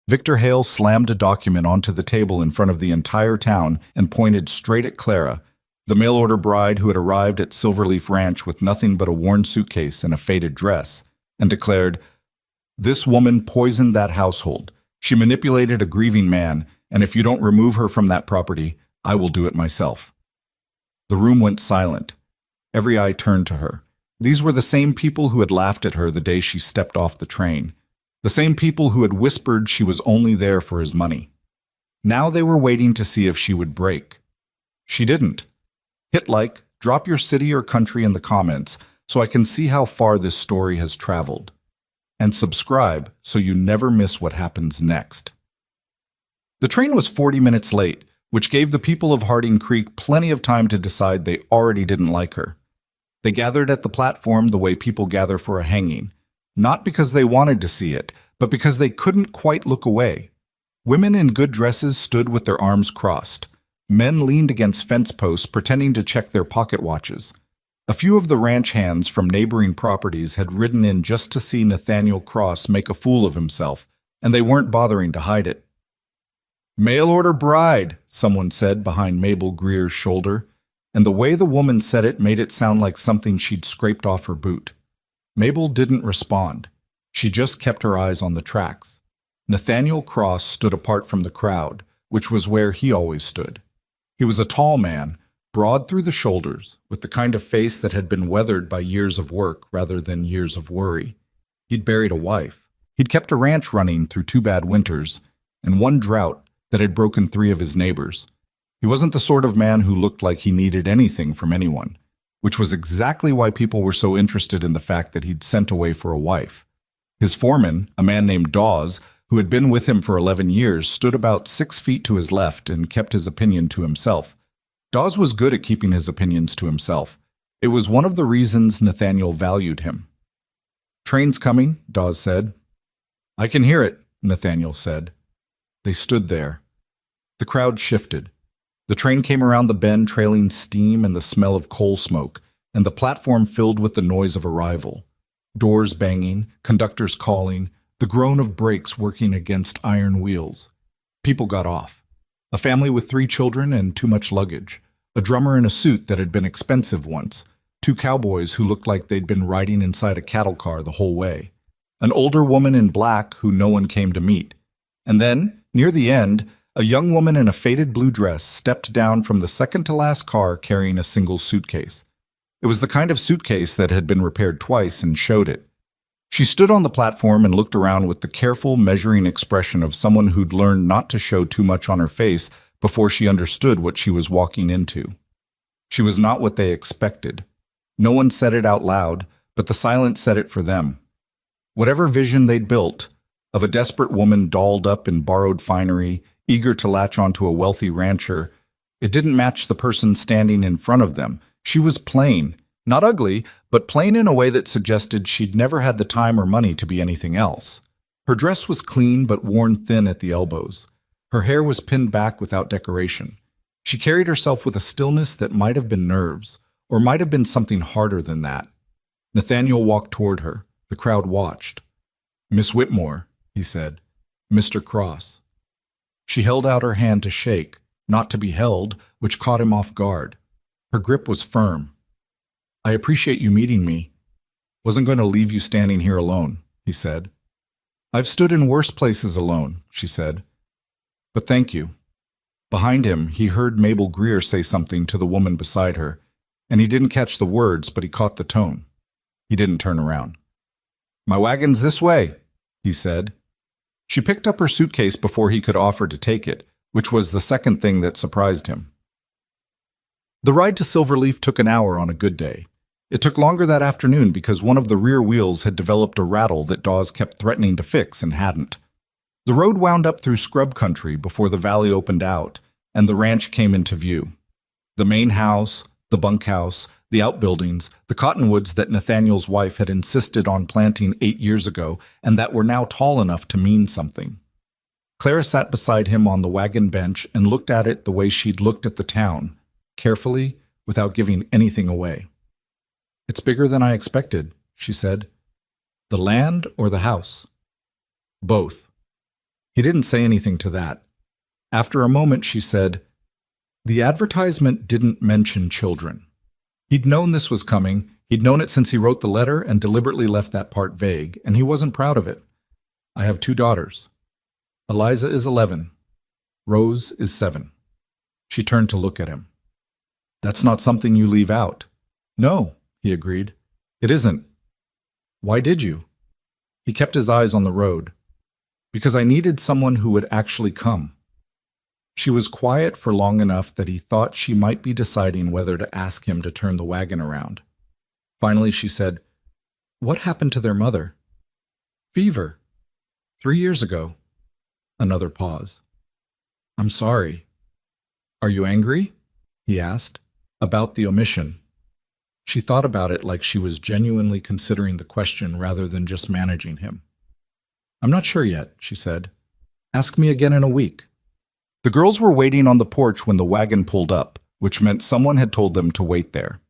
Victor Hale slammed a document onto the table in front of the entire town and pointed straight at Clara, the mail-order bride who had arrived at Silverleaf Ranch with nothing but a worn suitcase and a faded dress, and declared, "This woman poisoned that household. She manipulated a grieving man, and if you don't remove her from that property, I will do it myself." The room went silent. Every eye turned to her. These were the same people who had laughed at her the day she stepped off the train. The same people who had whispered she was only there for his money. Now they were waiting to see if she would break. She didn't. Hit like, drop your city or country in the comments so I can see how far this story has traveled. And subscribe so you never miss what happens next. The train was 40 minutes late, which gave the people of Harding Creek plenty of time to decide they already didn't like her. They gathered at the platform the way people gather for a hanging, not because they wanted to see it, but because they couldn't quite look away. Women in good dresses stood with their arms crossed. Men leaned against fence posts pretending to check their pocket watches. A few of the ranch hands from neighboring properties had ridden in just to see Nathaniel Cross make a fool of himself, and they weren't bothering to hide it. "Mail-order bride," someone said behind Mabel Greer's shoulder, and the way the woman said it made it sound like something she'd scraped off her boot. Mabel didn't respond. She just kept her eyes on the tracks. Nathaniel Cross stood apart from the crowd, which was where he always stood. He was a tall man, broad through the shoulders, with the kind of face that had been weathered by years of work rather than years of worry. He'd buried a wife. He'd kept a ranch running through 2 bad winters, and 1 drought that had broken 3 of his neighbors. He wasn't the sort of man who looked like he needed anything from anyone, which was exactly why people were so interested in the fact that he'd sent away for a wife. His foreman, a man named Dawes, who had been with him for 11 years, stood about 6 feet to his left and kept his opinion to himself. Dawes was good at keeping his opinions to himself. It was one of the reasons Nathaniel valued him. "Train's coming," Dawes said. "I can hear it," Nathaniel said. They stood there. The crowd shifted. The train came around the bend trailing steam and the smell of coal smoke, and the platform filled with the noise of arrival. Doors banging, conductors calling, the groan of brakes working against iron wheels. People got off. A family with 3 children and too much luggage. A drummer in a suit that had been expensive once. 2 cowboys who looked like they'd been riding inside a cattle car the whole way. An older woman in black who no one came to meet. And then, near the end, a young woman in a faded blue dress stepped down from the second-to-last car carrying a single suitcase. It was the kind of suitcase that had been repaired twice and showed it. She stood on the platform and looked around with the careful, measuring expression of someone who'd learned not to show too much on her face before she understood what she was walking into. She was not what they expected. No one said it out loud, but the silence said it for them. Whatever vision they'd built, of a desperate woman dolled up in borrowed finery, eager to latch onto a wealthy rancher, it didn't match the person standing in front of them. She was plain, not ugly, but plain in a way that suggested she'd never had the time or money to be anything else. Her dress was clean but worn thin at the elbows. Her hair was pinned back without decoration. She carried herself with a stillness that might have been nerves, or might have been something harder than that. Nathaniel walked toward her. The crowd watched. "Miss Whitmore," he said. "Mr. Cross." She held out her hand to shake, not to be held, which caught him off guard. Her grip was firm. "I appreciate you meeting me. Wasn't going to leave you standing here alone," he said. "I've stood in worse places alone," she said. "But thank you." Behind him, he heard Mabel Greer say something to the woman beside her, and he didn't catch the words, but he caught the tone. He didn't turn around. "My wagon's this way," he said. She picked up her suitcase before he could offer to take it, which was the second thing that surprised him. The ride to Silverleaf took an hour on a good day. It took longer that afternoon because one of the rear wheels had developed a rattle that Dawes kept threatening to fix and hadn't. The road wound up through scrub country before the valley opened out, and the ranch came into view. The main house, the bunkhouse, the outbuildings, the cottonwoods that Nathaniel's wife had insisted on planting 8 years ago and that were now tall enough to mean something. Clara sat beside him on the wagon bench and looked at it the way she'd looked at the town, carefully, without giving anything away. "It's bigger than I expected," she said. "The land or the house?" "Both." He didn't say anything to that. After a moment, she said, "The advertisement didn't mention children." He'd known this was coming. He'd known it since he wrote the letter and deliberately left that part vague, and he wasn't proud of it. "I have 2 daughters. Eliza is 11. Rose is 7. She turned to look at him. "That's not something you leave out." "No," he agreed. "It isn't." "Why did you?" He kept his eyes on the road. "Because I needed someone who would actually come." She was quiet for long enough that he thought she might be deciding whether to ask him to turn the wagon around. Finally, she said, "What happened to their mother?" "Fever. 3 years ago." Another pause. "I'm sorry." "Are you angry?" he asked. "About the omission." She thought about it like she was genuinely considering the question rather than just managing him. "I'm not sure yet," she said. "Ask me again in a week." The girls were waiting on the porch when the wagon pulled up, which meant someone had told them to wait there.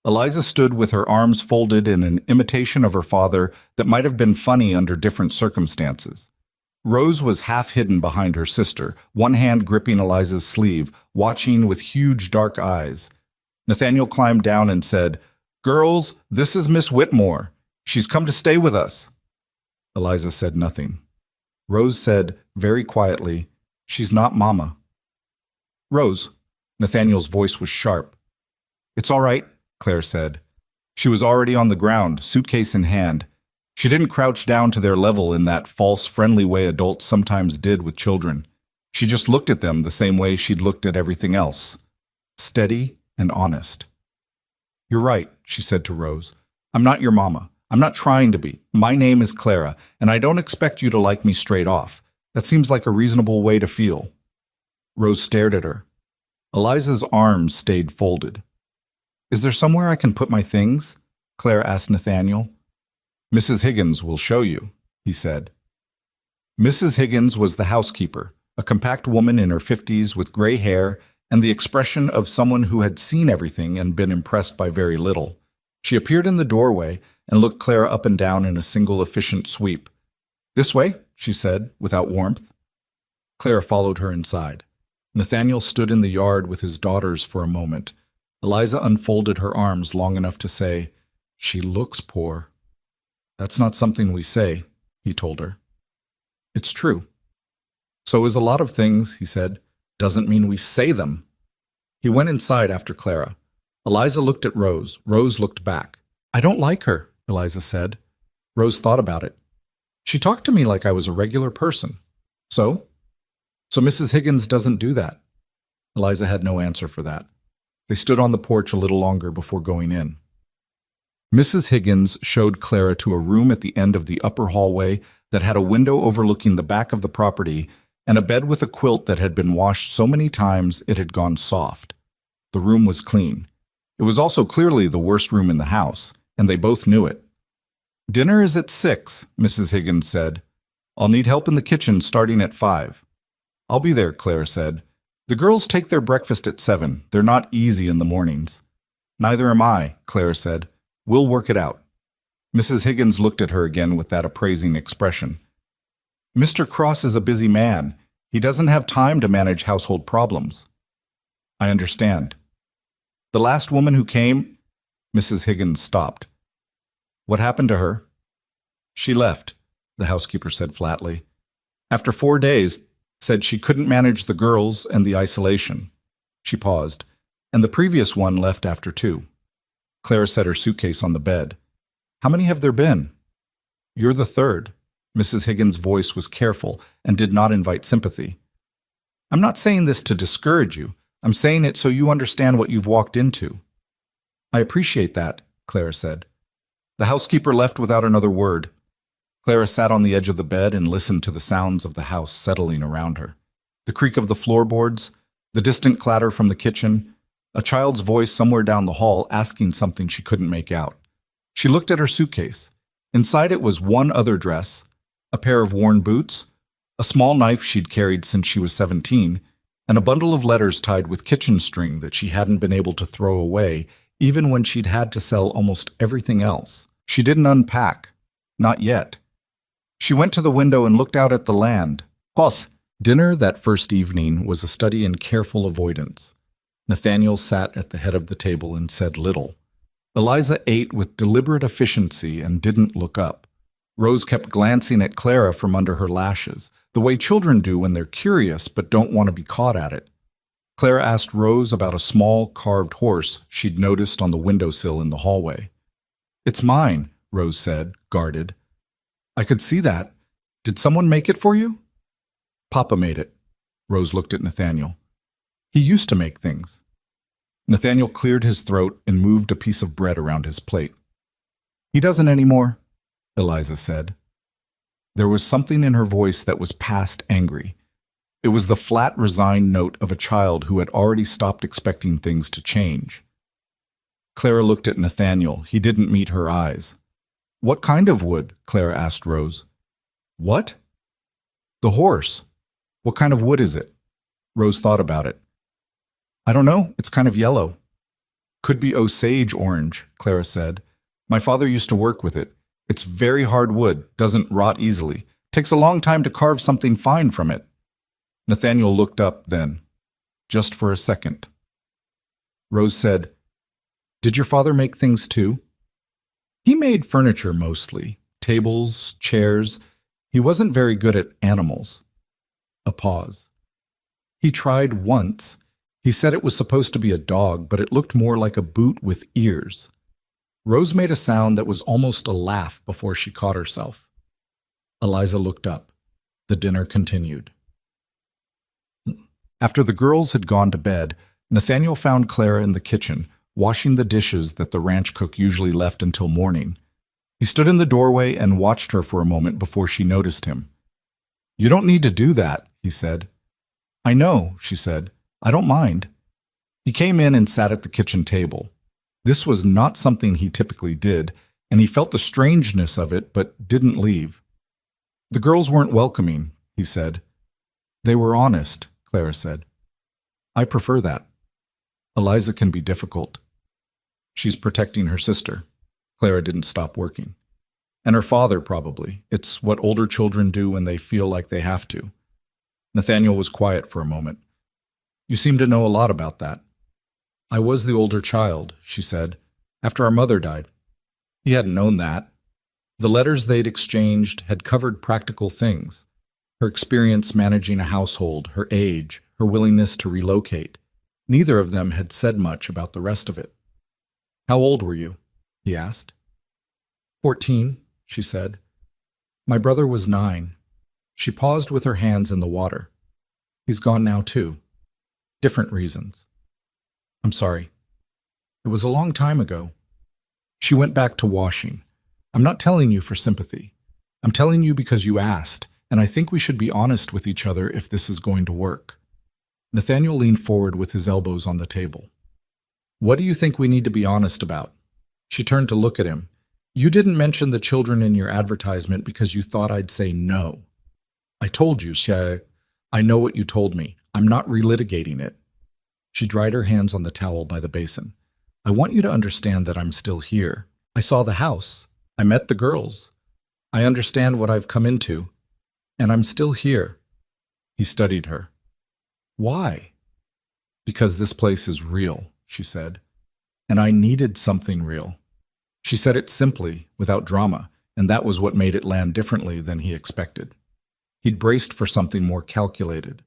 Eliza stood with her arms folded in an imitation of her father that might have been funny under different circumstances. Rose was half hidden behind her sister, one hand gripping Eliza's sleeve, watching with huge dark eyes. Nathaniel climbed down and said, "Girls, this is Miss Whitmore. She's come to stay with us." Eliza said nothing. Rose said, very quietly, "She's not Mama." "Rose," Nathaniel's voice was sharp. "It's all right," Claire said. She was already on the ground, suitcase in hand. She didn't crouch down to their level in that false, friendly way adults sometimes did with children. She just looked at them the same way she'd looked at everything else. Steady and honest. "You're right," she said to Rose. "I'm not your mama. I'm not trying to be. My name is Clara, and I don't expect you to like me straight off. That seems like a reasonable way to feel." Rose stared at her. Eliza's arms stayed folded. "Is there somewhere I can put my things?" Claire asked Nathaniel. "Mrs. Higgins will show you," he said. Mrs. Higgins was the housekeeper, a compact woman in her 50s with gray hair and the expression of someone who had seen everything and been impressed by very little. She appeared in the doorway and looked Clara up and down in a single efficient sweep. "This way," she said, without warmth. Clara followed her inside. Nathaniel stood in the yard with his daughters for a moment. Eliza unfolded her arms long enough to say, "She looks poor." "That's not something we say," he told her. "It's true." "So is a lot of things," he said. "Doesn't mean we say them." He went inside after Clara. Eliza looked at Rose. Rose looked back. "I don't like her," Eliza said. Rose thought about it. "She talked to me like I was a regular person." "So?" "So Mrs. Higgins doesn't do that." Eliza had no answer for that. They stood on the porch a little longer before going in. Mrs. Higgins showed Clara to a room at the end of the upper hallway that had a window overlooking the back of the property and a bed with a quilt that had been washed so many times it had gone soft. The room was clean. It was also clearly the worst room in the house, and they both knew it. "Dinner is at 6, Mrs. Higgins said. "I'll need help in the kitchen starting at 5. "I'll be there," Claire said. "The girls take their breakfast at 7. They're not easy in the mornings." "Neither am I," Claire said. "We'll work it out." Mrs. Higgins looked at her again with that appraising expression. "Mr. Cross is a busy man. He doesn't have time to manage household problems." "I understand." "The last woman who came—" Mrs. Higgins stopped. "What happened to her?" "She left," the housekeeper said flatly. "After 4 days, said she couldn't manage the girls and the isolation." She paused. "And the previous one left after 2. Clara set her suitcase on the bed. "How many have there been?" "You're the 3rd. Mrs. Higgins' voice was careful and did not invite sympathy. "I'm not saying this to discourage you. I'm saying it so you understand what you've walked into." "I appreciate that," Clara said. The housekeeper left without another word. Clara sat on the edge of the bed and listened to the sounds of the house settling around her. The creak of the floorboards, the distant clatter from the kitchen, a child's voice somewhere down the hall asking something she couldn't make out. She looked at her suitcase. Inside it was one other dress, a pair of worn boots, a small knife she'd carried since she was 17, and a bundle of letters tied with kitchen string that she hadn't been able to throw away even when she'd had to sell almost everything else. She didn't unpack. Not yet. She went to the window and looked out at the land. Plus, dinner that first evening was a study in careful avoidance. Nathaniel sat at the head of the table and said little. Eliza ate with deliberate efficiency and didn't look up. Rose kept glancing at Clara from under her lashes, the way children do when they're curious but don't want to be caught at it. Clara asked Rose about a small carved horse she'd noticed on the windowsill in the hallway. "It's mine," Rose said, guarded. "I could see that. Did someone make it for you?" "Papa made it." Rose looked at Nathaniel. "He used to make things." Nathaniel cleared his throat and moved a piece of bread around his plate. "He doesn't anymore," Eliza said. There was something in her voice that was past angry. It was the flat, resigned note of a child who had already stopped expecting things to change. Clara looked at Nathaniel. He didn't meet her eyes. "What kind of wood?" Clara asked Rose. "What?" "The horse. What kind of wood is it?" Rose thought about it. "I don't know. It's kind of yellow." "Could be Osage orange," Clara said. "My father used to work with it. It's very hard wood, doesn't rot easily. Takes a long time to carve something fine from it." Nathaniel looked up then, just for a second. Rose said, "Did your father make things too?" "He made furniture mostly, tables, chairs. He wasn't very good at animals." A pause. "He tried once. He said it was supposed to be a dog, but it looked more like a boot with ears." Rose made a sound that was almost a laugh before she caught herself. Eliza looked up. The dinner continued. After the girls had gone to bed, Nathaniel found Clara in the kitchen, washing the dishes that the ranch cook usually left until morning. He stood in the doorway and watched her for a moment before she noticed him. "You don't need to do that," he said. "I know," she said. "I don't mind." He came in and sat at the kitchen table. This was not something he typically did, and he felt the strangeness of it but didn't leave. "The girls weren't welcoming," he said. "They were honest," Clara said. "I prefer that. Eliza can be difficult. She's protecting her sister." Clara didn't stop working. "And her father, probably. It's what older children do when they feel like they have to." Nathaniel was quiet for a moment. "You seem to know a lot about that." "I was the older child," she said, "after our mother died." He hadn't known that. The letters they'd exchanged had covered practical things. Her experience managing a household, her age, her willingness to relocate. Neither of them had said much about the rest of it. "How old were you?" he asked. 14, she said. "My brother was 9. She paused with her hands in the water. "He's gone now, too. Different reasons." "I'm sorry. It was a long time ago." She went back to washing. "I'm not telling you for sympathy. I'm telling you because you asked, and I think we should be honest with each other if this is going to work." Nathaniel leaned forward with his elbows on the table. "What do you think we need to be honest about?" She turned to look at him. "You didn't mention the children in your advertisement because you thought I'd say no." "I told you, Shay. I know what you told me. I'm not relitigating it." She dried her hands on the towel by the basin. "I want you to understand that I'm still here. I saw the house. I met the girls. I understand what I've come into. And I'm still here." He studied her. "Why?" "Because this place is real," she said. "And I needed something real." She said it simply, without drama, and that was what made it land differently than he expected. He'd braced for something more calculated.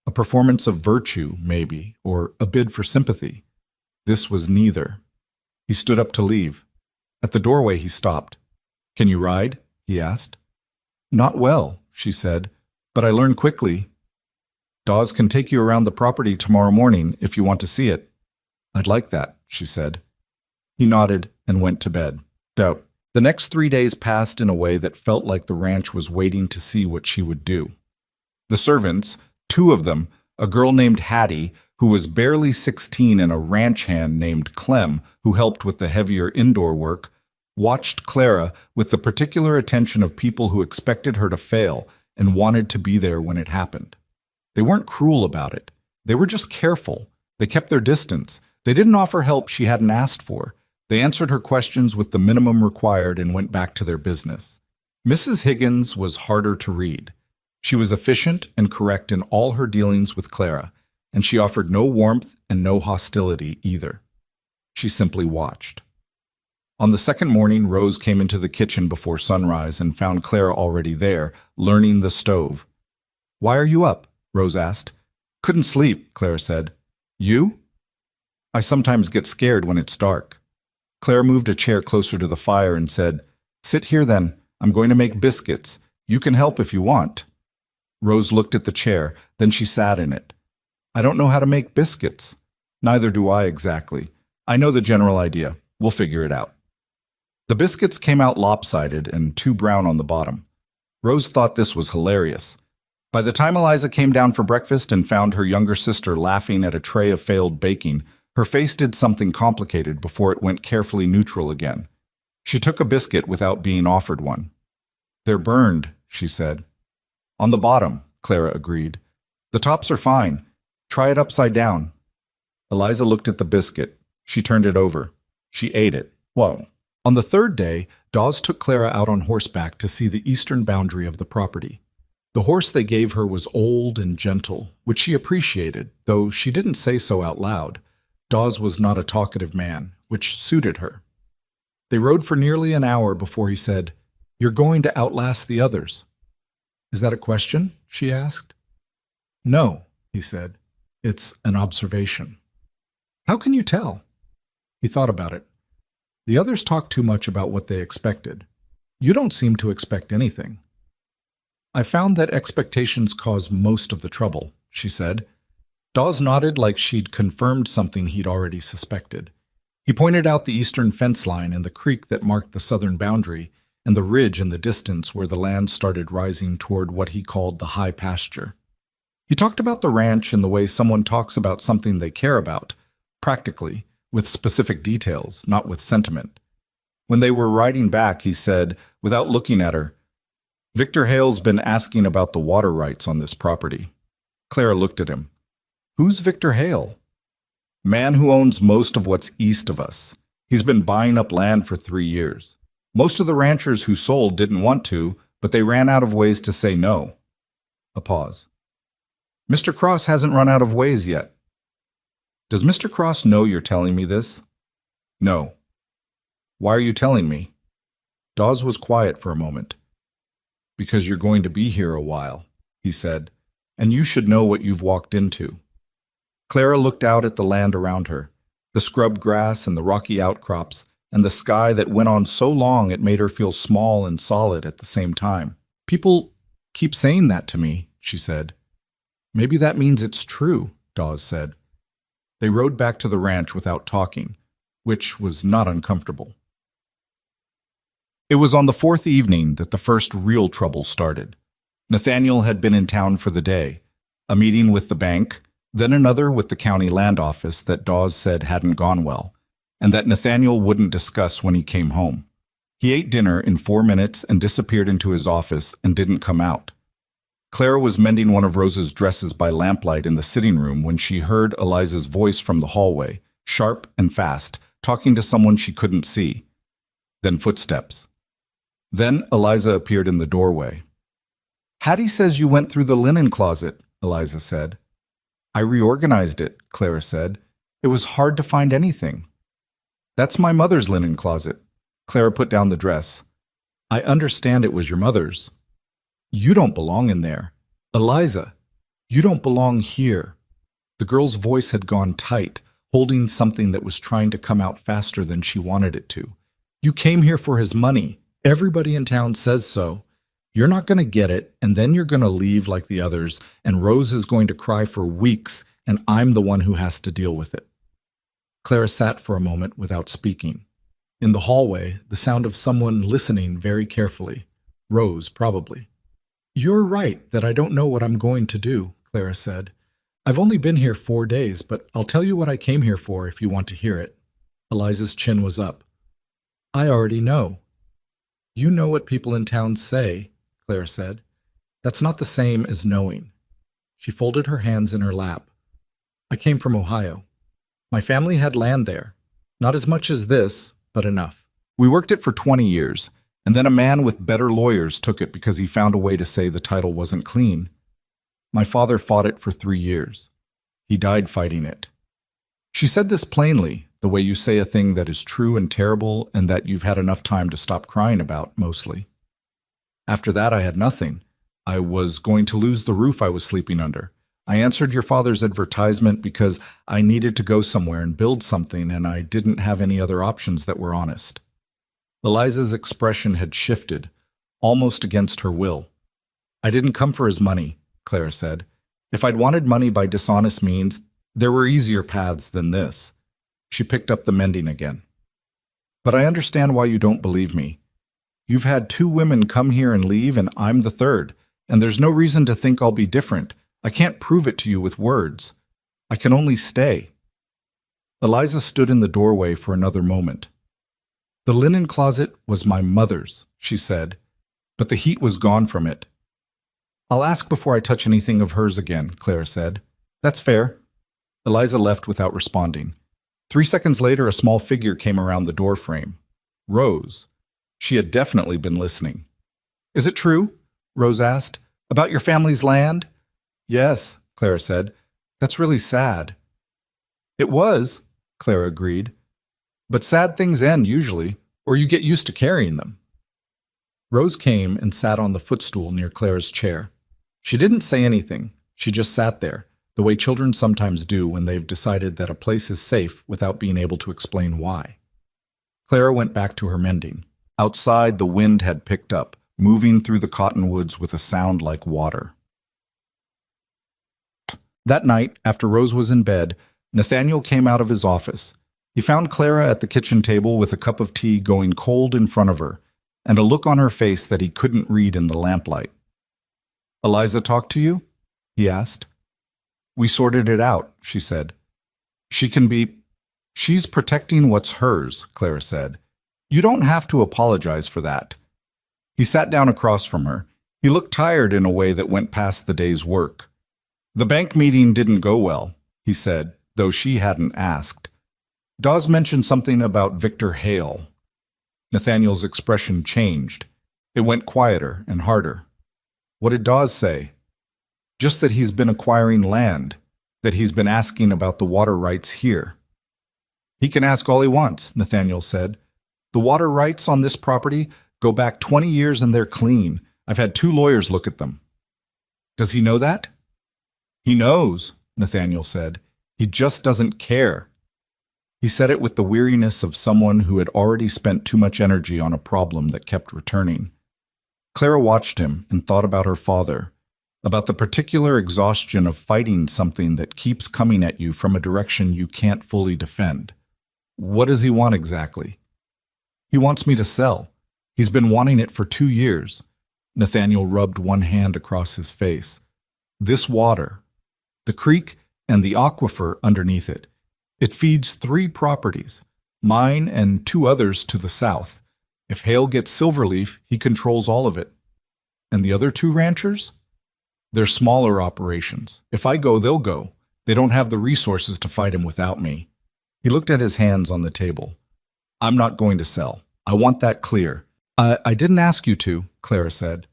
A performance of virtue, maybe, or a bid for sympathy. This was neither. He stood up to leave. At the doorway he stopped. "Can you ride?" he asked. "Not well," she said, "but I learn quickly. Dawes can take you around the property tomorrow morning if you want to see it." "I'd like that," she said. He nodded and went to bed. The next 3 days passed in a way that felt like the ranch was waiting to see what she would do. The servants, 2 of them, a girl named Hattie, who was barely 16, and a ranch hand named Clem, who helped with the heavier indoor work, watched Clara with the particular attention of people who expected her to fail and wanted to be there when it happened. They weren't cruel about it. They were just careful. They kept their distance. They didn't offer help she hadn't asked for. They answered her questions with the minimum required and went back to their business. Mrs. Higgins was harder to read. She was efficient and correct in all her dealings with Clara, and she offered no warmth and no hostility either. She simply watched. On the second morning, Rose came into the kitchen before sunrise and found Clara already there, learning the stove. "Why are you up?" Rose asked. "Couldn't sleep," Clara said. "You?" "I sometimes get scared when it's dark." Clara moved a chair closer to the fire and said, "Sit here then. I'm going to make biscuits. You can help if you want." Rose looked at the chair, then she sat in it. "I don't know how to make biscuits." "Neither do I exactly. I know the general idea. We'll figure it out." The biscuits came out lopsided and too brown on the bottom. Rose thought this was hilarious. By the time Eliza came down for breakfast and found her younger sister laughing at a tray of failed baking, her face did something complicated before it went carefully neutral again. She took a biscuit without being offered one. "They're burned," she said. "On the bottom," Clara agreed. "The tops are fine. Try it upside down." Eliza looked at the biscuit. She turned it over. She ate it. Whoa. On the third day, Dawes took Clara out on horseback to see the eastern boundary of the property. The horse they gave her was old and gentle, which she appreciated, though she didn't say so out loud. Dawes was not a talkative man, which suited her. They rode for nearly an hour before he said, "You're going to outlast the others." "Is that a question?" she asked. "No," he said. "It's an observation." "How can you tell?" He thought about it. "The others talk too much about what they expected. You don't seem to expect anything." "I found that expectations cause most of the trouble," she said. Dawes nodded like she'd confirmed something he'd already suspected. He pointed out the eastern fence line and the creek that marked the southern boundary, and the ridge in the distance where the land started rising toward what he called the high pasture. He talked about the ranch in the way someone talks about something they care about, practically, with specific details, not with sentiment. When they were riding back, he said, without looking at her, "Victor Hale's been asking about the water rights on this property." Clara looked at him. "Who's Victor Hale?" "Man who owns most of what's east of us. He's been buying up land for 3 years. Most of the ranchers who sold didn't want to, but they ran out of ways to say no." A pause. "Mr. Cross hasn't run out of ways yet." "Does Mr. Cross know you're telling me this?" "No." "Why are you telling me?" Dawes was quiet for a moment. "Because you're going to be here a while," he said, "and you should know what you've walked into." Clara looked out at the land around her, the scrub grass and the rocky outcrops, and the sky that went on so long it made her feel small and solid at the same time. "People keep saying that to me," she said. "Maybe that means it's true," Dawes said. They rode back to the ranch without talking, which was not uncomfortable. It was on the fourth evening that the first real trouble started. Nathaniel had been in town for the day, a meeting with the bank, then another with the county land office that Dawes said hadn't gone well, and that Nathaniel wouldn't discuss when he came home. He ate dinner in 4 minutes and disappeared into his office and didn't come out. Clara was mending one of Rose's dresses by lamplight in the sitting room when she heard Eliza's voice from the hallway, sharp and fast, talking to someone she couldn't see. Then footsteps. Then Eliza appeared in the doorway. "Hattie says you went through the linen closet," Eliza said. "I reorganized it," Clara said. "It was hard to find anything." "That's my mother's linen closet." Clara put down the dress. "I understand it was your mother's." "You don't belong in there. Eliza, you don't belong here." The girl's voice had gone tight, holding something that was trying to come out faster than she wanted it to. "You came here for his money. Everybody in town says so. You're not going to get it, and then you're going to leave like the others, and Rose is going to cry for weeks, and I'm the one who has to deal with it." Clara sat for a moment without speaking. In the hallway, the sound of someone listening very carefully. Rose, probably. "You're right that I don't know what I'm going to do," Clara said. "I've only been here 4 days, but I'll tell you what I came here for if you want to hear it." Eliza's chin was up. "I already know." "You know what people in town say," Clara said. "That's not the same as knowing." She folded her hands in her lap. "I came from Ohio. My family had land there. Not as much as this, but enough. We worked it for 20 years, And then a man with better lawyers took it because he found a way to say the title wasn't clean. My father fought it for 3 years. He died fighting it. She said this plainly, the way you say a thing that is true and terrible and that you've had enough time to stop crying about, mostly. After that, I had nothing. I was going to lose the roof I was sleeping under. I answered your father's advertisement because I needed to go somewhere and build something, and I didn't have any other options that were honest. Eliza's expression had shifted, almost against her will. I didn't come for his money, Clara said. If I'd wanted money by dishonest means, there were easier paths than this. She picked up the mending again. But I understand why you don't believe me. You've had 2 women come here and leave, and I'm the third, and there's no reason to think I'll be different. I can't prove it to you with words. I can only stay. Eliza stood in the doorway for another moment. The linen closet was my mother's, she said, but the heat was gone from it. I'll ask before I touch anything of hers again, Clara said. That's fair. Eliza left without responding. 3 seconds later, a small figure came around the door frame. Rose. She had definitely been listening. Is it true? Rose asked. About your family's land? Yes, Clara said. That's really sad. It was, Clara agreed. But sad things end usually, or you get used to carrying them. Rose came and sat on the footstool near Clara's chair. She didn't say anything. She just sat there, the way children sometimes do when they've decided that a place is safe without being able to explain why. Clara went back to her mending. Outside, the wind had picked up, moving through the cottonwoods with a sound like water. That night, after Rose was in bed, Nathaniel came out of his office. He found Clara at the kitchen table with a cup of tea going cold in front of her, and a look on her face that he couldn't read in the lamplight. Eliza talked to you? He asked. We sorted it out, she said. She's protecting what's hers, Clara said. You don't have to apologize for that. He sat down across from her. He looked tired in a way that went past the day's work. The bank meeting didn't go well, he said, though she hadn't asked. Dawes mentioned something about Victor Hale. Nathaniel's expression changed. It went quieter and harder. What did Dawes say? Just that he's been acquiring land, that he's been asking about the water rights here. He can ask all he wants, Nathaniel said. The water rights on this property go back 20 years and they're clean. I've had 2 lawyers look at them. Does he know that? He knows, Nathaniel said. He just doesn't care. He said it with the weariness of someone who had already spent too much energy on a problem that kept returning. Clara watched him and thought about her father, about the particular exhaustion of fighting something that keeps coming at you from a direction you can't fully defend. What does he want exactly? He wants me to sell. He's been wanting it for 2 years. Nathaniel rubbed one hand across his face. This water, the creek and the aquifer underneath it, it feeds 3 properties, mine and 2 others to the south. If Hale gets Silverleaf, he controls all of it. And the other 2 ranchers? They're smaller operations. If I go, they'll go. They don't have the resources to fight him without me. He looked at his hands on the table. I'm not going to sell. I want that clear. I didn't ask you to, Clara said.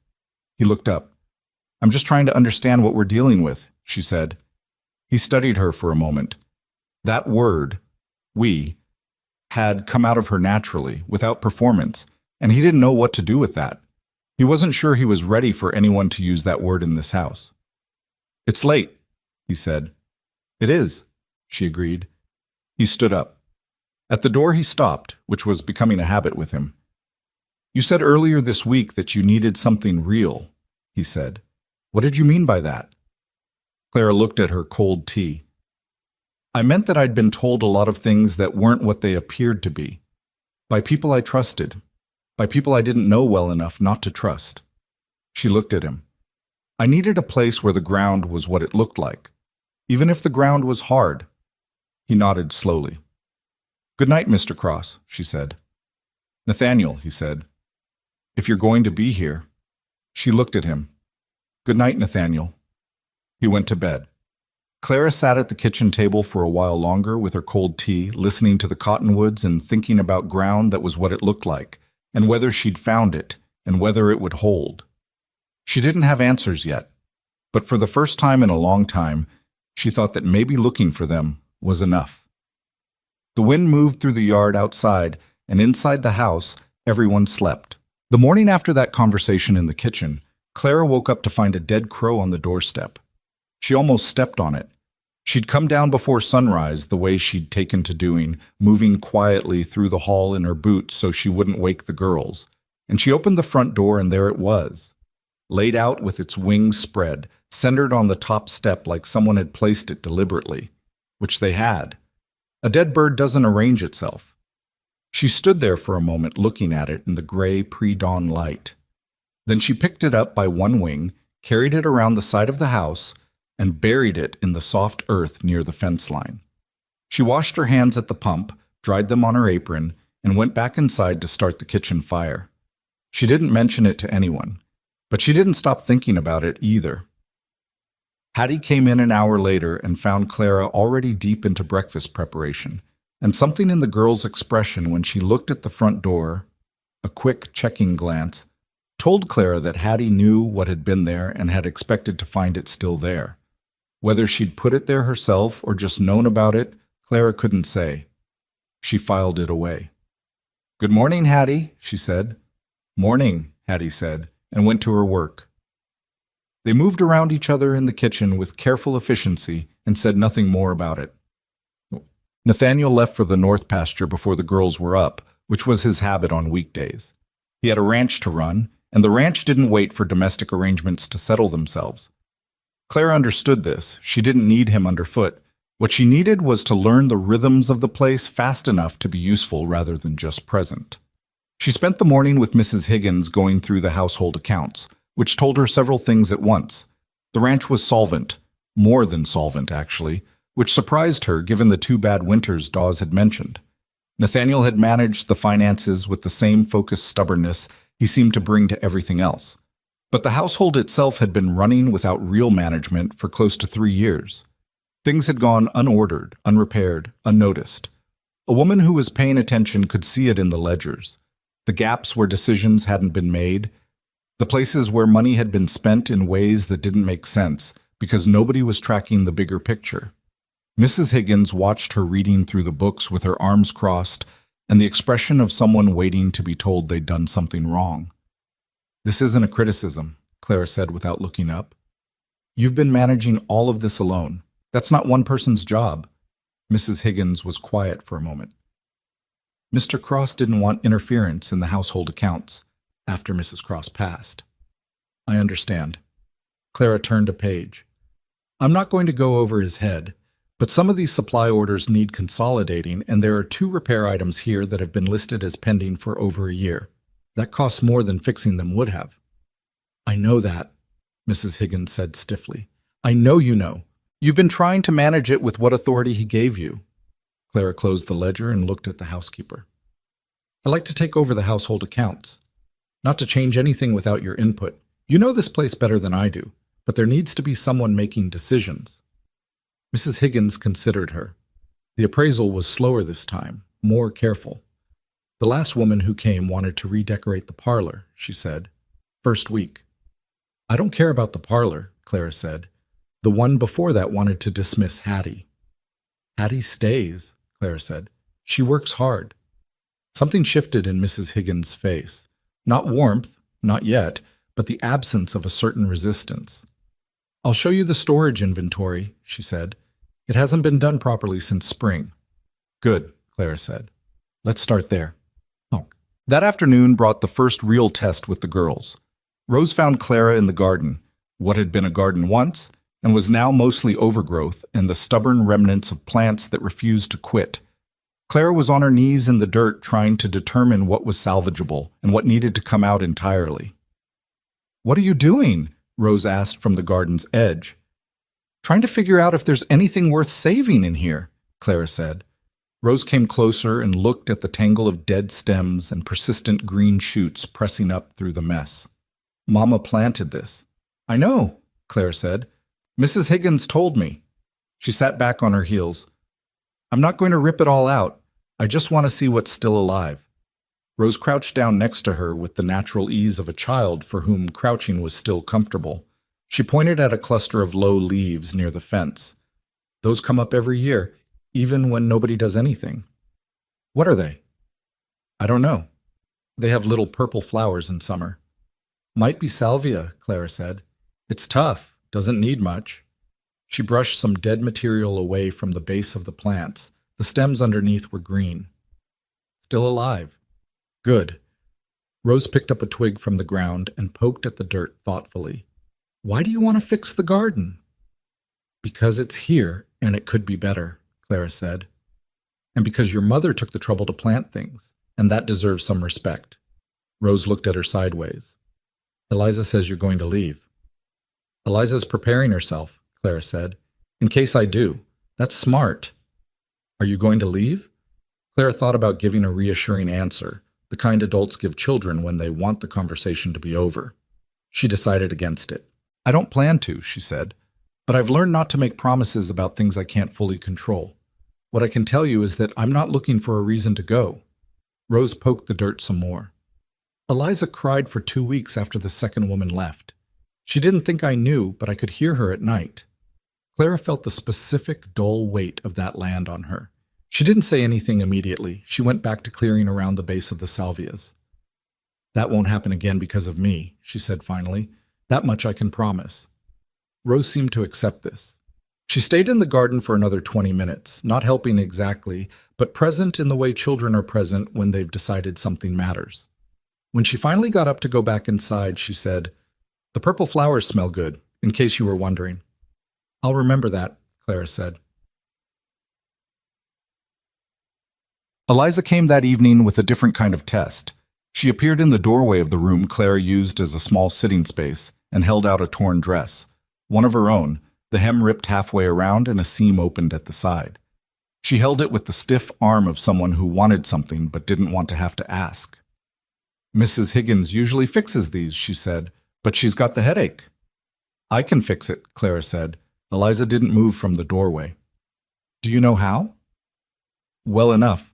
He looked up. I'm just trying to understand what we're dealing with, she said. He studied her for a moment. That word, we, had come out of her naturally, without performance, and he didn't know what to do with that. He wasn't sure he was ready for anyone to use that word in this house. It's late, he said. It is, she agreed. He stood up. At the door he stopped, which was becoming a habit with him. You said earlier this week that you needed something real, he said. What did you mean by that? Clara looked at her cold tea. I meant that I'd been told a lot of things that weren't what they appeared to be. By people I trusted. By people I didn't know well enough not to trust. She looked at him. I needed a place where the ground was what it looked like, even if the ground was hard. He nodded slowly. Good night, Mr. Cross, she said. Nathaniel, he said. If you're going to be here. She looked at him. Good night, Nathaniel. He went to bed. Clara sat at the kitchen table for a while longer with her cold tea, listening to the cottonwoods and thinking about ground that was what it looked like, and whether she'd found it, and whether it would hold. She didn't have answers yet, but for the first time in a long time, she thought that maybe looking for them was enough. The wind moved through the yard outside, and inside the house, everyone slept. The morning after that conversation in the kitchen, Clara woke up to find a dead crow on the doorstep. She almost stepped on it. She'd come down before sunrise the way she'd taken to doing, moving quietly through the hall in her boots so she wouldn't wake the girls. And she opened the front door, and there it was, laid out with its wings spread, centered on the top step like someone had placed it deliberately, which they had. A dead bird doesn't arrange itself. She stood there for a moment looking at it in the gray pre-dawn light. Then she picked it up by one wing, carried it around the side of the house, and buried it in the soft earth near the fence line. She washed her hands at the pump, dried them on her apron, and went back inside to start the kitchen fire. She didn't mention it to anyone, but she didn't stop thinking about it either. Hattie came in an hour later and found Clara already deep into breakfast preparation, and something in the girl's expression when she looked at the front door, a quick checking glance, told Clara that Hattie knew what had been there and had expected to find it still there. Whether she'd put it there herself or just known about it, Clara couldn't say. She filed it away. "Good morning, Hattie," she said. "Morning," Hattie said, and went to her work. They moved around each other in the kitchen with careful efficiency and said nothing more about it. Nathaniel left for the north pasture before the girls were up, which was his habit on weekdays. He had a ranch to run, and the ranch didn't wait for domestic arrangements to settle themselves. Clara understood this. She didn't need him underfoot. What she needed was to learn the rhythms of the place fast enough to be useful rather than just present. She spent the morning with Mrs. Higgins going through the household accounts, which told her several things at once. The ranch was solvent, more than solvent actually, which surprised her given the 2 bad winters Dawes had mentioned. Nathaniel had managed the finances with the same focused stubbornness he seemed to bring to everything else. But the household itself had been running without real management for close to 3 years. Things had gone unordered, unrepaired, unnoticed. A woman who was paying attention could see it in the ledgers. The gaps where decisions hadn't been made, the places where money had been spent in ways that didn't make sense because nobody was tracking the bigger picture. Mrs. Higgins watched her reading through the books with her arms crossed and the expression of someone waiting to be told they'd done something wrong. "This isn't a criticism," Clara said without looking up. "You've been managing all of this alone. That's not one person's job." Mrs. Higgins was quiet for a moment. "Mr. Cross didn't want interference in the household accounts after Mrs. Cross passed." "I understand." Clara turned a page. "I'm not going to go over his head, but some of these supply orders need consolidating, and there are 2 repair items here that have been listed as pending for over a year. That costs more than fixing them would have." "I know that," Mrs. Higgins said stiffly. "I know you know. You've been trying to manage it with what authority he gave you." Clara closed the ledger and looked at the housekeeper. "I'd like to take over the household accounts. Not to change anything without your input. You know this place better than I do, but there needs to be someone making decisions." Mrs. Higgins considered her. The appraisal was slower this time, more careful. "The last woman who came wanted to redecorate the parlor," she said. "First week." "I don't care about the parlor," Clara said. "The one before that wanted to dismiss Hattie." "Hattie stays," Clara said. "She works hard." Something shifted in Mrs. Higgins' face. Not warmth, not yet, but the absence of a certain resistance. "I'll show you the storage inventory," she said. "It hasn't been done properly since spring." "Good," Clara said. "Let's start there." Oh. That afternoon brought the first real test with the girls. Rose found Clara in the garden, what had been a garden once, and was now mostly overgrowth and the stubborn remnants of plants that refused to quit. Clara was on her knees in the dirt trying to determine what was salvageable and what needed to come out entirely. "What are you doing?" Rose asked from the garden's edge. "Trying to figure out if there's anything worth saving in here," Clara said. Rose came closer and looked at the tangle of dead stems and persistent green shoots pressing up through the mess. "Mama planted this." "I know," Clara said. "Mrs. Higgins told me." She sat back on her heels. "I'm not going to rip it all out. I just want to see what's still alive." Rose crouched down next to her with the natural ease of a child for whom crouching was still comfortable. She pointed at a cluster of low leaves near the fence. Those come up every year, even when nobody does anything. What are they? I don't know. They have little purple flowers in summer. Might be salvia, Clara said. It's tough, doesn't need much. She brushed some dead material away from the base of the plants. The stems underneath were green. Still alive. Good. Rose picked up a twig from the ground and poked at the dirt thoughtfully. Why do you want to fix the garden? Because it's here and it could be better, Clara said. And because your mother took the trouble to plant things, and that deserves some respect. Rose looked at her sideways. Eliza says you're going to leave. Eliza's preparing herself, Clara said. In case I do. That's smart. Are you going to leave? Clara thought about giving a reassuring answer, the kind adults give children when they want the conversation to be over. She decided against it. I don't plan to, she said, but I've learned not to make promises about things I can't fully control. What I can tell you is that I'm not looking for a reason to go. Rose poked the dirt some more. Eliza cried for 2 weeks after the second woman left. She didn't think I knew, but I could hear her at night. Clara felt the specific, dull weight of that land on her. She didn't say anything immediately. She went back to clearing around the base of the salvias. That won't happen again because of me, she said finally. That much I can promise. Rose seemed to accept this. She stayed in the garden for another 20 minutes, not helping exactly, but present in the way children are present when they've decided something matters. When she finally got up to go back inside, she said, The purple flowers smell good, in case you were wondering. I'll remember that, Clara said. Eliza came that evening with a different kind of test. She appeared in the doorway of the room Clara used as a small sitting space and held out a torn dress, one of her own, the hem ripped halfway around and a seam opened at the side. She held it with the stiff arm of someone who wanted something but didn't want to have to ask. Mrs. Higgins usually fixes these, she said, but she's got the headache. I can fix it, Clara said. Eliza didn't move from the doorway. Do you know how? Well enough.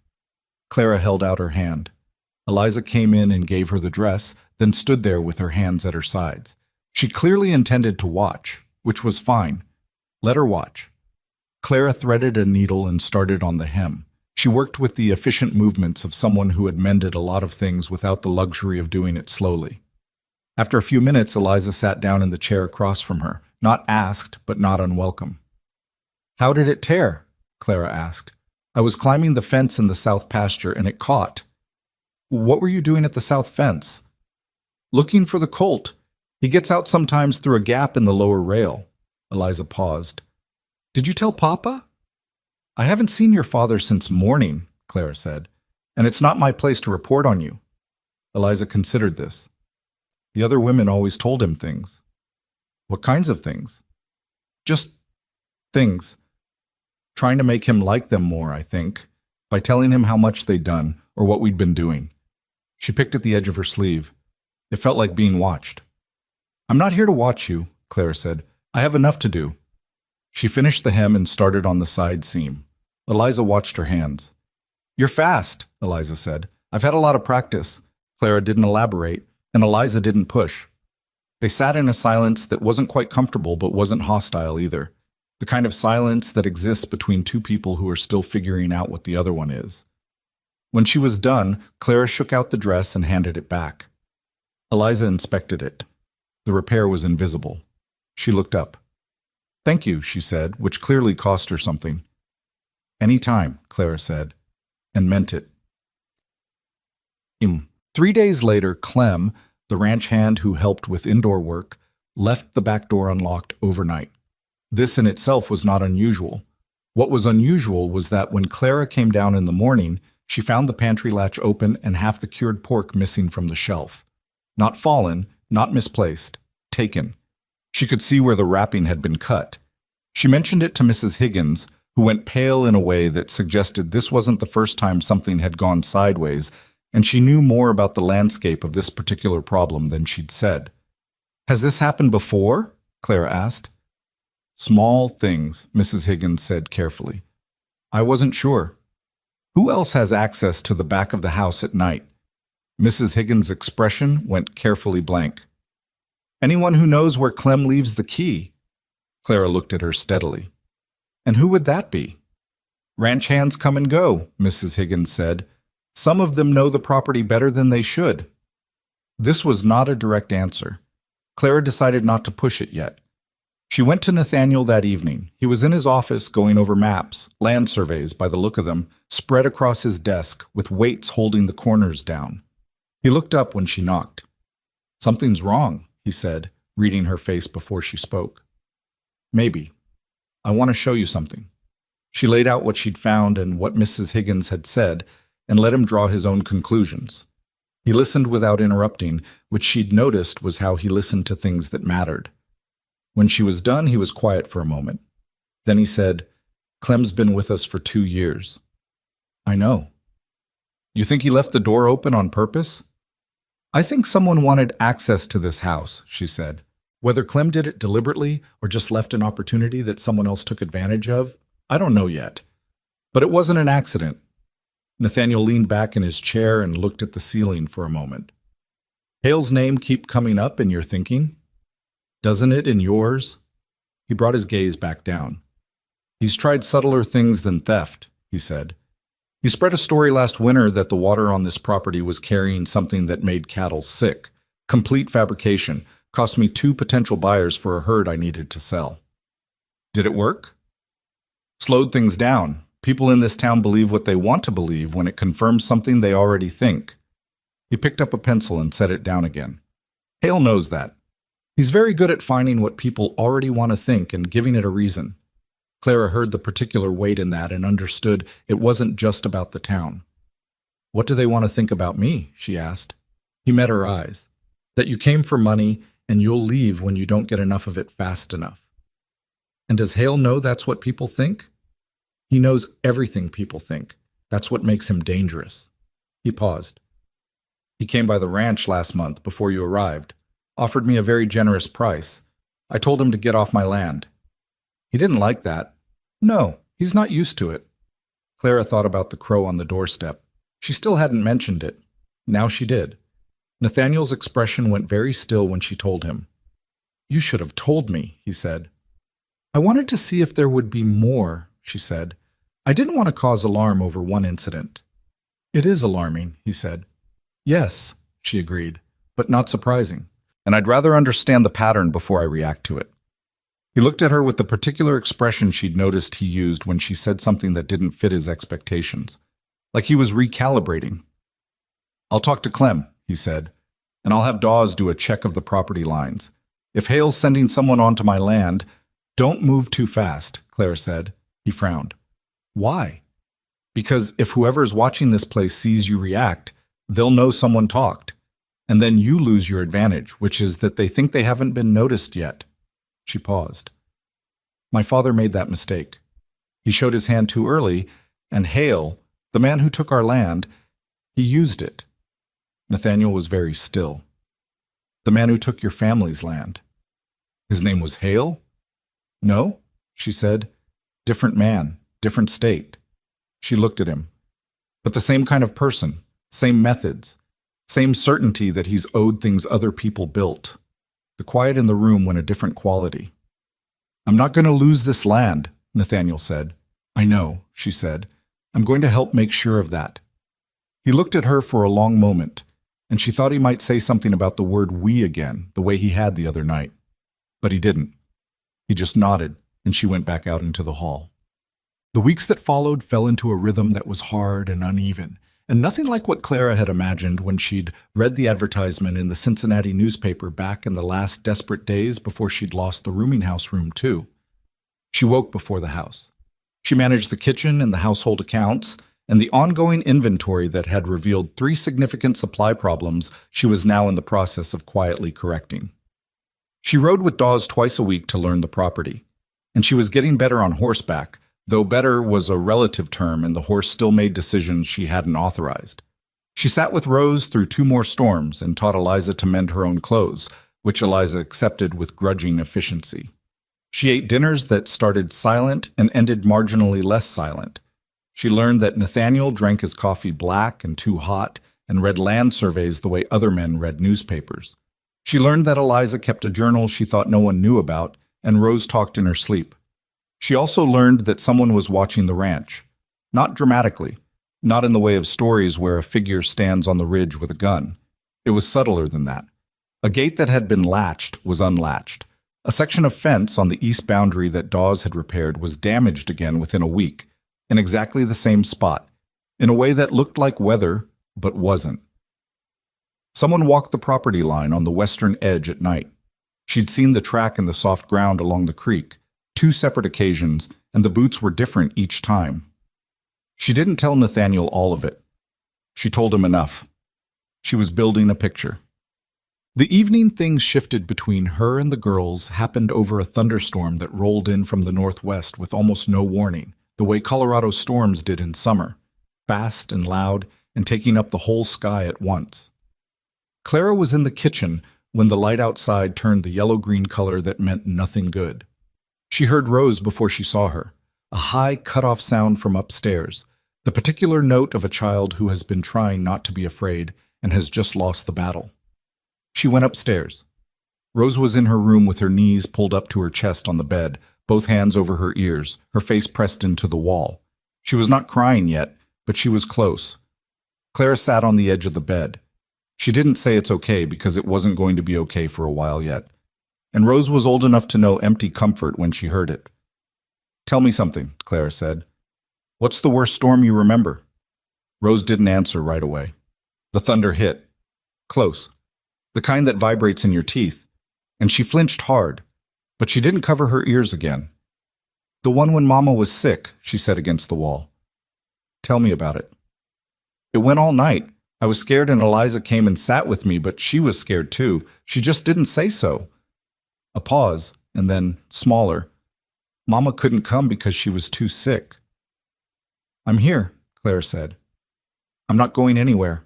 Clara held out her hand. Eliza came in and gave her the dress, then stood there with her hands at her sides. She clearly intended to watch, which was fine. Let her watch. Clara threaded a needle and started on the hem. She worked with the efficient movements of someone who had mended a lot of things without the luxury of doing it slowly. After a few minutes, Eliza sat down in the chair across from her, not asked, but not unwelcome. How did it tear? Clara asked. I was climbing the fence in the south pasture and it caught. What were you doing at the south fence? Looking for the colt. He gets out sometimes through a gap in the lower rail. Eliza paused. Did you tell Papa? I haven't seen your father since morning, Clara said, and it's not my place to report on you. Eliza considered this. The other women always told him things. What kinds of things? Just things. Trying to make him like them more, I think, by telling him how much they'd done or what we'd been doing. She picked at the edge of her sleeve. It felt like being watched. I'm not here to watch you, Clara said. I have enough to do. She finished the hem and started on the side seam. Eliza watched her hands. You're fast, Eliza said. I've had a lot of practice. Clara didn't elaborate, and Eliza didn't push. They sat in a silence that wasn't quite comfortable but wasn't hostile either. The kind of silence that exists between two people who are still figuring out what the other one is. When she was done, Clara shook out the dress and handed it back. Eliza inspected it. The repair was invisible. She looked up. Thank you, she said, which clearly cost her something. Any time, Clara said, and meant it. 3 days later, Clem, the ranch hand who helped with indoor work, left the back door unlocked overnight. This in itself was not unusual. What was unusual was that when Clara came down in the morning, she found the pantry latch open and half the cured pork missing from the shelf. Not fallen, not misplaced, taken. She could see where the wrapping had been cut. She mentioned it to Mrs. Higgins, who went pale in a way that suggested this wasn't the first time something had gone sideways, and she knew more about the landscape of this particular problem than she'd said. Has this happened before? Clara asked. Small things, Mrs. Higgins said carefully. I wasn't sure. Who else has access to the back of the house at night? Mrs. Higgins' expression went carefully blank. Anyone who knows where Clem leaves the key. Clara looked at her steadily. And who would that be? Ranch hands come and go, Mrs. Higgins said. Some of them know the property better than they should. This was not a direct answer. Clara decided not to push it yet. She went to Nathaniel that evening. He was in his office going over maps, land surveys by the look of them, spread across his desk with weights holding the corners down. He looked up when she knocked. Something's wrong, he said, reading her face before she spoke. Maybe. I want to show you something. She laid out what she'd found and what Mrs. Higgins had said, and let him draw his own conclusions. He listened without interrupting, which she'd noticed was how he listened to things that mattered. When she was done, he was quiet for a moment. Then he said, Clem's been with us for 2 years. I know. You think he left the door open on purpose? I think someone wanted access to this house, she said. Whether Clem did it deliberately or just left an opportunity that someone else took advantage of, I don't know yet. But it wasn't an accident. Nathaniel leaned back in his chair and looked at the ceiling for a moment. Hale's name keep coming up in your thinking? Doesn't it in yours? He brought his gaze back down. He's tried subtler things than theft, he said. He spread a story last winter that the water on this property was carrying something that made cattle sick. Complete fabrication. Cost me 2 potential buyers for a herd I needed to sell. Did it work? Slowed things down. People in this town believe what they want to believe when it confirms something they already think. He picked up a pencil and set it down again. Hale knows that. He's very good at finding what people already want to think and giving it a reason. Clara heard the particular weight in that and understood it wasn't just about the town. What do they want to think about me? She asked. He met her eyes. That you came for money and you'll leave when you don't get enough of it fast enough. And does Hale know that's what people think? He knows everything people think. That's what makes him dangerous. He paused. He came by the ranch last month before you arrived, offered me a very generous price. I told him to get off my land. He didn't like that. No, he's not used to it. Clara thought about the crow on the doorstep. She still hadn't mentioned it. Now she did. Nathaniel's expression went very still when she told him. You should have told me, he said. I wanted to see if there would be more, she said. I didn't want to cause alarm over one incident. It is alarming, he said. Yes, she agreed, but not surprising. And I'd rather understand the pattern before I react to it. He looked at her with the particular expression she'd noticed he used when she said something that didn't fit his expectations, like he was recalibrating. I'll talk to Clem, he said, and I'll have Dawes do a check of the property lines. If Hale's sending someone onto my land, don't move too fast, Claire said. He frowned. Why? Because if whoever's watching this place sees you react, they'll know someone talked. And then you lose your advantage, which is that they think they haven't been noticed yet. She paused. My father made that mistake. He showed his hand too early, and Hale, the man who took our land, he used it. Nathaniel was very still. The man who took your family's land. His name was Hale? No, she said. Different man, different state. She looked at him. But the same kind of person, same methods, same certainty that he's owed things other people built. The quiet in the room went a different quality. I'm not going to lose this land, Nathaniel said. I know, she said. I'm going to help make sure of that. He looked at her for a long moment, and she thought he might say something about the word we again, the way he had the other night. But he didn't. He just nodded, and she went back out into the hall. The weeks that followed fell into a rhythm that was hard and uneven, and nothing like what Clara had imagined when she'd read the advertisement in the Cincinnati newspaper back in the last desperate days before she'd lost the rooming house room too. She woke before the house. She managed the kitchen and the household accounts, and the ongoing inventory that had revealed 3 significant supply problems she was now in the process of quietly correcting. She rode with Dawes twice a week to learn the property, and she was getting better on horseback, though better was a relative term and the horse still made decisions she hadn't authorized. She sat with Rose through 2 more storms and taught Eliza to mend her own clothes, which Eliza accepted with grudging efficiency. She ate dinners that started silent and ended marginally less silent. She learned that Nathaniel drank his coffee black and too hot, and read land surveys the way other men read newspapers. She learned that Eliza kept a journal she thought no one knew about, and Rose talked in her sleep. She also learned that someone was watching the ranch. Not dramatically, not in the way of stories where a figure stands on the ridge with a gun. It was subtler than that. A gate that had been latched was unlatched. A section of fence on the east boundary that Dawes had repaired was damaged again within a week, in exactly the same spot, in a way that looked like weather, but wasn't. Someone walked the property line on the western edge at night. She'd seen the track in the soft ground along the creek, 2 separate occasions, and the boots were different each time. She didn't tell Nathaniel all of it. She told him enough. She was building a picture. The evening things shifted between her and the girls happened over a thunderstorm that rolled in from the northwest with almost no warning, the way Colorado storms did in summer, fast and loud and taking up the whole sky at once. Clara was in the kitchen when the light outside turned the yellow-green color that meant nothing good. She heard Rose before she saw her, a high cut-off sound from upstairs, the particular note of a child who has been trying not to be afraid and has just lost the battle. She went upstairs. Rose was in her room with her knees pulled up to her chest on the bed, both hands over her ears, her face pressed into the wall. She was not crying yet, but she was close. Clara sat on the edge of the bed. She didn't say it's okay because it wasn't going to be okay for a while yet. And Rose was old enough to know empty comfort when she heard it. "Tell me something," Clara said. "What's the worst storm you remember?" Rose didn't answer right away. The thunder hit. Close. The kind that vibrates in your teeth. And she flinched hard, but she didn't cover her ears again. "The one when Mama was sick," she said against the wall. "Tell me about it." "It went all night. I was scared and Eliza came and sat with me, but she was scared too. She just didn't say so." A pause, and then, smaller. "Mama couldn't come because she was too sick." "I'm here," Claire said. "I'm not going anywhere."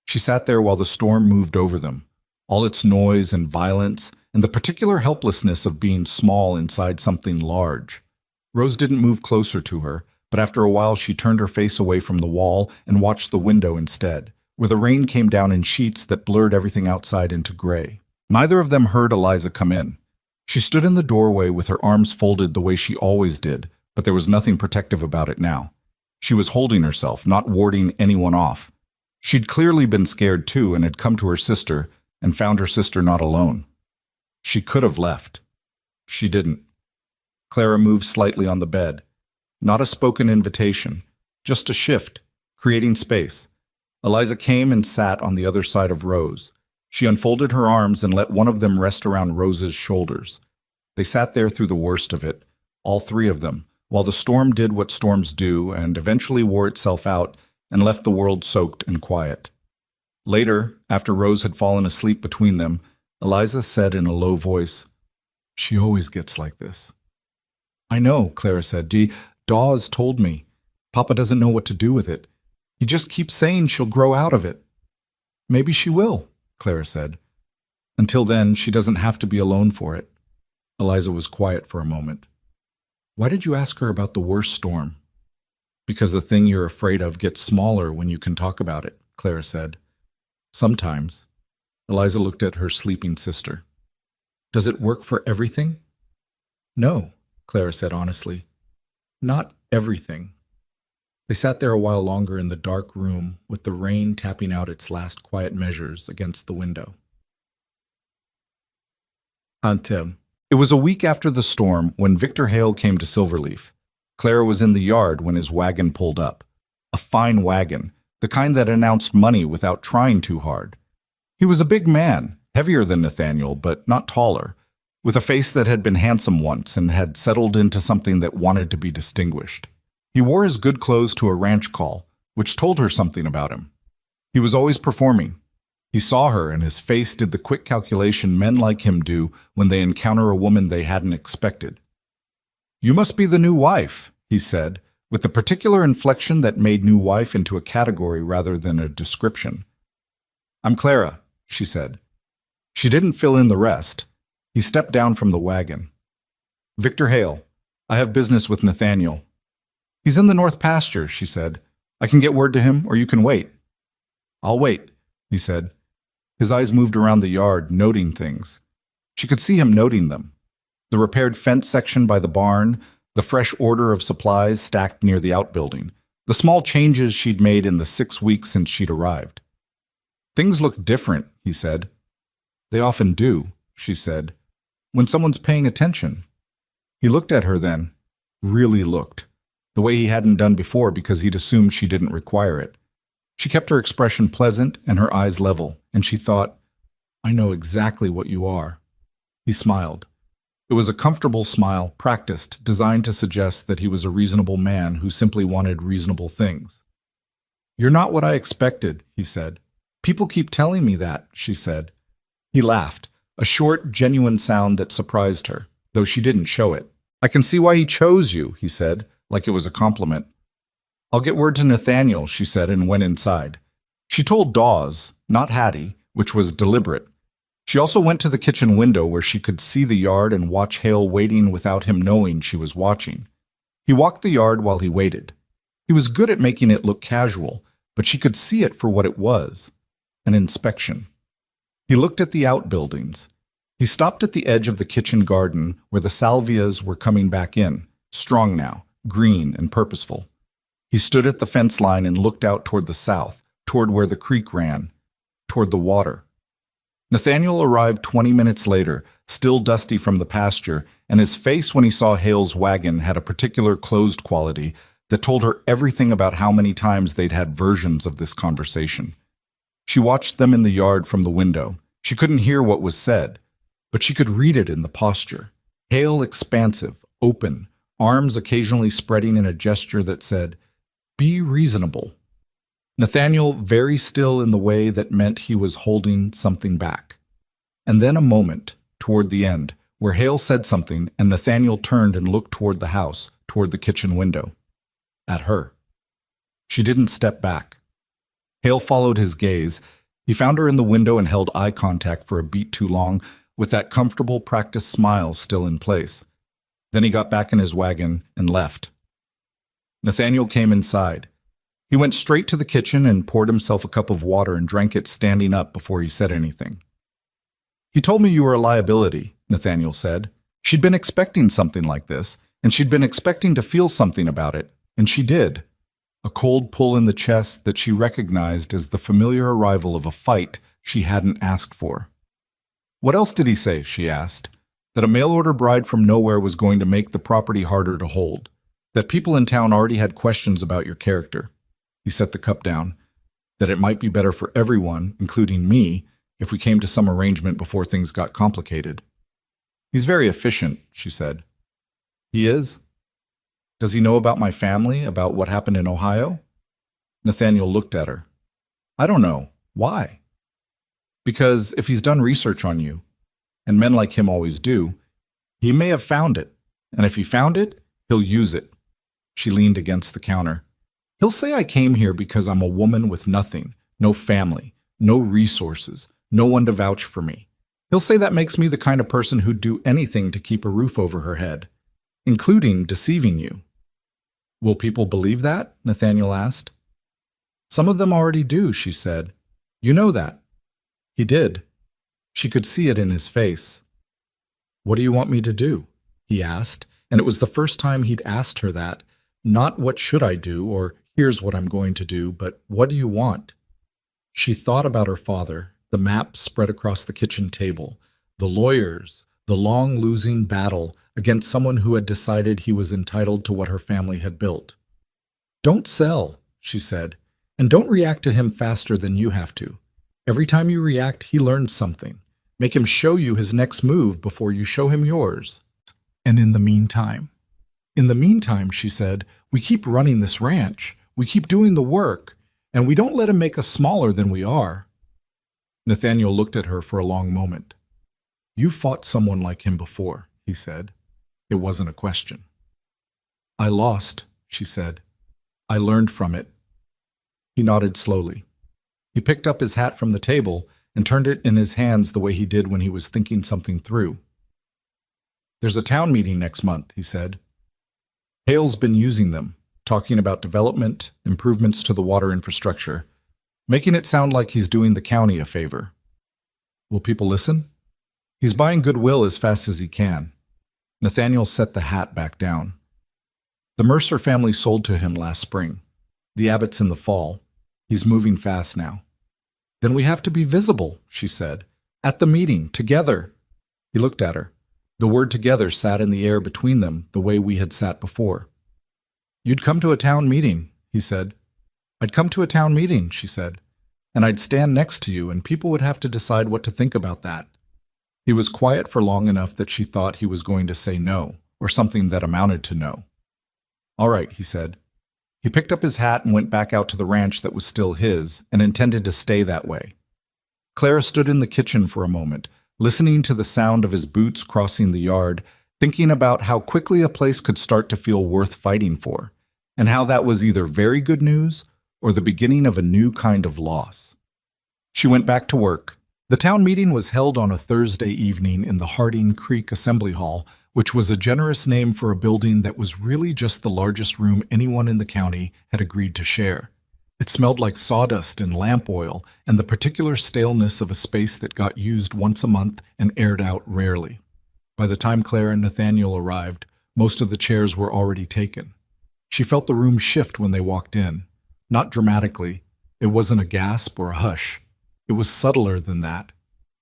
She sat there while the storm moved over them, all its noise and violence, and the particular helplessness of being small inside something large. Rose didn't move closer to her, but after a while she turned her face away from the wall and watched the window instead, where the rain came down in sheets that blurred everything outside into gray. Neither of them heard Eliza come in. She stood in the doorway with her arms folded the way she always did, but there was nothing protective about it now. She was holding herself, not warding anyone off. She'd clearly been scared too and had come to her sister and found her sister not alone. She could have left. She didn't. Clara moved slightly on the bed. Not a spoken invitation, just a shift, creating space. Eliza came and sat on the other side of Rose. She unfolded her arms and let one of them rest around Rose's shoulders. They sat there through the worst of it, all 3 of them, while the storm did what storms do and eventually wore itself out and left the world soaked and quiet. Later, after Rose had fallen asleep between them, Eliza said in a low voice, "She always gets like this." "I know," Clara said. Dawes told me. Papa doesn't know what to do with it. He just keeps saying she'll grow out of it." "Maybe she will," Clara said. "Until then, she doesn't have to be alone for it." Eliza was quiet for a moment. "Why did you ask her about the worst storm?" "Because the thing you're afraid of gets smaller when you can talk about it," Clara said. "Sometimes." Eliza looked at her sleeping sister. "Does it work for everything?" "No," Clara said honestly. "Not everything." They sat there a while longer in the dark room with the rain tapping out its last quiet measures against the window. It was a week after the storm when Victor Hale came to Silverleaf. Clara was in the yard when his wagon pulled up. A fine wagon, the kind that announced money without trying too hard. He was a big man, heavier than Nathaniel, but not taller, with a face that had been handsome once and had settled into something that wanted to be distinguished. He wore his good clothes to a ranch call, which told her something about him. He was always performing. He saw her, and his face did the quick calculation men like him do when they encounter a woman they hadn't expected. "You must be the new wife," he said, with the particular inflection that made new wife into a category rather than a description. "I'm Clara," she said. She didn't fill in the rest. He stepped down from the wagon. "Victor Hale, I have business with Nathaniel." "He's in the north pasture," she said. "I can get word to him, or you can wait." I'll wait, he said. His eyes moved around the yard, noting things. She could see him noting them. The repaired fence section by the barn, the fresh order of supplies stacked near the outbuilding, the small changes she'd made in the 6 weeks since she'd arrived. Things look different, he said. They often do, she said, when someone's paying attention. He looked at her then, really looked, the way he hadn't done before because he'd assumed she didn't require it. She kept her expression pleasant and her eyes level, and she thought, I know exactly what you are. He smiled. It was a comfortable smile, practiced, designed to suggest that he was a reasonable man who simply wanted reasonable things. You're not what I expected, he said. People keep telling me that, she said. He laughed, a short, genuine sound that surprised her, though she didn't show it. I can see why he chose you, he said, like it was a compliment. I'll get word to Nathaniel, she said, and went inside. She told Dawes, not Hattie, which was deliberate. She also went to the kitchen window where she could see the yard and watch Hale waiting without him knowing she was watching. He walked the yard while he waited. He was good at making it look casual, but she could see it for what it was, an inspection. He looked at the outbuildings. He stopped at the edge of the kitchen garden where the salvias were coming back in, strong now, green and purposeful. He stood at the fence line and looked out toward the south, toward where the creek ran, toward the water. Nathaniel arrived 20 minutes later, still dusty from the pasture, and his face when he saw Hale's wagon had a particular closed quality that told her everything about how many times they'd had versions of this conversation. She watched them in the yard from the window. She couldn't hear what was said, but she could read it in the posture. Hale expansive, open, arms occasionally spreading in a gesture that said, "Be reasonable." Nathaniel very still in the way that meant he was holding something back. And then a moment, toward the end, where Hale said something and Nathaniel turned and looked toward the house, toward the kitchen window. At her. She didn't step back. Hale followed his gaze. He found her in the window and held eye contact for a beat too long, with that comfortable, practiced smile still in place. Then he got back in his wagon and left. Nathaniel came inside. He went straight to the kitchen and poured himself a cup of water and drank it standing up before he said anything. He told me you were a liability, Nathaniel said. She'd been expecting something like this, and she'd been expecting to feel something about it, and she did. A cold pull in the chest that she recognized as the familiar arrival of a fight she hadn't asked for. What else did he say, she asked. That a mail-order bride from nowhere was going to make the property harder to hold. That people in town already had questions about your character. He set the cup down. That it might be better for everyone, including me, if we came to some arrangement before things got complicated. He's very efficient, she said. He is? Does he know about my family, about what happened in Ohio? Nathaniel looked at her. I don't know. Why? Because if he's done research on you, and men like him always do, he may have found it, and if he found it, he'll use it. She leaned against the counter. He'll say I came here because I'm a woman with nothing, no family, no resources, no one to vouch for me. He'll say that makes me the kind of person who'd do anything to keep a roof over her head, including deceiving you. Will people believe that? Nathaniel asked. Some of them already do, she said. You know that. He did. She could see it in his face. What do you want me to do? He asked, and it was the first time he'd asked her that. Not what should I do, or here's what I'm going to do, but what do you want? She thought about her father, the map spread across the kitchen table, the lawyers, the long losing battle against someone who had decided he was entitled to what her family had built. Don't sell, she said, and don't react to him faster than you have to. Every time you react, he learns something. Make him show you his next move before you show him yours. And in the meantime, she said, we keep running this ranch. We keep doing the work, and we don't let him make us smaller than we are. Nathaniel looked at her for a long moment. You fought someone like him before, he said. It wasn't a question. I lost, she said. I learned from it. He nodded slowly. He picked up his hat from the table and turned it in his hands the way he did when he was thinking something through. There's a town meeting next month, he said. Hale's been using them, talking about development, improvements to the water infrastructure. making it sound like he's doing the county a favor. Will people listen? He's buying goodwill as fast as he can. Nathaniel set the hat back down. The Mercer family sold to him last spring. The Abbotts in the fall. He's moving fast now. Then we have to be visible, she said. At the meeting, together. He looked at her. The word together sat in the air between them the way we had sat before. You'd come to a town meeting, he said. I'd come to a town meeting, she said. And I'd stand next to you and people would have to decide what to think about that. He was quiet for long enough that she thought he was going to say no, or something that amounted to no. All right, he said. He picked up his hat and went back out to the ranch that was still his, and intended to stay that way. Clara stood in the kitchen for a moment, listening to the sound of his boots crossing the yard, thinking about how quickly a place could start to feel worth fighting for, and how that was either very good news or the beginning of a new kind of loss. She went back to work. The town meeting was held on a Thursday evening in the Harding Creek Assembly Hall, which was a generous name for a building that was really just the largest room anyone in the county had agreed to share. It smelled like sawdust and lamp oil and the particular staleness of a space that got used once a month and aired out rarely. By the time Claire and Nathaniel arrived, most of the chairs were already taken. She felt the room shift when they walked in. Not dramatically. It wasn't a gasp or a hush. It was subtler than that.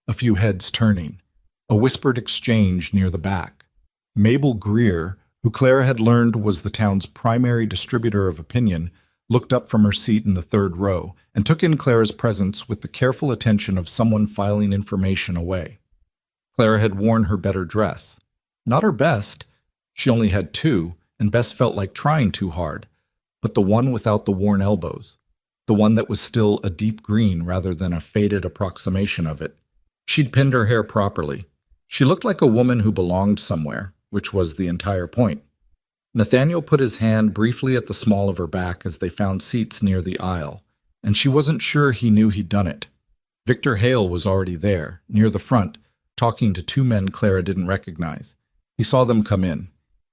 A few heads turning. A whispered exchange near the back. Mabel Greer, who Clara had learned was the town's primary distributor of opinion, looked up from her seat in the third row and took in Clara's presence with the careful attention of someone filing information away. Clara had worn her better dress. Not her best. She only had two, and Bess felt like trying too hard, but the one without the worn elbows. The one that was still a deep green rather than a faded approximation of it. She'd pinned her hair properly. She looked like a woman who belonged somewhere, which was the entire point. Nathaniel put his hand briefly at the small of her back as they found seats near the aisle, and she wasn't sure he knew he'd done it. Victor Hale was already there, near the front, talking to two men Clara didn't recognize. He saw them come in.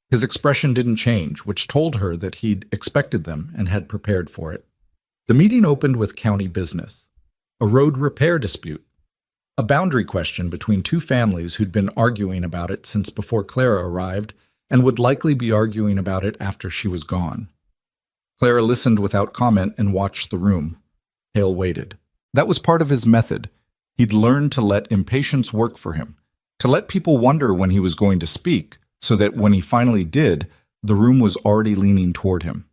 His expression didn't change, which told her that he'd expected them and had prepared for it. The meeting opened with county business. A road repair dispute. A boundary question between two families who'd been arguing about it since before Clara arrived and would likely be arguing about it after she was gone. Clara listened without comment and watched the room. Hale waited. That was part of his method. He'd learned to let impatience work for him, to let people wonder when he was going to speak, so that when he finally did, the room was already leaning toward him.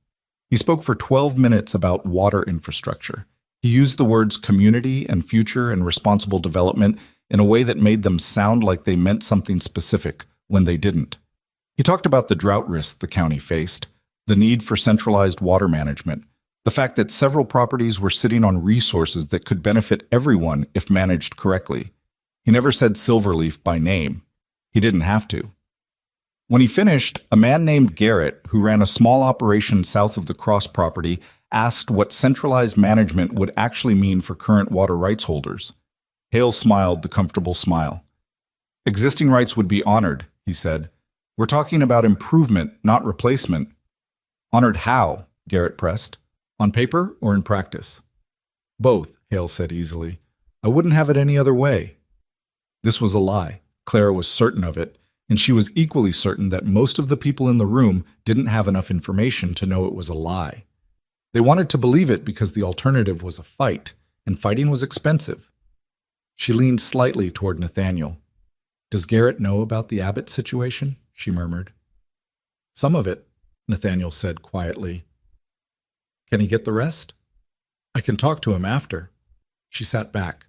He spoke for 12 minutes about water infrastructure. He used the words community and future and responsible development in a way that made them sound like they meant something specific when they didn't. He talked about the drought risks the county faced, the need for centralized water management, the fact that several properties were sitting on resources that could benefit everyone if managed correctly. He never said Silverleaf by name. He didn't have to. When he finished, a man named Garrett, who ran a small operation south of the Cross property, asked what centralized management would actually mean for current water rights holders. Hale smiled the comfortable smile. Existing rights would be honored, he said. We're talking about improvement, not replacement. Honored how? Garrett pressed. On paper or in practice? Both, Hale said easily. I wouldn't have it any other way. This was a lie. Clara was certain of it, and she was equally certain that most of the people in the room didn't have enough information to know it was a lie. They wanted to believe it because the alternative was a fight, and fighting was expensive. She leaned slightly toward Nathaniel. Does Garrett know about the Abbott situation? She murmured. Some of it, Nathaniel said quietly. Can he get the rest? I can talk to him after. She sat back.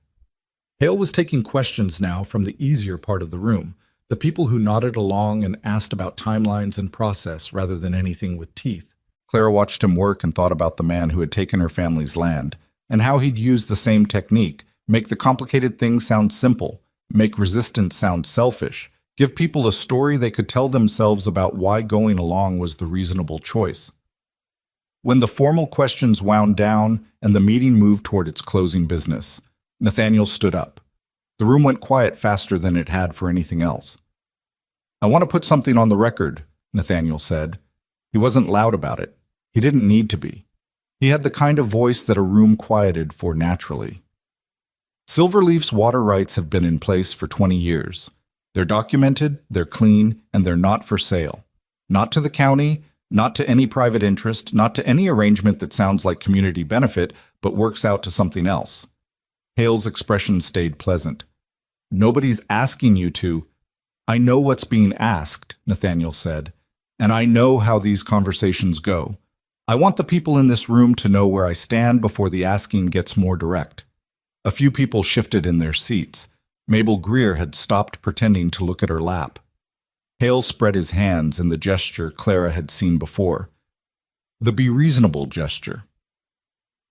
Hale was taking questions now from the easier part of the room, the people who nodded along and asked about timelines and process rather than anything with teeth. Clara watched him work and thought about the man who had taken her family's land, and how he'd used the same technique, make the complicated things sound simple, make resistance sound selfish, give people a story they could tell themselves about why going along was the reasonable choice. When the formal questions wound down and the meeting moved toward its closing business, Nathaniel stood up. The room went quiet faster than it had for anything else. I want to put something on the record, Nathaniel said. He wasn't loud about it. He didn't need to be. He had the kind of voice that a room quieted for naturally. Silverleaf's water rights have been in place for 20 years. They're documented, they're clean, and they're not for sale. Not to the county, not to any private interest, not to any arrangement that sounds like community benefit, but works out to something else. Hale's expression stayed pleasant. Nobody's asking you to. I know what's being asked, Nathaniel said, and I know how these conversations go. I want the people in this room to know where I stand before the asking gets more direct. A few people shifted in their seats. Mabel Greer had stopped pretending to look at her lap. Hale spread his hands in the gesture Clara had seen before. The be reasonable gesture.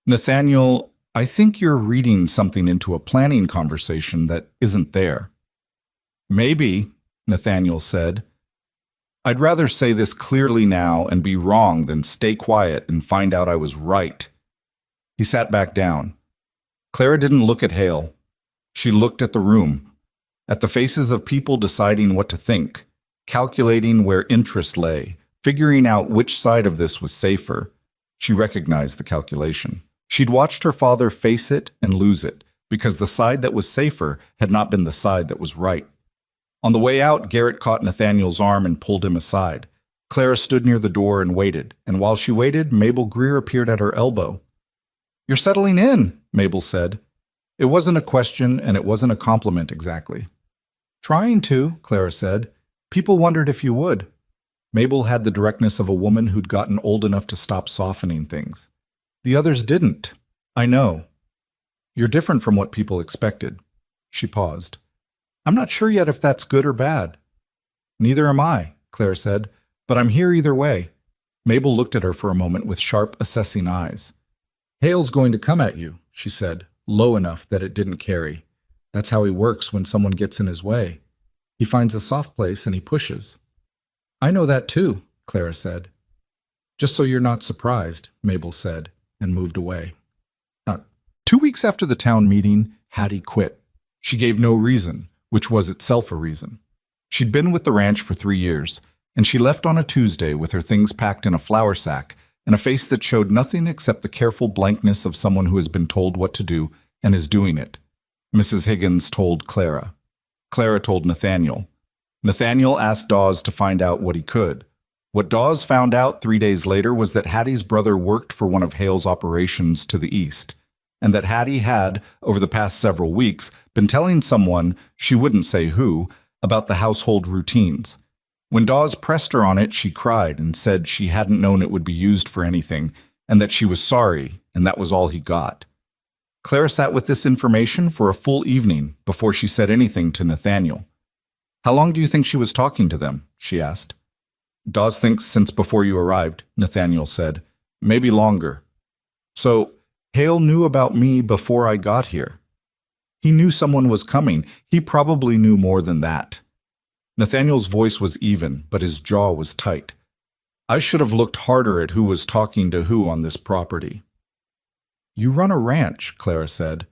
Nathaniel, I think you're reading something into a planning conversation that isn't there. Maybe, Nathaniel said. I'd rather say this clearly now and be wrong than stay quiet and find out I was right. He sat back down. Clara didn't look at Hale. She looked at the room, at the faces of people deciding what to think, calculating where interest lay, figuring out which side of this was safer. She recognized the calculation. She'd watched her father face it and lose it, because the side that was safer had not been the side that was right. On the way out, Garrett caught Nathaniel's arm and pulled him aside. Clara stood near the door and waited, and while she waited, Mabel Greer appeared at her elbow. You're settling in, Mabel said. It wasn't a question, and it wasn't a compliment exactly. Trying to, Clara said. People wondered if you would. Mabel had the directness of a woman who'd gotten old enough to stop softening things. The others didn't. I know. You're different from what people expected. She paused. I'm not sure yet if that's good or bad. Neither am I, Clara said, but I'm here either way. Mabel looked at her for a moment with sharp, assessing eyes. Hale's going to come at you, she said, low enough that it didn't carry. That's how he works when someone gets in his way. He finds a soft place and he pushes. I know that too, Clara said. Just so you're not surprised, Mabel said, and moved away. 2 weeks after the town meeting, Hattie quit. She gave no reason, which was itself a reason. She'd been with the ranch for 3 years, and she left on a Tuesday with her things packed in a flour sack and a face that showed nothing except the careful blankness of someone who has been told what to do and is doing it. Mrs. Higgins told Clara. Clara told Nathaniel. Nathaniel asked Dawes to find out what he could. What Dawes found out 3 days later was that Hattie's brother worked for one of Hale's operations to the east, and that Hattie had, over the past several weeks, been telling someone, she wouldn't say who, about the household routines. When Dawes pressed her on it, she cried and said she hadn't known it would be used for anything, and that she was sorry, and that was all he got. Clara sat with this information for a full evening before she said anything to Nathaniel. How long do you think she was talking to them? She asked. Dawes thinks since before you arrived, Nathaniel said. Maybe longer. So, Hale knew about me before I got here. He knew someone was coming. He probably knew more than that. Nathaniel's voice was even, but his jaw was tight. I should have looked harder at who was talking to who on this property. You run a ranch, Clara said.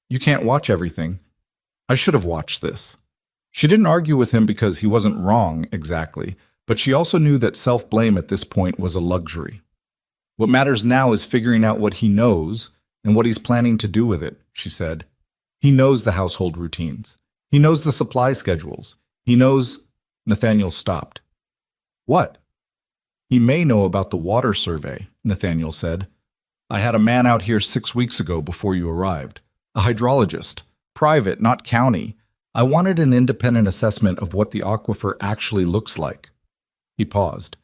You can't watch everything. I should have watched this. She didn't argue with him because he wasn't wrong exactly, but she also knew that self-blame at this point was a luxury. What matters now is figuring out what he knows and what he's planning to do with it, she said. He knows the household routines. He knows the supply schedules. He knows... Nathaniel stopped. What? He may know about the water survey, Nathaniel said. I had a man out here 6 weeks ago before you arrived. A hydrologist. Private, not county. I wanted an independent assessment of what the aquifer actually looks like. He paused.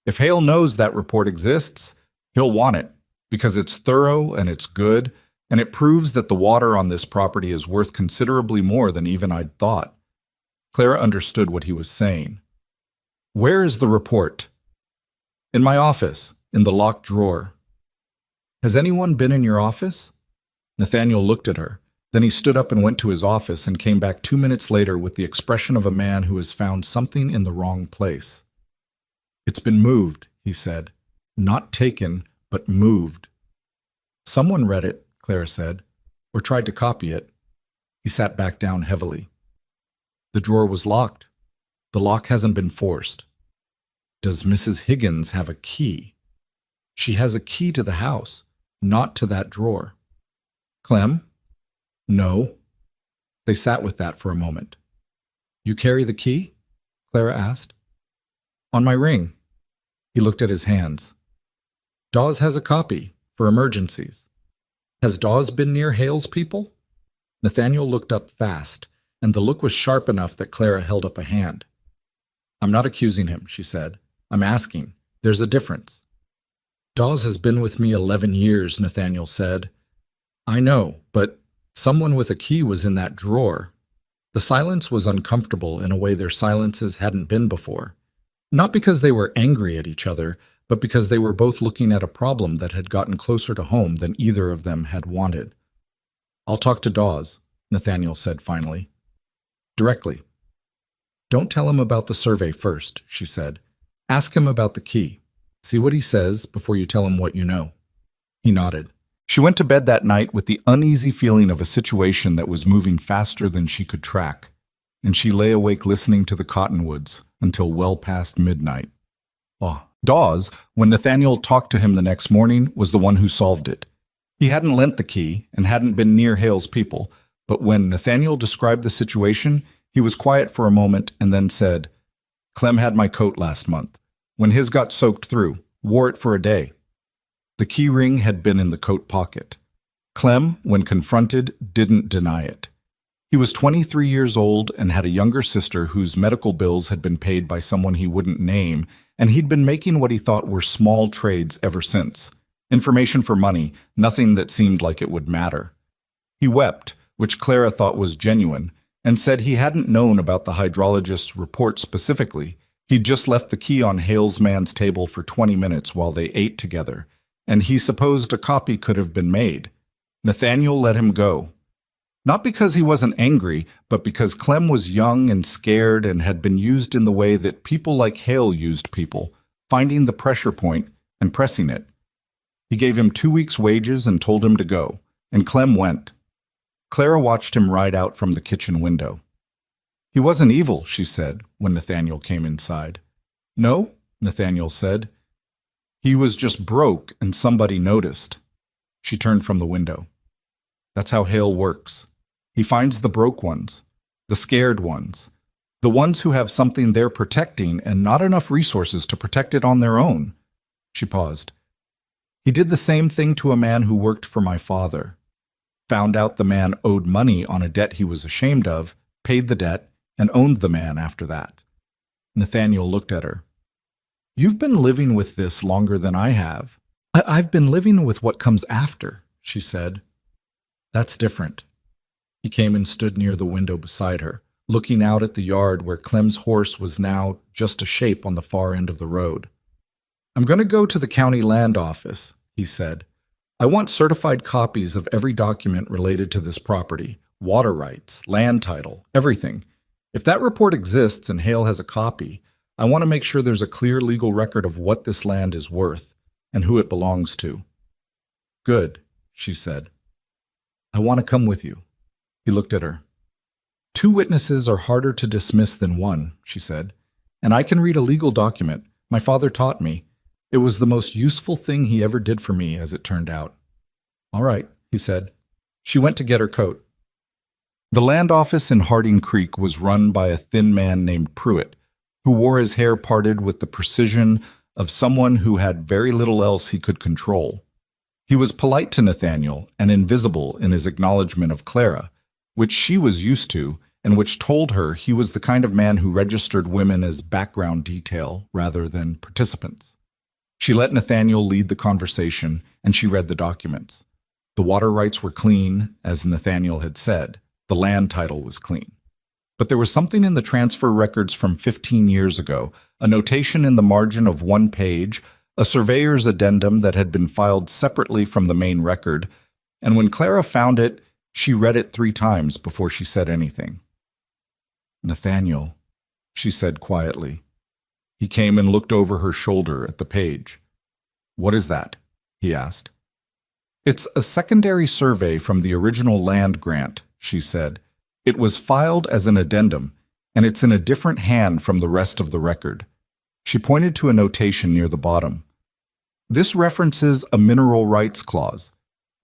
If Hale knows that report exists, he'll want it, because it's thorough and it's good, and it proves that the water on this property is worth considerably more than even I'd thought. Clara understood what he was saying. Where is the report? In my office, in the locked drawer. Has anyone been in your office? Nathaniel looked at her. Then he stood up and went to his office and came back 2 minutes later with the expression of a man who has found something in the wrong place. It's been moved, he said. Not taken, but moved. Someone read it, Clara said, or tried to copy it. He sat back down heavily. The drawer was locked. The lock hasn't been forced. Does Mrs. Higgins have a key? She has a key to the house. Not to that drawer. Clem? No. They sat with that for a moment. You carry the key? Clara asked. On my ring. He looked at his hands. Dawes has a copy, for emergencies. Has Dawes been near Hale's people? Nathaniel looked up fast, and the look was sharp enough that Clara held up a hand. I'm not accusing him, she said. I'm asking. There's a difference. Dawes has been with me 11 years, Nathaniel said. I know, but someone with a key was in that drawer. The silence was uncomfortable in a way their silences hadn't been before. Not because they were angry at each other, but because they were both looking at a problem that had gotten closer to home than either of them had wanted. I'll talk to Dawes, Nathaniel said finally. Directly. Don't tell him about the survey first, she said. Ask him about the key. See what he says before you tell him what you know. He nodded. She went to bed that night with the uneasy feeling of a situation that was moving faster than she could track, and she lay awake listening to the cottonwoods until well past midnight. Dawes, when Nathaniel talked to him the next morning, was the one who solved it. He hadn't lent the key and hadn't been near Hale's people, but when Nathaniel described the situation, he was quiet for a moment and then said, Clem had my coat last month. When his got soaked through, wore it for a day. The key ring had been in the coat pocket. Clem, when confronted, didn't deny it. He was 23 years old and had a younger sister whose medical bills had been paid by someone he wouldn't name, and he'd been making what he thought were small trades ever since. Information for money, nothing that seemed like it would matter. He wept, which Clara thought was genuine, and said he hadn't known about the hydrologist's report specifically. He'd just left the key on Hale's man's table for 20 minutes while they ate together, and he supposed a copy could have been made. Nathaniel let him go. Not because he wasn't angry, but because Clem was young and scared and had been used in the way that people like Hale used people, finding the pressure point and pressing it. He gave him 2 weeks' wages and told him to go, and Clem went. Clara watched him ride out from the kitchen window. He wasn't evil, she said, when Nathaniel came inside. No, Nathaniel said. He was just broke and somebody noticed. She turned from the window. That's how Hale works. He finds the broke ones, the scared ones, the ones who have something they're protecting and not enough resources to protect it on their own. She paused. He did the same thing to a man who worked for my father. Found out the man owed money on a debt he was ashamed of, paid the debt, and owned the man after that. Nathaniel looked at her. You've been living with this longer than I have. I've been living with what comes after, she said. That's different. He came and stood near the window beside her, looking out at the yard where Clem's horse was now just a shape on the far end of the road. I'm going to go to the county land office, he said. I want certified copies of every document related to this property, water rights, land title, everything. If that report exists and Hale has a copy, I want to make sure there's a clear legal record of what this land is worth and who it belongs to. Good, she said. I want to come with you. He looked at her. 2 witnesses are harder to dismiss than 1, she said. And I can read a legal document. My father taught me. It was the most useful thing he ever did for me, as it turned out. All right, he said. She went to get her coat. The land office in Harding Creek was run by a thin man named Pruitt, who wore his hair parted with the precision of someone who had very little else he could control. He was polite to Nathaniel and invisible in his acknowledgement of Clara, which she was used to, and which told her he was the kind of man who registered women as background detail rather than participants. She let Nathaniel lead the conversation, and she read the documents. The water rights were clean, as Nathaniel had said. The land title was clean. But there was something in the transfer records from 15 years ago, a notation in the margin of 1 page, a surveyor's addendum that had been filed separately from the main record, and when Clara found it, she read it 3 times before she said anything. Nathaniel, she said quietly. He came and looked over her shoulder at the page. What is that? He asked. It's a secondary survey from the original land grant, she said. It was filed as an addendum, and it's in a different hand from the rest of the record. She pointed to a notation near the bottom. This references a mineral rights clause.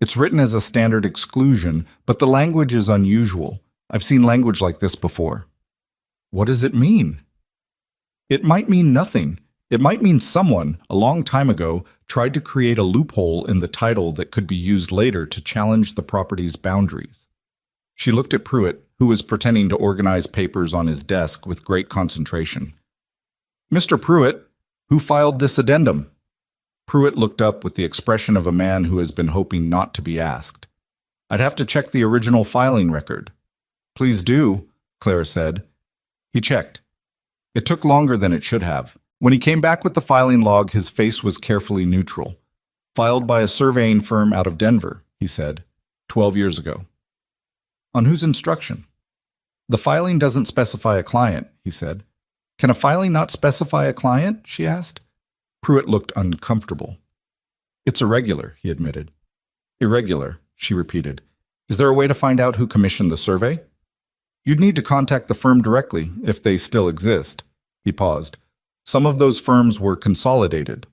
It's written as a standard exclusion, but the language is unusual. I've seen language like this before. What does it mean? It might mean nothing. It might mean someone, a long time ago, tried to create a loophole in the title that could be used later to challenge the property's boundaries. She looked at Pruitt, who was pretending to organize papers on his desk with great concentration. Mr. Pruitt, who filed this addendum? Pruitt looked up with the expression of a man who has been hoping not to be asked. I'd have to check the original filing record. Please do, Clara said. He checked. It took longer than it should have. When he came back with the filing log, his face was carefully neutral. Filed by a surveying firm out of Denver, he said, 12 years ago. On whose instruction? The filing doesn't specify a client, he said. Can a filing not specify a client? She asked. Pruitt looked uncomfortable. It's irregular, he admitted. Irregular, she repeated. Is there a way to find out who commissioned the survey? You'd need to contact the firm directly, if they still exist. He paused. Some of those firms were consolidated.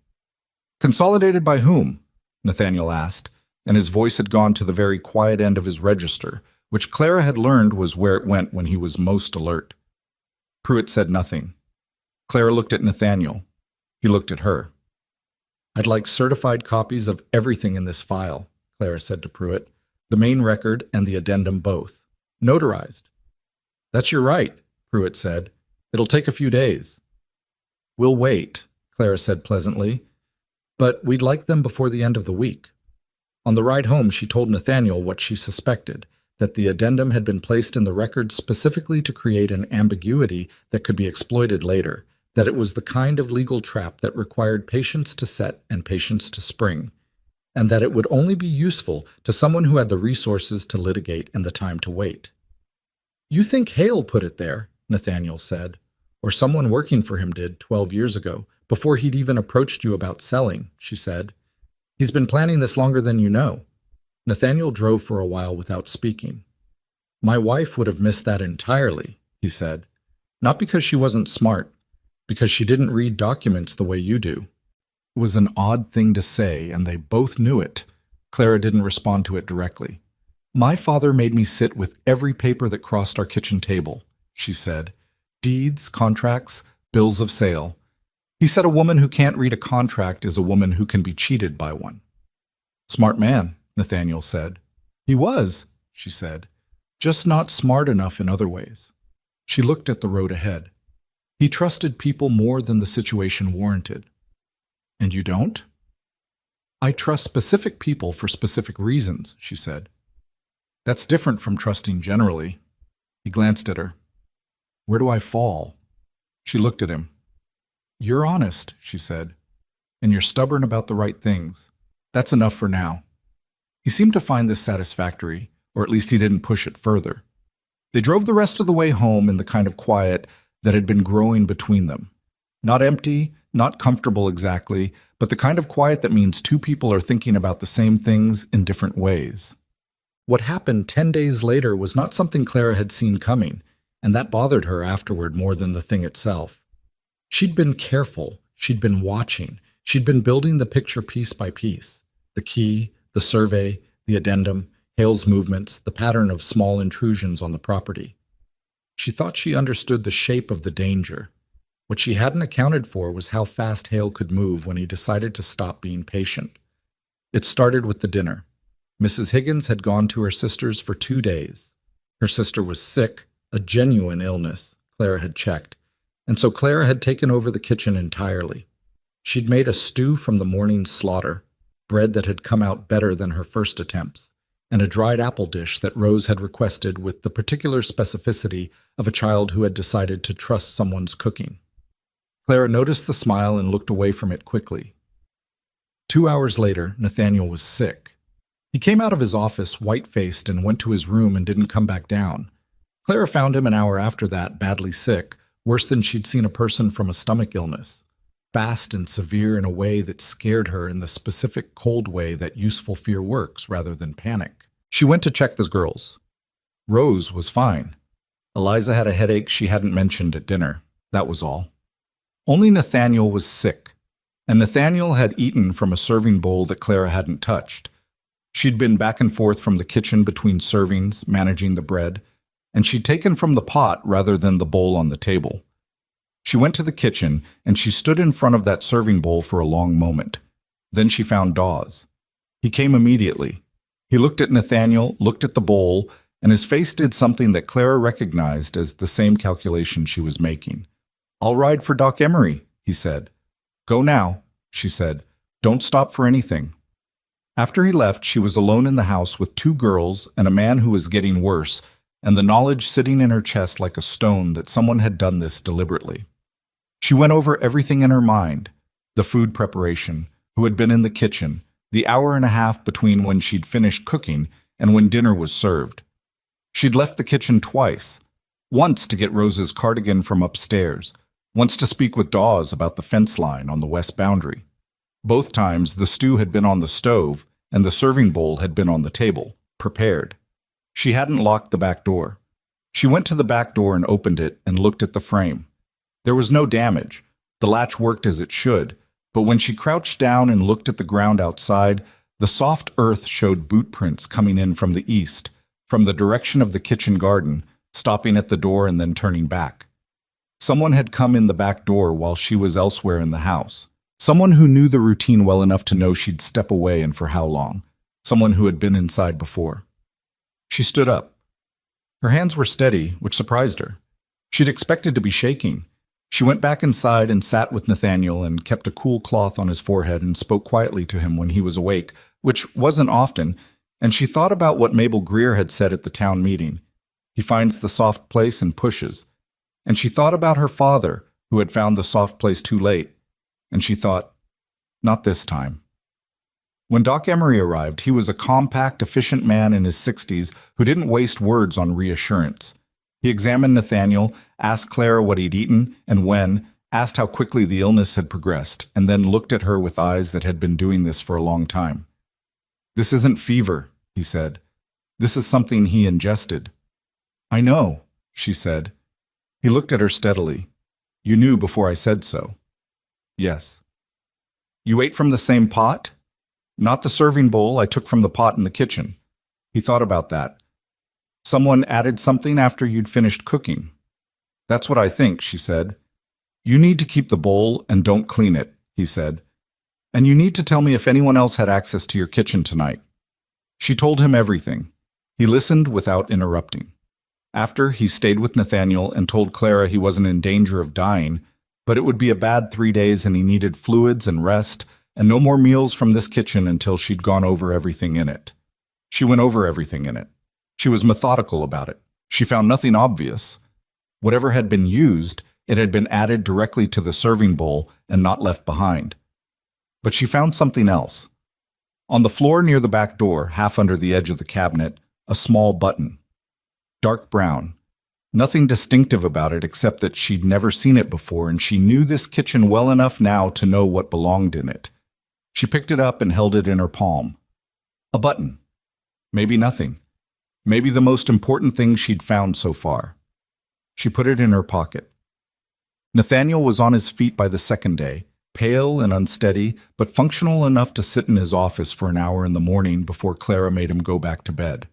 Consolidated by whom? Nathaniel asked, and his voice had gone to the very quiet end of his register, which Clara had learned was where it went when he was most alert. Pruitt said nothing. Clara looked at Nathaniel. He looked at her. I'd like certified copies of everything in this file, Clara said to Pruitt, the main record and the addendum both. Notarized. That's your right, Pruitt said. It'll take a few days. We'll wait, Clara said pleasantly, but we'd like them before the end of the week. On the ride home, she told Nathaniel what she suspected, that the addendum had been placed in the record specifically to create an ambiguity that could be exploited later, that it was the kind of legal trap that required patience to set and patience to spring, and that it would only be useful to someone who had the resources to litigate and the time to wait. You think Hale put it there, Nathaniel said, or someone working for him did 12 years ago, before he'd even approached you about selling, she said. He's been planning this longer than you know. Nathaniel drove for a while without speaking. My wife would have missed that entirely, he said. Not because she wasn't smart, because she didn't read documents the way you do. It was an odd thing to say, and they both knew it. Clara didn't respond to it directly. My father made me sit with every paper that crossed our kitchen table, she said. Deeds, contracts, bills of sale. He said a woman who can't read a contract is a woman who can be cheated by one. Smart man, Nathaniel said. He was, she said, just not smart enough in other ways. She looked at the road ahead. He trusted people more than the situation warranted. And you don't? I trust specific people for specific reasons, she said. That's different from trusting generally. He glanced at her. Where do I fall? She looked at him. You're honest, she said, and you're stubborn about the right things. That's enough for now. He seemed to find this satisfactory, or at least he didn't push it further. They drove the rest of the way home in the kind of quiet that had been growing between them. Not empty, not comfortable exactly, but the kind of quiet that means two people are thinking about the same things in different ways. What happened 10 days later was not something Clara had seen coming, and that bothered her afterward more than the thing itself. She'd been careful, she'd been watching, she'd been building the picture piece by piece. The key, the survey, the addendum, Hale's movements, the pattern of small intrusions on the property. She thought she understood the shape of the danger. What she hadn't accounted for was how fast Hale could move when he decided to stop being patient. It started with the dinner. Mrs. Higgins had gone to her sister's for 2 days. Her sister was sick, a genuine illness, Clara had checked, and so Clara had taken over the kitchen entirely. She'd made a stew from the morning's slaughter, bread that had come out better than her first attempts, and a dried apple dish that Rose had requested with the particular specificity of a child who had decided to trust someone's cooking. Clara noticed the smile and looked away from it quickly. 2 hours later, Nathaniel was sick. He came out of his office white-faced and went to his room and didn't come back down. Clara found him an hour after that, badly sick, worse than she'd seen a person from a stomach illness. Fast and severe in a way that scared her in the specific cold way that useful fear works rather than panic. She went to check the girls. Rose was fine. Eliza had a headache she hadn't mentioned at dinner. That was all. Only Nathaniel was sick, and Nathaniel had eaten from a serving bowl that Clara hadn't touched. She'd been back and forth from the kitchen between servings, managing the bread, and she'd taken from the pot rather than the bowl on the table. She went to the kitchen, and she stood in front of that serving bowl for a long moment. Then she found Dawes. He came immediately. He looked at Nathaniel, looked at the bowl, and his face did something that Clara recognized as the same calculation she was making. "I'll ride for Doc Emery," he said. "Go now," she said. "Don't stop for anything." After he left, she was alone in the house with two girls and a man who was getting worse, and the knowledge sitting in her chest like a stone that someone had done this deliberately. She went over everything in her mind: the food preparation, who had been in the kitchen, the hour and a half between when she'd finished cooking and when dinner was served. She'd left the kitchen twice, once to get Rose's cardigan from upstairs, once to speak with Dawes about the fence line on the west boundary. Both times the stew had been on the stove and the serving bowl had been on the table, prepared. She hadn't locked the back door. She went to the back door and opened it and looked at the frame. There was no damage. The latch worked as it should, but when she crouched down and looked at the ground outside, the soft earth showed boot prints coming in from the east, from the direction of the kitchen garden, stopping at the door and then turning back. Someone had come in the back door while she was elsewhere in the house. Someone who knew the routine well enough to know she'd step away and for how long. Someone who had been inside before. She stood up. Her hands were steady, which surprised her. She'd expected to be shaking. She went back inside and sat with Nathaniel and kept a cool cloth on his forehead and spoke quietly to him when he was awake, which wasn't often, and she thought about what Mabel Greer had said at the town meeting. He finds the soft place and pushes. And she thought about her father, who had found the soft place too late. And she thought, not this time. When Doc Emery arrived, he was a compact, efficient man in his 60s who didn't waste words on reassurance. He examined Nathaniel, asked Clara what he'd eaten and when, asked how quickly the illness had progressed, and then looked at her with eyes that had been doing this for a long time. "This isn't fever," he said. "This is something he ingested." "I know," she said. He looked at her steadily. "You knew before I said so." "Yes." "You ate from the same pot?" "Not the serving bowl. I took from the pot in the kitchen." He thought about that. "Someone added something after you'd finished cooking." "That's what I think," she said. "You need to keep the bowl and don't clean it," he said. "And you need to tell me if anyone else had access to your kitchen tonight." She told him everything. He listened without interrupting. After, he stayed with Nathaniel and told Clara he wasn't in danger of dying, but it would be a bad 3 days and he needed fluids and rest, and no more meals from this kitchen until she'd gone over everything in it. She went over everything in it. She was methodical about it. She found nothing obvious. Whatever had been used, it had been added directly to the serving bowl and not left behind. But she found something else. On the floor near the back door, half under the edge of the cabinet, a small button. Dark brown. Nothing distinctive about it except that she'd never seen it before, and she knew this kitchen well enough now to know what belonged in it. She picked it up and held it in her palm. A button. Maybe nothing. Maybe the most important thing she'd found so far. She put it in her pocket. Nathaniel was on his feet by the second day, pale and unsteady, but functional enough to sit in his office for an hour in the morning before Clara made him go back to bed.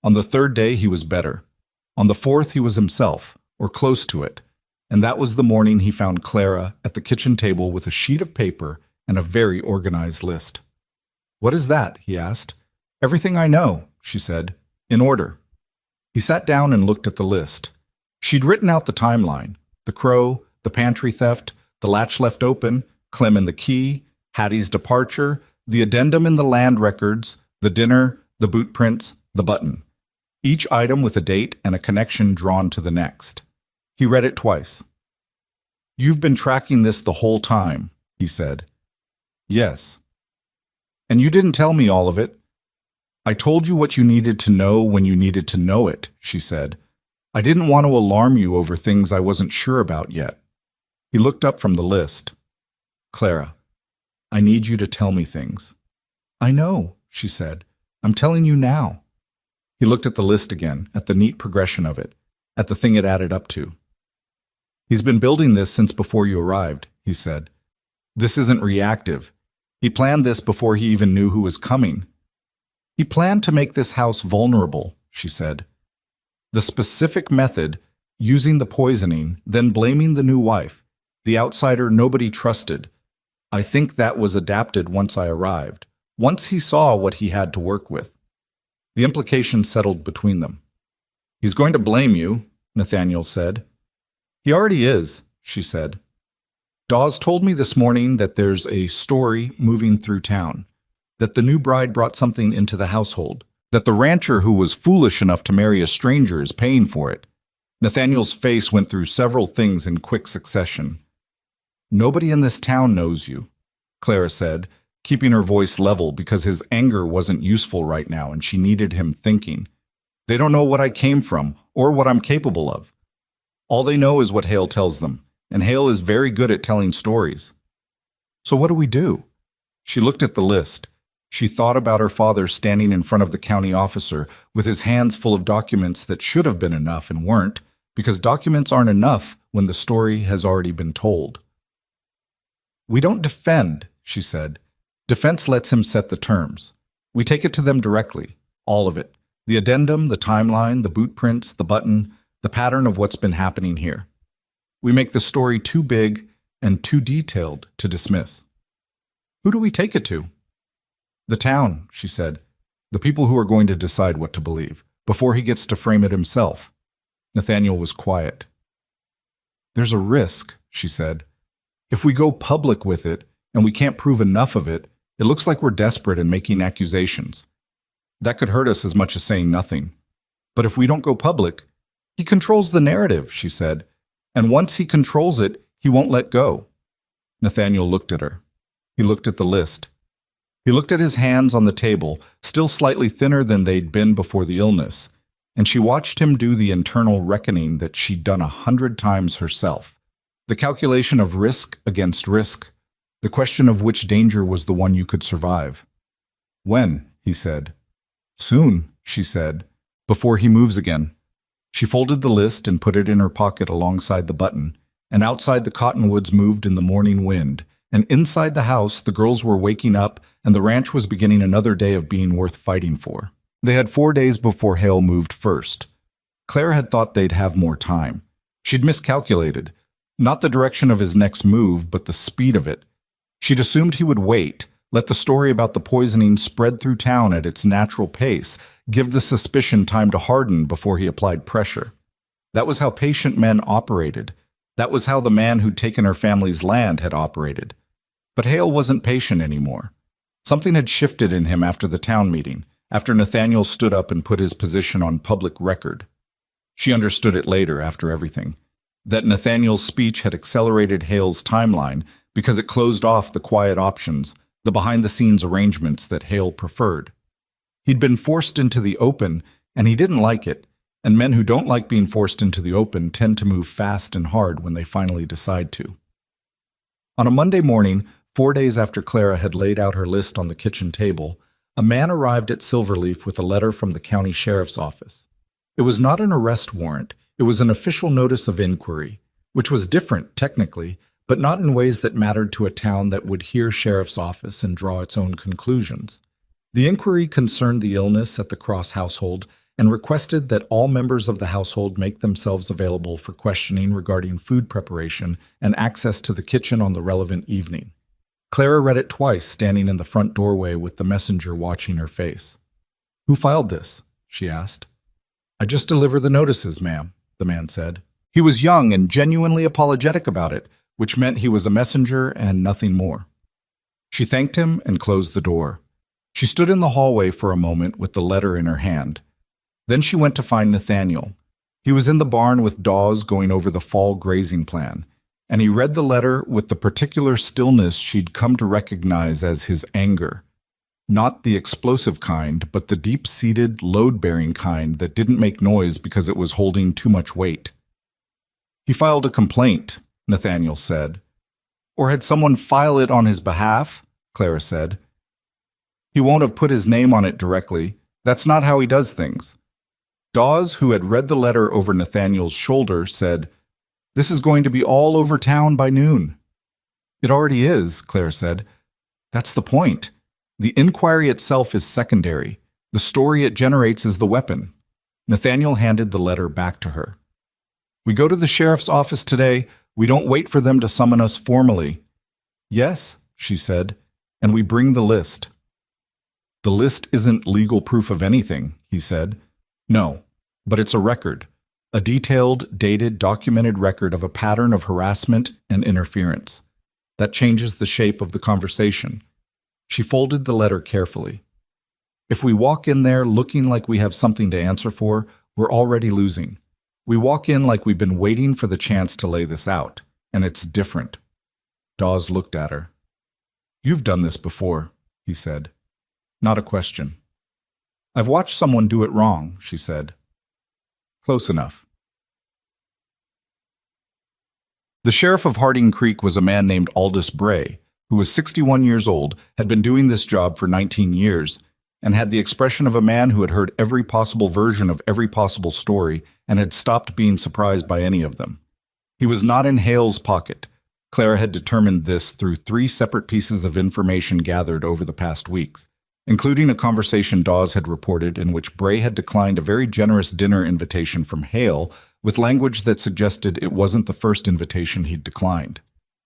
On the third day, he was better. On the fourth, he was himself, or close to it, and that was the morning he found Clara at the kitchen table with a sheet of paper and a very organized list. "What is that?" he asked. "Everything I know," she said, "in order." He sat down and looked at the list. She'd written out the timeline: the crow, the pantry theft, the latch left open, Clem and the key, Hattie's departure, the addendum in the land records, the dinner, the boot prints, the button. Each item with a date and a connection drawn to the next. He read it twice. "You've been tracking this the whole time," he said. "Yes." "And you didn't tell me all of it." "I told you what you needed to know when you needed to know it," she said. "I didn't want to alarm you over things I wasn't sure about yet." He looked up from the list. "Clara, I need you to tell me things." "I know," she said. "I'm telling you now." He looked at the list again, at the neat progression of it, at the thing it added up to. "He's been building this since before you arrived," he said. "This isn't reactive. He planned this before he even knew who was coming." He planned to make this house vulnerable, she said. The specific method, using the poisoning, then blaming the new wife, the outsider nobody trusted. I think that was adapted once I arrived, once he saw what he had to work with. The implication settled between them. He's going to blame you, Nathaniel said. He already is, she said. Dawes told me this morning that there's a story moving through town, that the new bride brought something into the household, that the rancher who was foolish enough to marry a stranger is paying for it. Nathaniel's face went through several things in quick succession. Nobody in this town knows you, Clara said, keeping her voice level because his anger wasn't useful right now and she needed him thinking. They don't know what I came from or what I'm capable of. All they know is what Hale tells them, and Hale is very good at telling stories. So what do we do? She looked at the list. She thought about her father standing in front of the county officer with his hands full of documents that should have been enough and weren't, because documents aren't enough when the story has already been told. We don't defend, she said. Defense lets him set the terms. We take it to them directly, all of it. The addendum, the timeline, the boot prints, the button, the pattern of what's been happening here. We make the story too big and too detailed to dismiss. Who do we take it to? The town, she said. The people who are going to decide what to believe, before he gets to frame it himself. Nathaniel was quiet. There's a risk, she said. If we go public with it, and we can't prove enough of it, it looks like we're desperate and making accusations. That could hurt us as much as saying nothing. But if we don't go public, he controls the narrative, she said. And once he controls it, he won't let go. Nathaniel looked at her. He looked at the list. He looked at his hands on the table, still slightly thinner than they'd been before the illness, and she watched him do the internal reckoning that she'd done 100 times herself. The calculation of risk against risk, the question of which danger was the one you could survive. When? He said. Soon, she said, before he moves again. She folded the list and put it in her pocket alongside the button, and outside the cottonwoods moved in the morning wind, and inside the house the girls were waking up and the ranch was beginning another day of being worth fighting for. They had 4 days before Hale moved first. Clara had thought they'd have more time. She'd miscalculated, not the direction of his next move, but the speed of it. She'd assumed he would wait, let the story about the poisoning spread through town at its natural pace, give the suspicion time to harden before he applied pressure. That was how patient men operated. That was how the man who'd taken her family's land had operated. But Hale wasn't patient anymore. Something had shifted in him after the town meeting, after Nathaniel stood up and put his position on public record. She understood it later, after everything, that Nathaniel's speech had accelerated Hale's timeline because it closed off the quiet options, the behind-the-scenes arrangements that Hale preferred. He'd been forced into the open, and he didn't like it, and men who don't like being forced into the open tend to move fast and hard when they finally decide to. On a Monday morning, 4 days after Clara had laid out her list on the kitchen table, a man arrived at Silverleaf with a letter from the county sheriff's office. It was not an arrest warrant, it was an official notice of inquiry, which was different, technically, but not in ways that mattered to a town that would hear sheriff's office and draw its own conclusions. The inquiry concerned the illness at the Cross household and requested that all members of the household make themselves available for questioning regarding food preparation and access to the kitchen on the relevant evening. Clara read it twice, standing in the front doorway with the messenger watching her face. "Who filed this?" she asked. "I just deliver the notices, ma'am," the man said. He was young and genuinely apologetic about it, which meant he was a messenger and nothing more. She thanked him and closed the door. She stood in the hallway for a moment with the letter in her hand. Then she went to find Nathaniel. He was in the barn with Dawes going over the fall grazing plan, and he read the letter with the particular stillness she'd come to recognize as his anger. Not the explosive kind, but the deep-seated, load-bearing kind that didn't make noise because it was holding too much weight. "He filed a complaint," Nathaniel said. "Or had someone file it on his behalf?" Clara said. "He won't have put his name on it directly. That's not how he does things." Dawes, who had read the letter over Nathaniel's shoulder, said, "This is going to be all over town by noon." "It already is," Claire said. "That's the point. The inquiry itself is secondary. The story it generates is the weapon. Nathaniel handed the letter back to her. We go to the sheriff's office today. We don't wait for them to summon us formally. Yes, she said, and we bring the list. The list isn't legal proof of anything, he said. No, but it's a record. A detailed, dated, documented record of a pattern of harassment and interference. That changes the shape of the conversation. She folded the letter carefully. If we walk in there looking like we have something to answer for, we're already losing. We walk in like we've been waiting for the chance to lay this out, and it's different. Dawes looked at her. You've done this before, he said. Not a question. I've watched someone do it wrong, she said. Close enough. The sheriff of Harding Creek was a man named Aldous Bray, who was 61 years old, had been doing this job for 19 years, and had the expression of a man who had heard every possible version of every possible story and had stopped being surprised by any of them. He was not in Hale's pocket. Clara had determined this through 3 separate pieces of information gathered over the past weeks, including a conversation Dawes had reported in which Bray had declined a very generous dinner invitation from Hale with language that suggested it wasn't the first invitation he'd declined.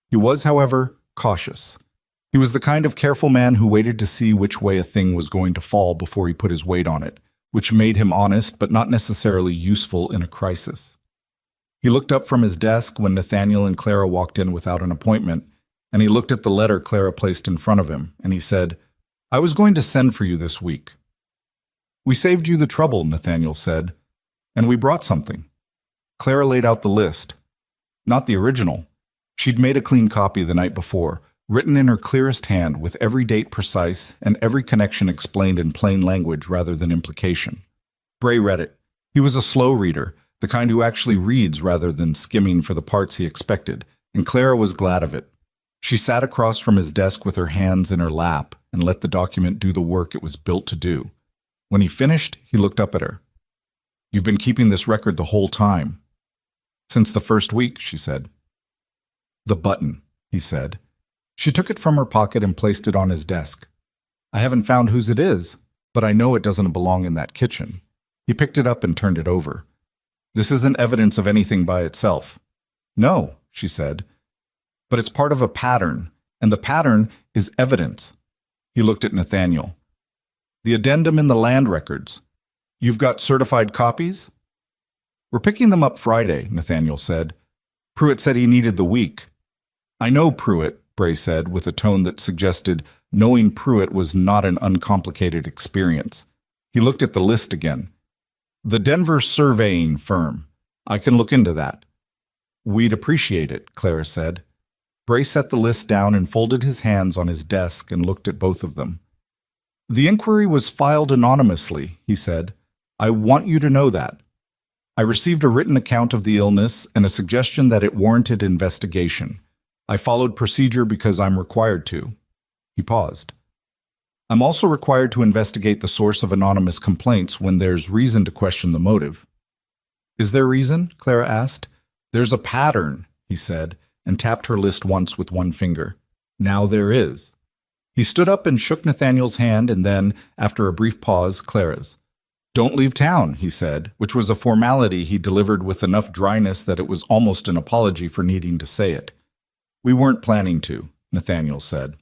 He was, however, cautious. He was the kind of careful man who waited to see which way a thing was going to fall before he put his weight on it, which made him honest but not necessarily useful in a crisis. He looked up from his desk when Nathaniel and Clara walked in without an appointment, and he looked at the letter Clara placed in front of him, and he said, I was going to send for you this week. We saved you the trouble, Nathaniel said, and we brought something. Clara laid out the list. Not the original. She'd made a clean copy the night before, written in her clearest hand with every date precise and every connection explained in plain language rather than implication. Bray read it. He was a slow reader, the kind who actually reads rather than skimming for the parts he expected, and Clara was glad of it. She sat across from his desk with her hands in her lap and let the document do the work it was built to do. When he finished, he looked up at her. You've been keeping this record the whole time. Since the first week, she said. The button, he said. She took it from her pocket and placed it on his desk. I haven't found whose it is, but I know it doesn't belong in that kitchen. He picked it up and turned it over. This isn't evidence of anything by itself. No, she said. But it's part of a pattern, and the pattern is evidence. He looked at Nathaniel. The addendum in the land records. You've got certified copies? We're picking them up Friday, Nathaniel said. Pruitt said he needed the week. I know Pruitt, Bray said, with a tone that suggested knowing Pruitt was not an uncomplicated experience. He looked at the list again. The Denver surveying firm. I can look into that. We'd appreciate it, Clara said. Bray set the list down and folded his hands on his desk and looked at both of them. The inquiry was filed anonymously, he said. I want you to know that. I received a written account of the illness and a suggestion that it warranted investigation. I followed procedure because I'm required to. He paused. I'm also required to investigate the source of anonymous complaints when there's reason to question the motive. Is there reason? Clara asked. There's a pattern, he said, and tapped her list once with one finger. Now there is. He stood up and shook Nathaniel's hand and then, after a brief pause, Clara's. Don't leave town, he said, which was a formality he delivered with enough dryness that it was almost an apology for needing to say it. We weren't planning to, Nathaniel said.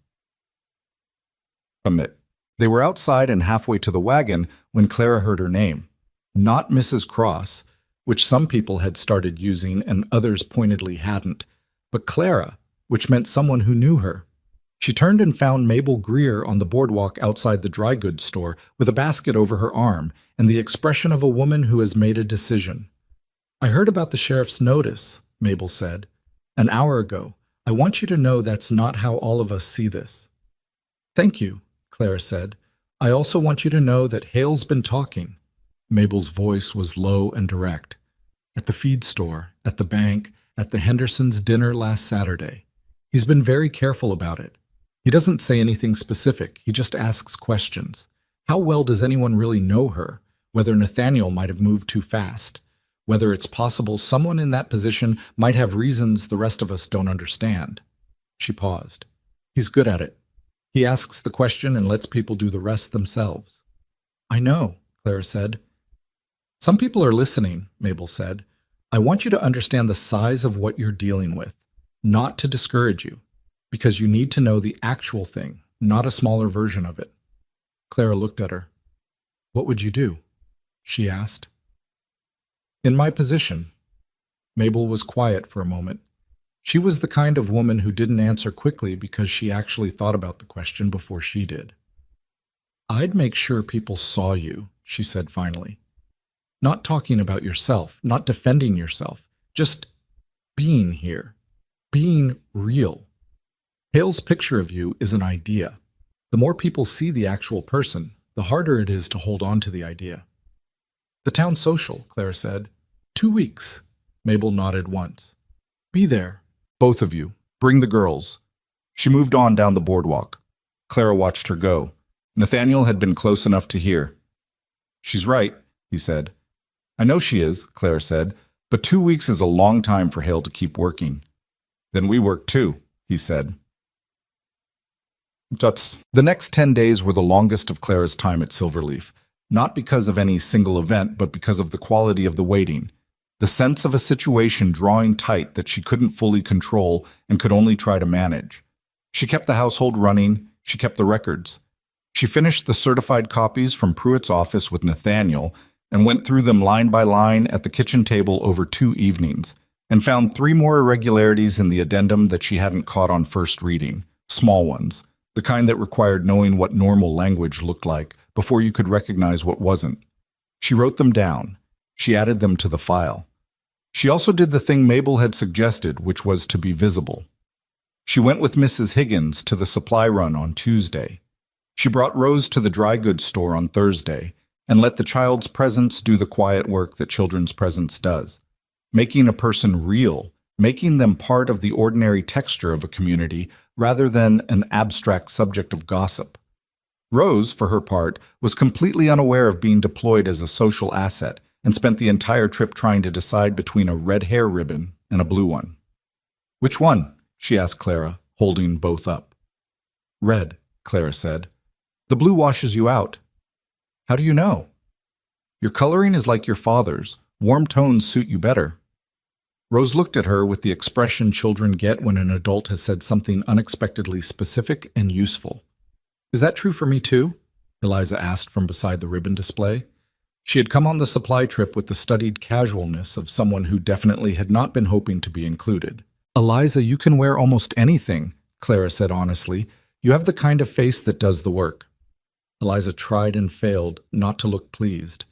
They were outside and halfway to the wagon when Clara heard her name. Not Mrs. Cross, which some people had started using and others pointedly hadn't, but Clara, which meant someone who knew her. She turned and found Mabel Greer on the boardwalk outside the dry goods store with a basket over her arm and the expression of a woman who has made a decision. I heard about the sheriff's notice, Mabel said. An hour ago. I want you to know that's not how all of us see this. Thank you, Clara said. I also want you to know that Hale's been talking. Mabel's voice was low and direct. At the feed store, at the bank, at the Hendersons' dinner last Saturday. He's been very careful about it. He doesn't say anything specific, he just asks questions. How well does anyone really know her? Whether Nathaniel might have moved too fast? Whether it's possible someone in that position might have reasons the rest of us don't understand? She paused. He's good at it. He asks the question and lets people do the rest themselves. I know, Clara said. Some people are listening, Mabel said. I want you to understand the size of what you're dealing with, not to discourage you, because you need to know the actual thing, not a smaller version of it. Clara looked at her. What would you do? She asked. In my position. Mabel was quiet for a moment. She was the kind of woman who didn't answer quickly because she actually thought about the question before she did. I'd make sure people saw you, she said finally. Not talking about yourself, not defending yourself, just being here, being real. Hale's picture of you is an idea. The more people see the actual person, the harder it is to hold on to the idea. The town social, Clara said. 2 weeks. Mabel nodded once. Be there. Both of you. Bring the girls. She moved on down the boardwalk. Clara watched her go. Nathaniel had been close enough to hear. She's right, he said. I know she is, Clara said, but 2 weeks is a long time for Hale to keep working. Then we work too, he said. The next 10 days were the longest of Clara's time at Silverleaf, not because of any single event, but because of the quality of the waiting, the sense of a situation drawing tight that she couldn't fully control and could only try to manage. She kept the household running, she kept the records. She finished the certified copies from Pruitt's office with Nathaniel and went through them line by line at the kitchen table over 2 evenings, and found 3 more irregularities in the addendum that she hadn't caught on first reading, small ones, the kind that required knowing what normal language looked like before you could recognize what wasn't. She wrote them down. She added them to the file. She also did the thing Mabel had suggested, which was to be visible. She went with Mrs. Higgins to the supply run on Tuesday. She brought Rose to the dry goods store on Thursday and let the child's presence do the quiet work that children's presence does, making a person real, making them part of the ordinary texture of a community rather than an abstract subject of gossip. Rose, for her part, was completely unaware of being deployed as a social asset and spent the entire trip trying to decide between a red hair ribbon and a blue one. Which one? She asked Clara, holding both up. Red, Clara said. The blue washes you out. How do you know? Your coloring is like your father's. Warm tones suit you better. Rose looked at her with the expression children get when an adult has said something unexpectedly specific and useful. Is that true for me too? Eliza asked from beside the ribbon display. She had come on the supply trip with the studied casualness of someone who definitely had not been hoping to be included. Eliza, you can wear almost anything, Clara said honestly. You have the kind of face that does the work. Eliza tried and failed not to look pleased.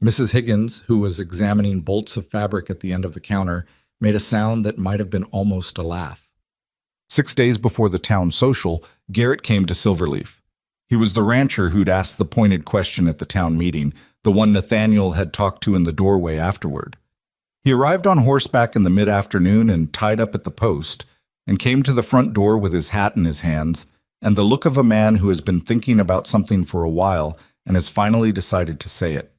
Mrs. Higgins, who was examining bolts of fabric at the end of the counter, made a sound that might have been almost a laugh. 6 days before the town social, Garrett came to Silverleaf. He was the rancher who'd asked the pointed question at the town meeting, the one Nathaniel had talked to in the doorway afterward. He arrived on horseback in the mid-afternoon and tied up at the post, and came to the front door with his hat in his hands, and the look of a man who has been thinking about something for a while and has finally decided to say it.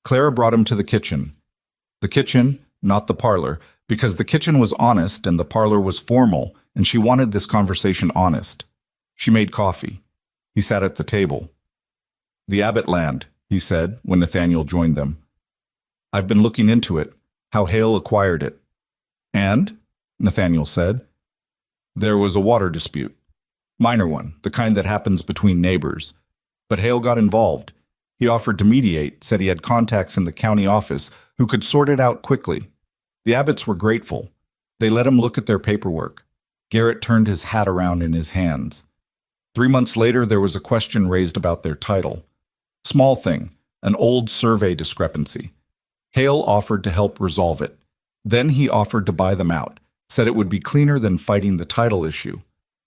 Clara brought him to the kitchen. The kitchen, not the parlor, because the kitchen was honest and the parlor was formal, and she wanted this conversation honest. She made coffee. He sat at the table. The Abbott land, he said when Nathaniel joined them. I've been looking into it, how Hale acquired it. And, Nathaniel said, there was a water dispute. Minor one, the kind that happens between neighbors. But Hale got involved. He offered to mediate, said he had contacts in the county office who could sort it out quickly. The Abbotts were grateful. They let him look at their paperwork. Garrett turned his hat around in his hands. 3 months later, there was a question raised about their title. Small thing, an old survey discrepancy. Hale offered to help resolve it. Then he offered to buy them out, said it would be cleaner than fighting the title issue.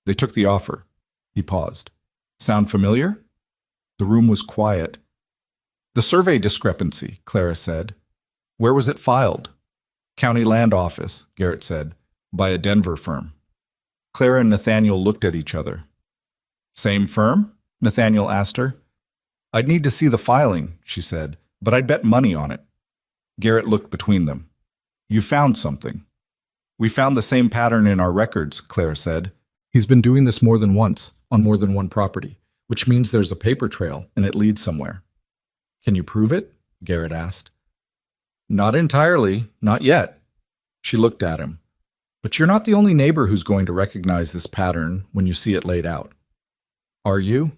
They took the offer. He paused. Sound familiar? The room was quiet. The survey discrepancy, Clara said. Where was it filed? County Land Office, Garrett said, by a Denver firm. Clara and Nathaniel looked at each other. Same firm? Nathaniel asked her. I'd need to see the filing, she said, but I'd bet money on it. Garrett looked between them. You found something. We found the same pattern in our records, Clara said. He's been doing this more than once, on more than one property, which means there's a paper trail and it leads somewhere. Can you prove it? Garrett asked. Not entirely, not yet. She looked at him. But you're not the only neighbor who's going to recognize this pattern when you see it laid out. Are you?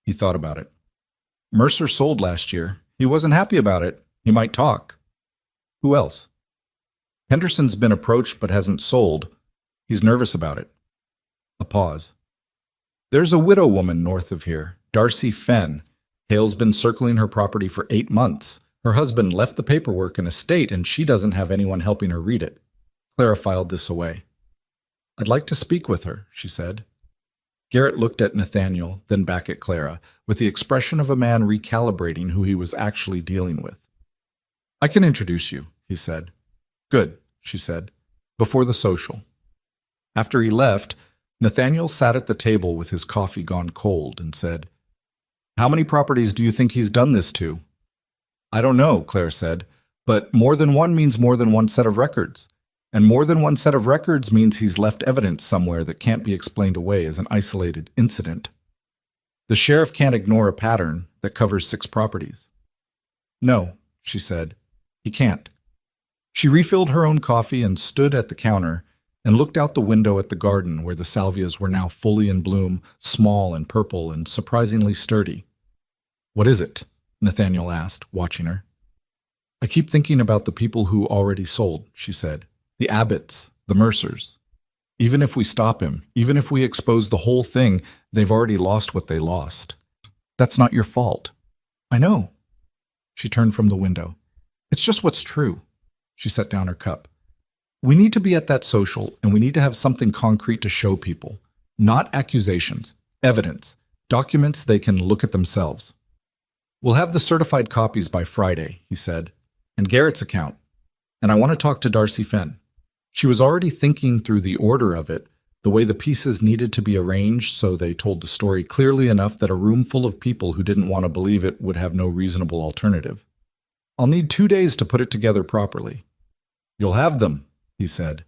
He thought about it. Mercer sold last year. He wasn't happy about it. He might talk. Who else? Henderson's been approached but hasn't sold. He's nervous about it. A pause. There's a widow woman north of here, Darcy Fenn. Hale's been circling her property for 8 months. Her husband left the paperwork in a state and she doesn't have anyone helping her read it. Clara filed this away. I'd like to speak with her, she said. Garrett looked at Nathaniel, then back at Clara, with the expression of a man recalibrating who he was actually dealing with. I can introduce you, he said. Good, she said, before the social. After he left, Nathaniel sat at the table with his coffee gone cold and said, How many properties do you think he's done this to? I don't know, Claire said, but more than one means more than one set of records. And more than one set of records means he's left evidence somewhere that can't be explained away as an isolated incident. The sheriff can't ignore a pattern that covers 6 properties. No, she said, he can't. She refilled her own coffee and stood at the counter and looked out the window at the garden where the salvias were now fully in bloom, small and purple and surprisingly sturdy. What is it? Nathaniel asked, watching her. I keep thinking about the people who already sold, she said. The Abbotts, the Mercers. Even if we stop him, even if we expose the whole thing, they've already lost what they lost. That's not your fault. I know. She turned from the window. It's just what's true. She set down her cup. We need to be at that social, and we need to have something concrete to show people. Not accusations, evidence, documents they can look at themselves. We'll have the certified copies by Friday, he said, and Garrett's account. And I want to talk to Darcy Fenn. She was already thinking through the order of it, the way the pieces needed to be arranged so they told the story clearly enough that a room full of people who didn't want to believe it would have no reasonable alternative. I'll need 2 days to put it together properly. You'll have them, he said.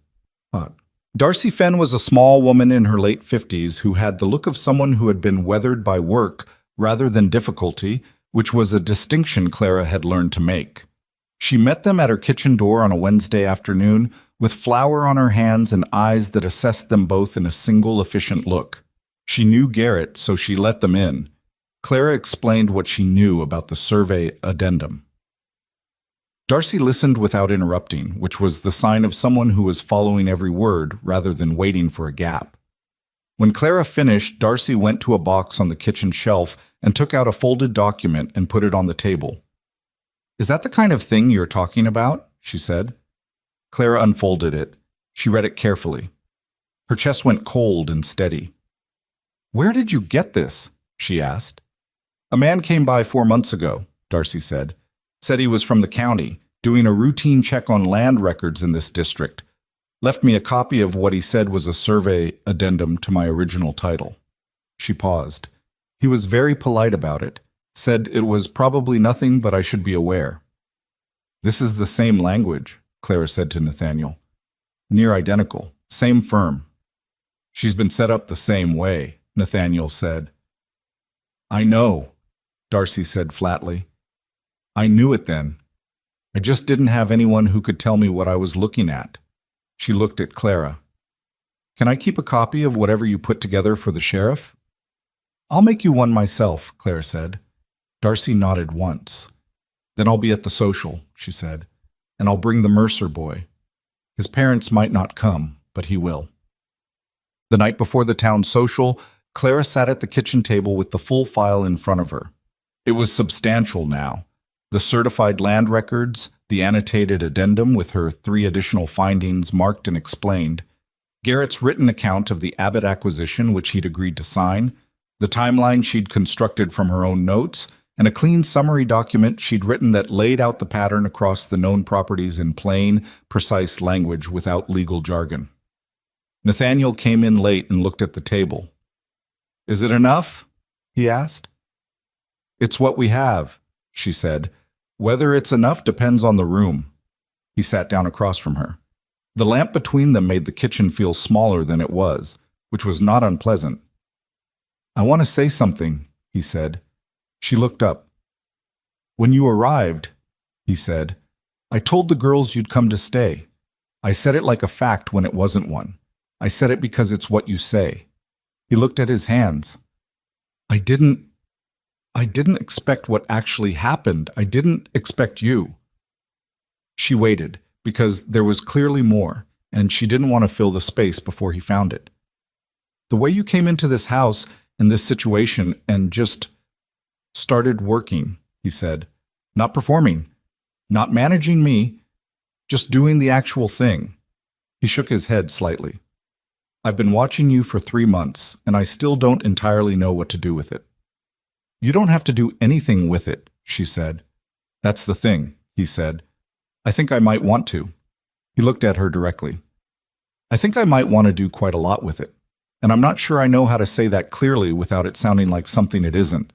Darcy Fenn was a small woman in her late 50s who had the look of someone who had been weathered by work rather than difficulty, which was a distinction Clara had learned to make. She met them at her kitchen door on a Wednesday afternoon with flour on her hands and eyes that assessed them both in a single efficient look. She knew Garrett, so she let them in. Clara explained what she knew about the survey addendum. Darcy listened without interrupting, which was the sign of someone who was following every word rather than waiting for a gap. When Clara finished, Darcy went to a box on the kitchen shelf and took out a folded document and put it on the table. Is that the kind of thing you're talking about? She said. Clara unfolded it. She read it carefully. Her chest went cold and steady. Where did you get this? She asked. A man came by 4 months ago, Darcy said. Said he was from the county, doing a routine check on land records in this district. Left me a copy of what he said was a survey addendum to my original title. She paused. He was very polite about it. Said it was probably nothing, but I should be aware. This is the same language, Clara said to Nathaniel. Near identical, same firm. She's been set up the same way, Nathaniel said. I know, Darcy said flatly. I knew it then. I just didn't have anyone who could tell me what I was looking at. She looked at Clara. Can I keep a copy of whatever you put together for the sheriff? I'll make you one myself, Clara said. Darcy nodded once. Then I'll be at the social, she said, and I'll bring the Mercer boy. His parents might not come, but he will. The night before the town social, Clara sat at the kitchen table with the full file in front of her. It was substantial now. The certified land records, the annotated addendum with her 3 additional findings marked and explained, Garrett's written account of the Abbott acquisition which he'd agreed to sign, the timeline she'd constructed from her own notes, and a clean summary document she'd written that laid out the pattern across the known properties in plain, precise language without legal jargon. Nathaniel came in late and looked at the table. Is it enough? He asked. It's what we have, she said. Whether it's enough depends on the room. He sat down across from her. The lamp between them made the kitchen feel smaller than it was, which was not unpleasant. I want to say something, he said. She looked up. When you arrived, he said, I told the girls you'd come to stay. I said it like a fact when it wasn't one. I said it because it's what you say. He looked at his hands. I didn't expect what actually happened. I didn't expect you. She waited, because there was clearly more, and she didn't want to fill the space before he found it. The way you came into this house, in this situation, and just started working, he said. Not performing, not managing me, just doing the actual thing. He shook his head slightly. I've been watching you for 3 months, and I still don't entirely know what to do with it. You don't have to do anything with it, she said. That's the thing, he said. I think I might want to. He looked at her directly. I think I might want to do quite a lot with it, and I'm not sure I know how to say that clearly without it sounding like something it isn't.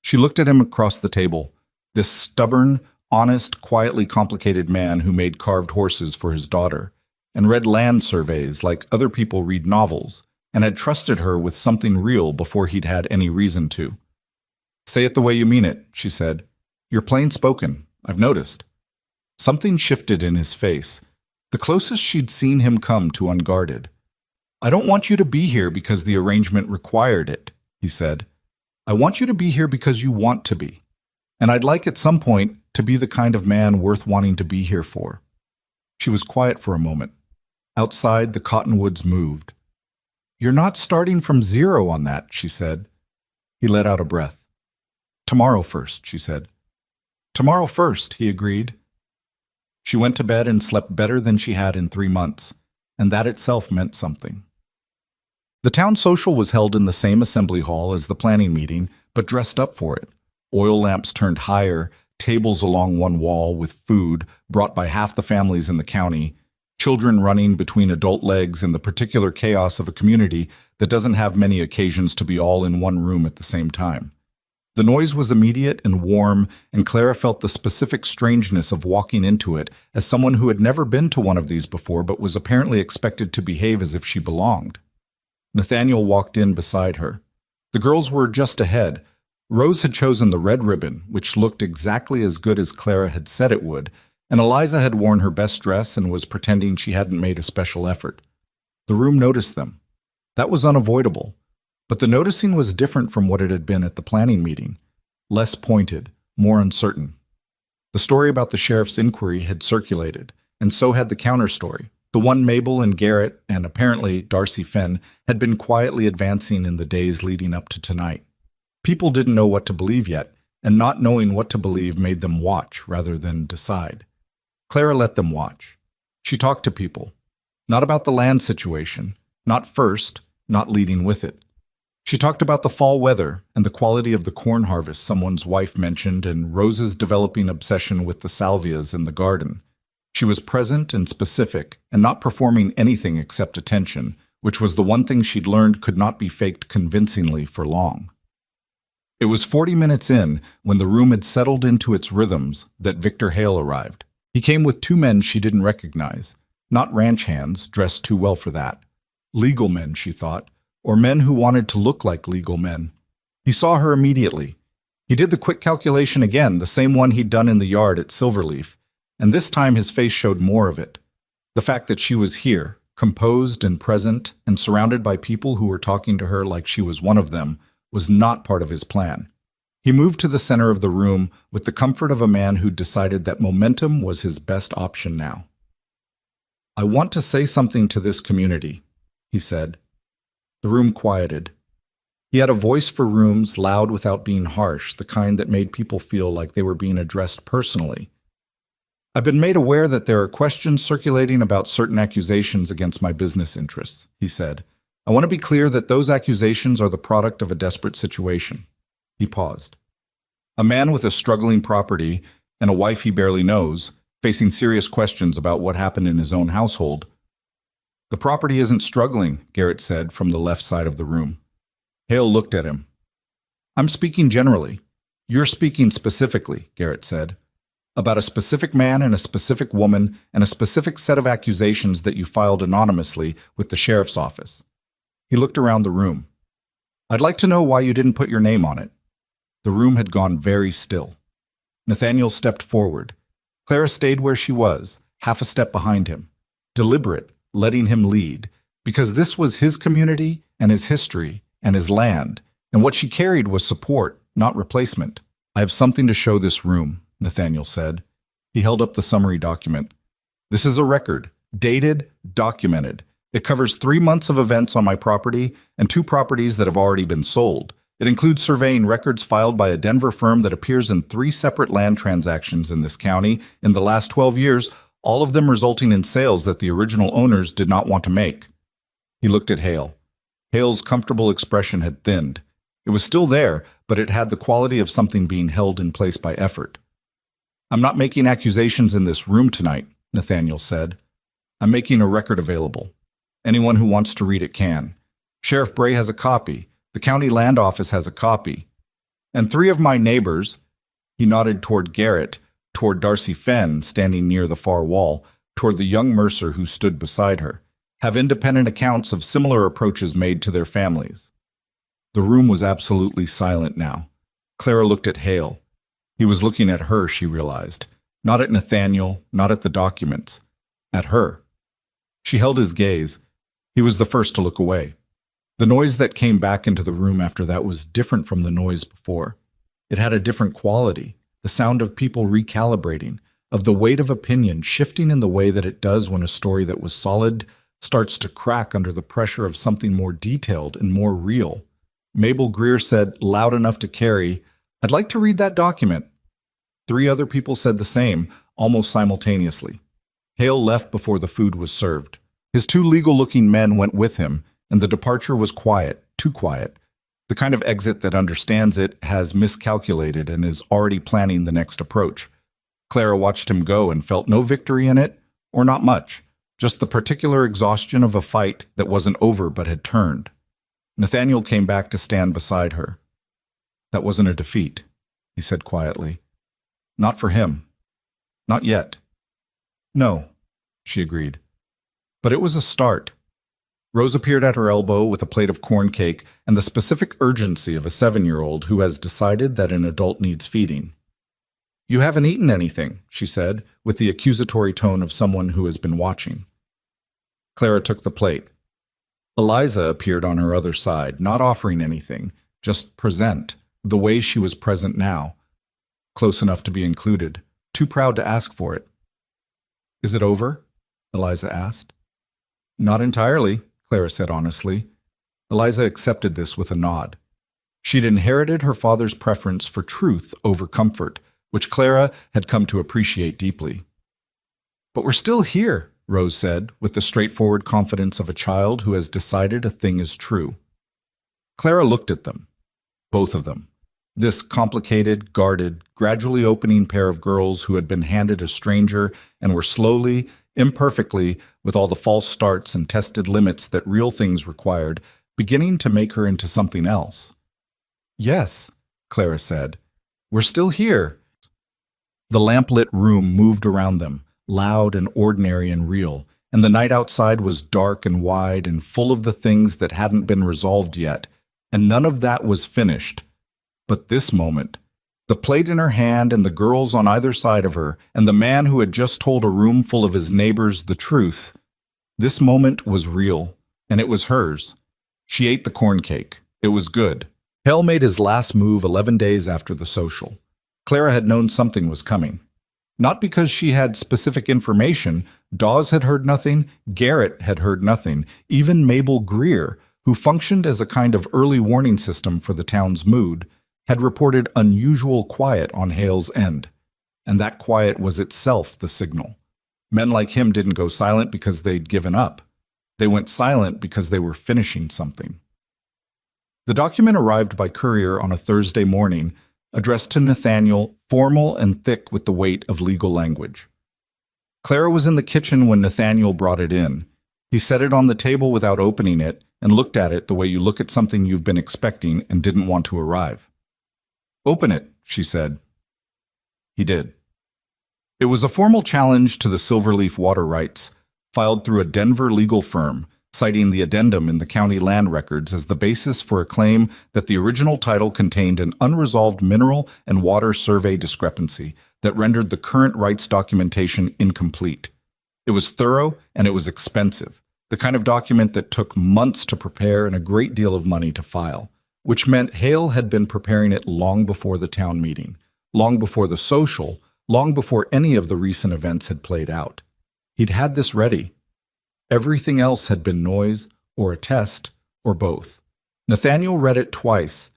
She looked at him across the table, this stubborn, honest, quietly complicated man who made carved horses for his daughter, and read land surveys like other people read novels, and had trusted her with something real before he'd had any reason to. Say it the way you mean it, she said. You're plain spoken, I've noticed. Something shifted in his face, the closest she'd seen him come to unguarded. I don't want you to be here because the arrangement required it, he said. I want you to be here because you want to be. And I'd like at some point to be the kind of man worth wanting to be here for. She was quiet for a moment. Outside, the cottonwoods moved. You're not starting from zero on that, she said. He let out a breath. Tomorrow first, she said. Tomorrow first, he agreed. She went to bed and slept better than she had in 3 months, and that itself meant something. The town social was held in the same assembly hall as the planning meeting, but dressed up for it. Oil lamps turned higher, tables along one wall with food brought by half the families in the county, children running between adult legs in the particular chaos of a community that doesn't have many occasions to be all in one room at the same time. The noise was immediate and warm, and Clara felt the specific strangeness of walking into it as someone who had never been to one of these before but was apparently expected to behave as if she belonged. Nathaniel walked in beside her. The girls were just ahead. Rose had chosen the red ribbon, which looked exactly as good as Clara had said it would, and Eliza had worn her best dress and was pretending she hadn't made a special effort. The room noticed them. That was unavoidable. But the noticing was different from what it had been at the planning meeting. Less pointed, more uncertain. The story about the sheriff's inquiry had circulated, and so had the counter-story. The one Mabel and Garrett, and apparently Darcy Fenn, had been quietly advancing in the days leading up to tonight. People didn't know what to believe yet, and not knowing what to believe made them watch rather than decide. Clara let them watch. She talked to people. Not about the land situation, not first, not leading with it. She talked about the fall weather and the quality of the corn harvest someone's wife mentioned and Rose's developing obsession with the salvias in the garden. She was present and specific and not performing anything except attention, which was the one thing she'd learned could not be faked convincingly for long. It was 40 minutes in, when the room had settled into its rhythms, that Victor Hale arrived. He came with 2 men she didn't recognize, not ranch hands, dressed too well for that. Legal men, she thought, or men who wanted to look like legal men. He saw her immediately. He did the quick calculation again, the same one he'd done in the yard at Silverleaf, and this time his face showed more of it. The fact that she was here, composed and present, and surrounded by people who were talking to her like she was one of them, was not part of his plan. He moved to the center of the room with the comfort of a man who'd decided that momentum was his best option now. I want to say something to this community, he said. The room quieted. He had a voice for rooms, loud without being harsh, the kind that made people feel like they were being addressed personally. I've been made aware that there are questions circulating about certain accusations against my business interests, he said. I want to be clear that those accusations are the product of a desperate situation. He paused. A man with a struggling property and a wife he barely knows, facing serious questions about what happened in his own household. The property isn't struggling, Garrett said from the left side of the room. Hale looked at him. I'm speaking generally. You're speaking specifically, Garrett said, about a specific man and a specific woman and a specific set of accusations that you filed anonymously with the sheriff's office. He looked around the room. I'd like to know why you didn't put your name on it. The room had gone very still. Nathaniel stepped forward. Clara stayed where she was, half a step behind him. Deliberate, letting him lead, because this was his community and his history and his land, and what she carried was support, not replacement. "I have something to show this room," Nathaniel said. He held up the summary document. "This is a record, dated, documented. It covers 3 months of events on my property and 2 properties that have already been sold. It includes surveying records filed by a Denver firm that appears in 3 separate land transactions in this county in the last 12 years, all of them resulting in sales that the original owners did not want to make." He looked at Hale. Hale's comfortable expression had thinned. It was still there, but it had the quality of something being held in place by effort. "I'm not making accusations in this room tonight," Nathaniel said. "I'm making a record available. Anyone who wants to read it can. Sheriff Bray has a copy. The county land office has a copy. And 3 of my neighbors," he nodded toward Garrett, toward Darcy Fenn, standing near the far wall, toward the young Mercer who stood beside her, "have independent accounts of similar approaches made to their families." The room was absolutely silent now. Clara looked at Hale. He was looking at her, she realized. Not at Nathaniel, not at the documents. At her. She held his gaze. He was the first to look away. The noise that came back into the room after that was different from the noise before. It had a different quality, the sound of people recalibrating, of the weight of opinion shifting in the way that it does when a story that was solid starts to crack under the pressure of something more detailed and more real. Mabel Greer said, loud enough to carry, "I'd like to read that document." 3 other people said the same, almost simultaneously. Hale left before the food was served. His 2 legal-looking men went with him, and the departure was quiet, too quiet. The kind of exit that understands it has miscalculated and is already planning the next approach. Clara watched him go and felt no victory in it, or not much, just the particular exhaustion of a fight that wasn't over but had turned. Nathaniel came back to stand beside her. "That wasn't a defeat," he said quietly. "Not for him. Not yet." "No," she agreed. "But it was a start." Rose appeared at her elbow with a plate of corn cake and the specific urgency of a 7-year-old who has decided that an adult needs feeding. "You haven't eaten anything," she said, with the accusatory tone of someone who has been watching. Clara took the plate. Eliza appeared on her other side, not offering anything, just present, the way she was present now. Close enough to be included, too proud to ask for it. "Is it over?" Eliza asked. "Not entirely," Clara said honestly. Eliza accepted this with a nod. She'd inherited her father's preference for truth over comfort, which Clara had come to appreciate deeply. "But we're still here," Rose said, with the straightforward confidence of a child who has decided a thing is true. Clara looked at them, both of them. This complicated, guarded, gradually opening pair of girls who had been handed a stranger and were slowly, imperfectly, with all the false starts and tested limits that real things required, beginning to make her into something else. "Yes," Clara said, "we're still here." The lamplit room moved around them, loud and ordinary and real, and the night outside was dark and wide and full of the things that hadn't been resolved yet, and none of that was finished. But this moment, the plate in her hand and the girls on either side of her, and the man who had just told a room full of his neighbors the truth, this moment was real, and it was hers. She ate the corn cake. It was good. Hale made his last move 11 days after the social. Clara had known something was coming. Not because she had specific information. Dawes had heard nothing. Garrett had heard nothing. Even Mabel Greer, who functioned as a kind of early warning system for the town's mood, had reported unusual quiet on Hale's end. And that quiet was itself the signal. Men like him didn't go silent because they'd given up. They went silent because they were finishing something. The document arrived by courier on a Thursday morning, addressed to Nathaniel, formal and thick with the weight of legal language. Clara was in the kitchen when Nathaniel brought it in. He set it on the table without opening it and looked at it the way you look at something you've been expecting and didn't want to arrive. "Open it," she said. He did. It was a formal challenge to the Silverleaf water rights, filed through a Denver legal firm, citing the addendum in the county land records as the basis for a claim that the original title contained an unresolved mineral and water survey discrepancy that rendered the current rights documentation incomplete. It was thorough and it was expensive, the kind of document that took months to prepare and a great deal of money to file, which meant Hale had been preparing it long before the town meeting, long before the social, long before any of the recent events had played out. He'd had this ready. Everything else had been noise, or a test, or both. Nathaniel read it twice.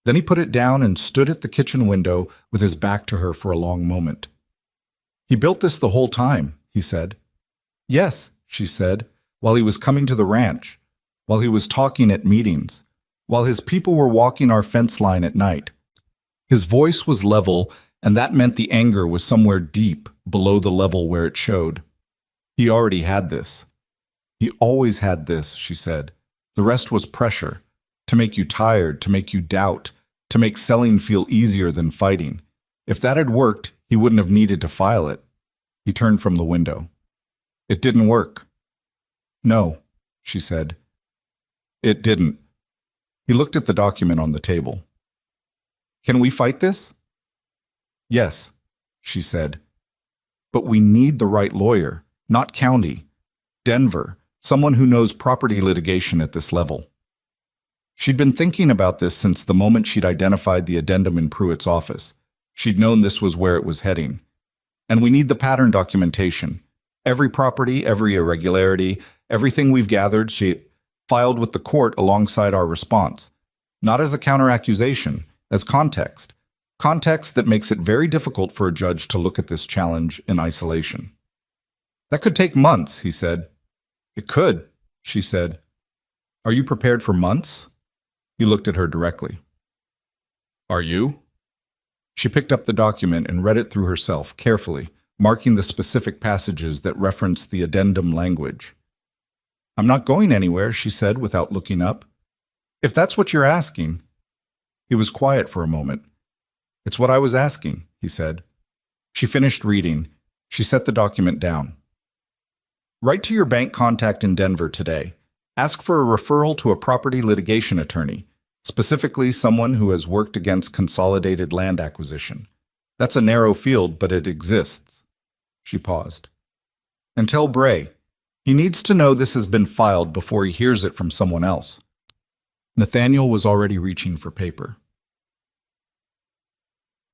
Then he put it down and stood at the kitchen window with his back to her for a long moment. "He built this the whole time," he said. "Yes," she said, "while he was coming to the ranch, while he was talking at meetings, while his people were walking our fence line at night." His voice was level, and that meant the anger was somewhere deep below the level where it showed. He already had this. "He always had this," she said. "The rest was pressure, to make you tired, to make you doubt, to make selling feel easier than fighting. If that had worked, he wouldn't have needed to file it." He turned from the window. "It didn't work." "No," she said. "It didn't." He looked at the document on the table. "Can we fight this?" "Yes," she said. "But we need the right lawyer, not county. Denver. Someone who knows property litigation at this level." She'd been thinking about this since the moment she'd identified the addendum in Pruitt's office. She'd known this was where it was heading. "And we need the pattern documentation. Every property, every irregularity, everything we've gathered," she filed with the court alongside our response. Not as a counteraccusation, as context. Context that makes it very difficult for a judge to look at this challenge in isolation. "That could take months," he said. "It could," she said. "Are you prepared for months?" He looked at her directly. "Are you?" She picked up the document and read it through herself, carefully, marking the specific passages that referenced the addendum language. "I'm not going anywhere," she said without looking up. "If that's what you're asking." He was quiet for a moment. "It's what I was asking," he said. She finished reading. She set the document down. "Write to your bank contact in Denver today. Ask for a referral to a property litigation attorney, specifically someone who has worked against consolidated land acquisition. That's a narrow field, but it exists." She paused. "And tell Bray. He needs to know this has been filed before he hears it from someone else." Nathaniel was already reaching for paper.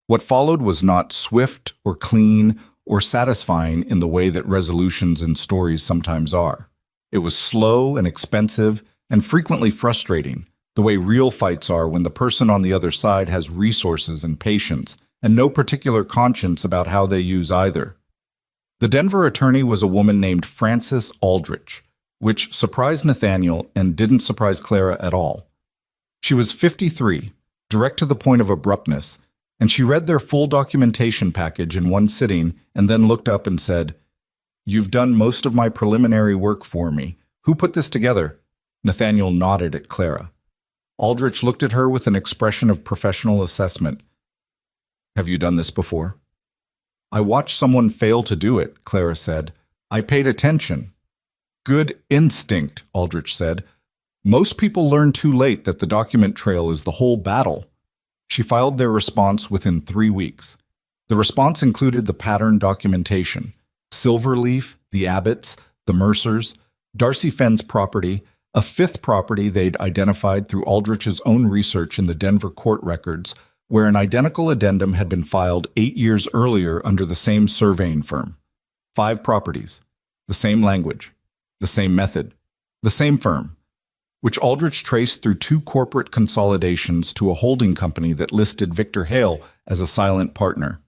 What followed was not swift or clean or satisfying in the way that resolutions in stories sometimes are. It was slow and expensive and frequently frustrating, the way real fights are when the person on the other side has resources and patience and no particular conscience about how they use either. The Denver attorney was a woman named Frances Aldrich, which surprised Nathaniel and didn't surprise Clara at all. She was 53, direct to the point of abruptness, and she read their full documentation package in one sitting and then looked up and said, "You've done most of my preliminary work for me. Who put this together?" Nathaniel nodded at Clara. Aldrich looked at her with an expression of professional assessment. "Have you done this before?" "I watched someone fail to do it," Clara said. "I paid attention." "Good instinct," Aldrich said. "Most people learn too late that the document trail is the whole battle." She filed their response within 3 weeks. The response included the pattern documentation, Silverleaf, the Abbotts, the Mercers, Darcy Fenn's property, a fifth property they'd identified through Aldrich's own research in the Denver court records, where an identical addendum had been filed 8 years earlier under the same surveying firm. 5 properties, the same language, the same method, the same firm, which Aldrich traced through 2 corporate consolidations to a holding company that listed Victor Hale as a silent partner.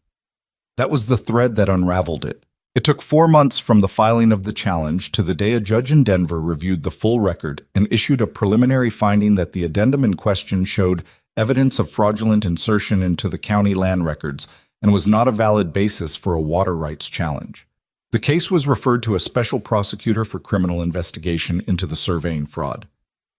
That was the thread that unraveled it. It took 4 months from the filing of the challenge to the day a judge in Denver reviewed the full record and issued a preliminary finding that the addendum in question showed evidence of fraudulent insertion into the county land records and was not a valid basis for a water rights challenge. The case was referred to a special prosecutor for criminal investigation into the surveying fraud.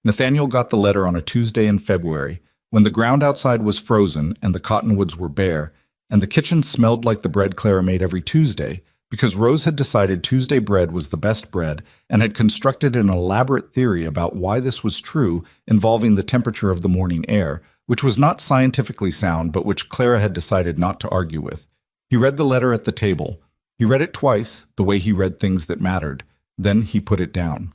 Nathaniel got the letter on a Tuesday in February, when the ground outside was frozen and the cottonwoods were bare, and the kitchen smelled like the bread Clara made every Tuesday, because Rose had decided Tuesday bread was the best bread and had constructed an elaborate theory about why this was true involving the temperature of the morning air, which was not scientifically sound but which Clara had decided not to argue with. He read the letter at the table. He read it twice, the way he read things that mattered. Then he put it down.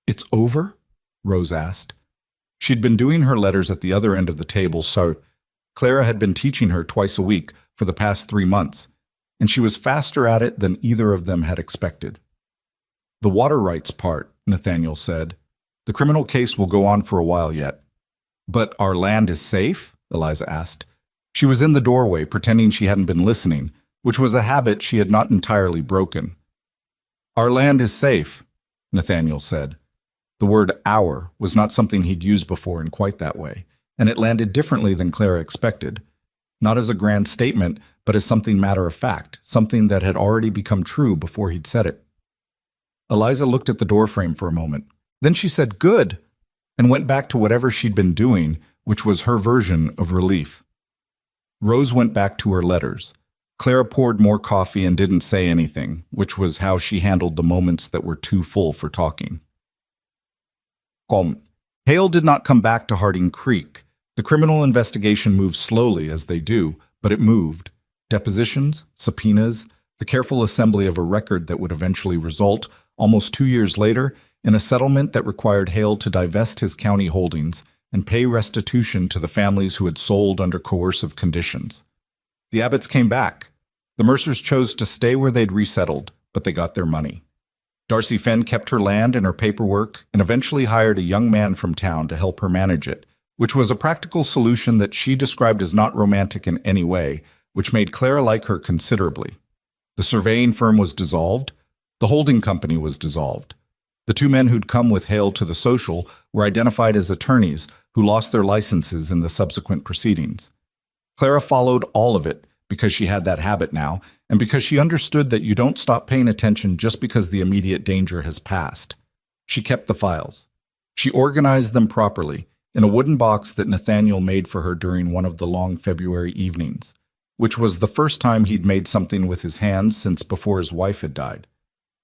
"It's over?" Rose asked. She'd been doing her letters at the other end of the table, so Clara had been teaching her twice a week for the past 3 months, and she was faster at it than either of them had expected. "The water rights part," Nathaniel said. "The criminal case will go on for a while yet." "But our land is safe?" Eliza asked. She was in the doorway, pretending she hadn't been listening, which was a habit she had not entirely broken. "Our land is safe," Nathaniel said. The word "our" was not something he'd used before in quite that way, and it landed differently than Clara expected. Not as a grand statement, but as something matter-of-fact, something that had already become true before he'd said it. Eliza looked at the doorframe for a moment. Then she said, "Good," and went back to whatever she'd been doing, which was her version of relief. Rose went back to her letters. Clara poured more coffee and didn't say anything, which was how she handled the moments that were too full for talking. Hale did not come back to Harding Creek. The criminal investigation moved slowly, as they do, but it moved. Depositions, subpoenas, the careful assembly of a record that would eventually result, almost 2 years later, in a settlement that required Hale to divest his county holdings and pay restitution to the families who had sold under coercive conditions. The Abbotts came back. The Mercers chose to stay where they'd resettled, but they got their money. Darcy Fenn kept her land and her paperwork and eventually hired a young man from town to help her manage it, which was a practical solution that she described as not romantic in any way, which made Clara like her considerably. The surveying firm was dissolved. The holding company was dissolved. The 2 men who'd come with Hale to the social were identified as attorneys who lost their licenses in the subsequent proceedings. Clara followed all of it because she had that habit now, and because she understood that you don't stop paying attention just because the immediate danger has passed. She kept the files. She organized them properly in a wooden box that Nathaniel made for her during one of the long February evenings, which was the first time he'd made something with his hands since before his wife had died.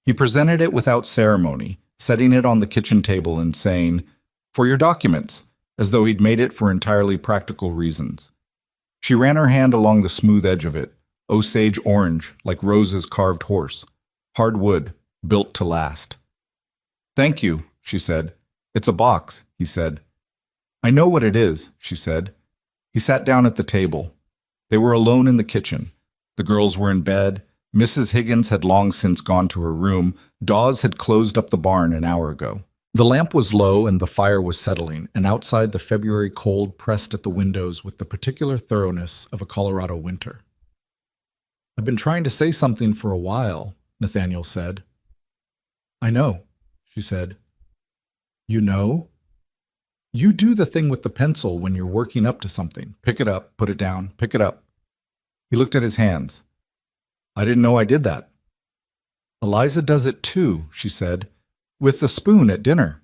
He presented it without ceremony, setting it on the kitchen table and saying, "For your documents," as though he'd made it for entirely practical reasons. She ran her hand along the smooth edge of it, Osage orange, like Rose's carved horse. Hard wood, built to last. "Thank you," she said. "It's a box," he said. "I know what it is," she said. He sat down at the table. They were alone in the kitchen. The girls were in bed. Mrs. Higgins had long since gone to her room. Dawes had closed up the barn an hour ago. The lamp was low and the fire was settling, and outside the February cold pressed at the windows with the particular thoroughness of a Colorado winter. "I've been trying to say something for a while," Nathaniel said. "I know," she said. "You know?" "You do the thing with the pencil when you're working up to something. Pick it up, put it down, pick it up." He looked at his hands. "I didn't know I did that." "Eliza does it too," she said. "With the spoon at dinner."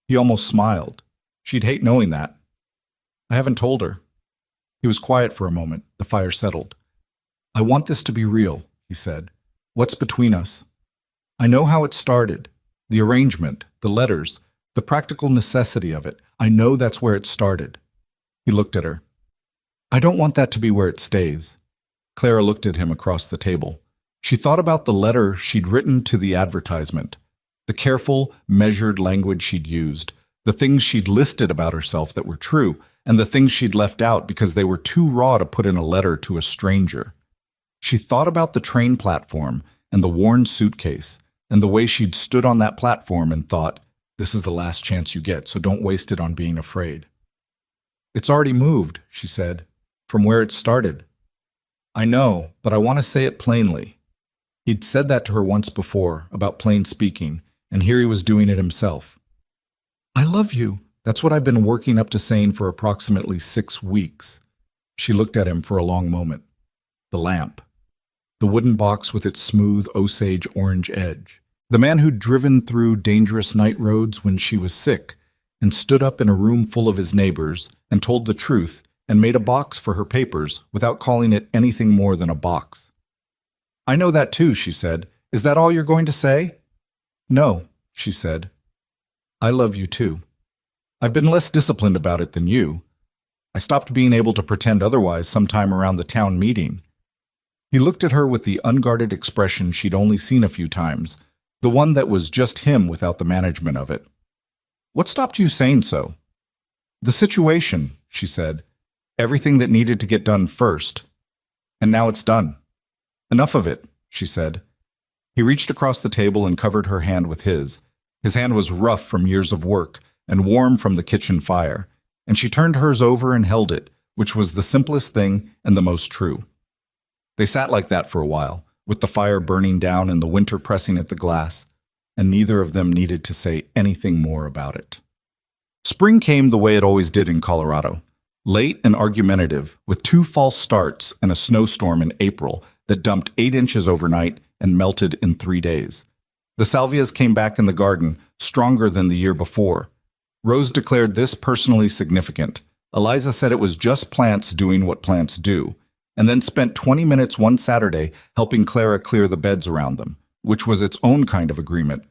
He almost smiled. She'd hate knowing that. "I haven't told her." He was quiet for a moment. The fire settled. "I want this to be real," he said. "What's between us? I know how it started. The arrangement, the letters, the practical necessity of it. I know that's where it started." He looked at her. "I don't want that to be where it stays." Clara looked at him across the table. She thought about the letter she'd written to the advertisement, the careful, measured language she'd used, the things she'd listed about herself that were true, and the things she'd left out because they were too raw to put in a letter to a stranger. She thought about the train platform and the worn suitcase, and the way she'd stood on that platform and thought, "This is the last chance you get, so don't waste it on being afraid." "It's already moved," she said, "from where it started." "I know, but I want to say it plainly." He'd said that to her once before, about plain speaking, and here he was doing it himself. "I love you. That's what I've been working up to saying for approximately 6 weeks. She looked at him for a long moment. The lamp. The wooden box with its smooth Osage orange edge. The man who'd driven through dangerous night roads when she was sick and stood up in a room full of his neighbors and told the truth and made a box for her papers without calling it anything more than a box. I know that too, she said. Is that all you're going to say? No, she said. I love you too. I've been less disciplined about it than you. I stopped being able to pretend otherwise sometime around the town meeting. He looked at her with the unguarded expression she'd only seen a few times, the one that was just him without the management of it. What stopped you saying so? The situation, she said. Everything that needed to get done first. And now it's done. Enough of it, she said. He reached across the table and covered her hand with his. His hand was rough from years of work and warm from the kitchen fire, and she turned hers over and held it, which was the simplest thing and the most true. They sat like that for a while, with the fire burning down and the winter pressing at the glass, and neither of them needed to say anything more about it. Spring came the way it always did in Colorado, late and argumentative, with 2 false starts and a snowstorm in April that dumped 8 inches overnight and melted in 3 days. The salvias came back in the garden, stronger than the year before. Rose declared this personally significant. Eliza said it was just plants doing what plants do, and then spent 20 minutes one Saturday helping Clara clear the beds around them, which was its own kind of agreement.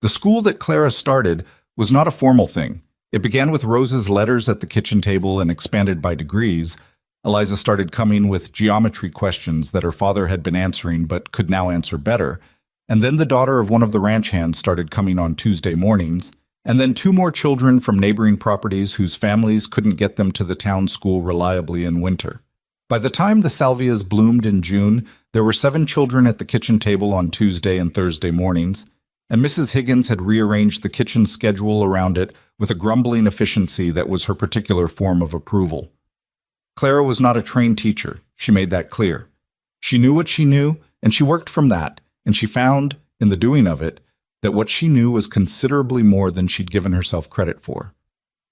The school that Clara started was not a formal thing. It began with Rose's letters at the kitchen table and expanded by degrees. Eliza started coming with geometry questions that her father had been answering but could now answer better. And then the daughter of one of the ranch hands started coming on Tuesday mornings. And then 2 more children from neighboring properties whose families couldn't get them to the town school reliably in winter. By the time the salvias bloomed in June, there were 7 children at the kitchen table on Tuesday and Thursday mornings, and Mrs. Higgins had rearranged the kitchen schedule around it with a grumbling efficiency that was her particular form of approval. Clara was not a trained teacher, she made that clear. She knew what she knew, and she worked from that, and she found, in the doing of it, that what she knew was considerably more than she'd given herself credit for.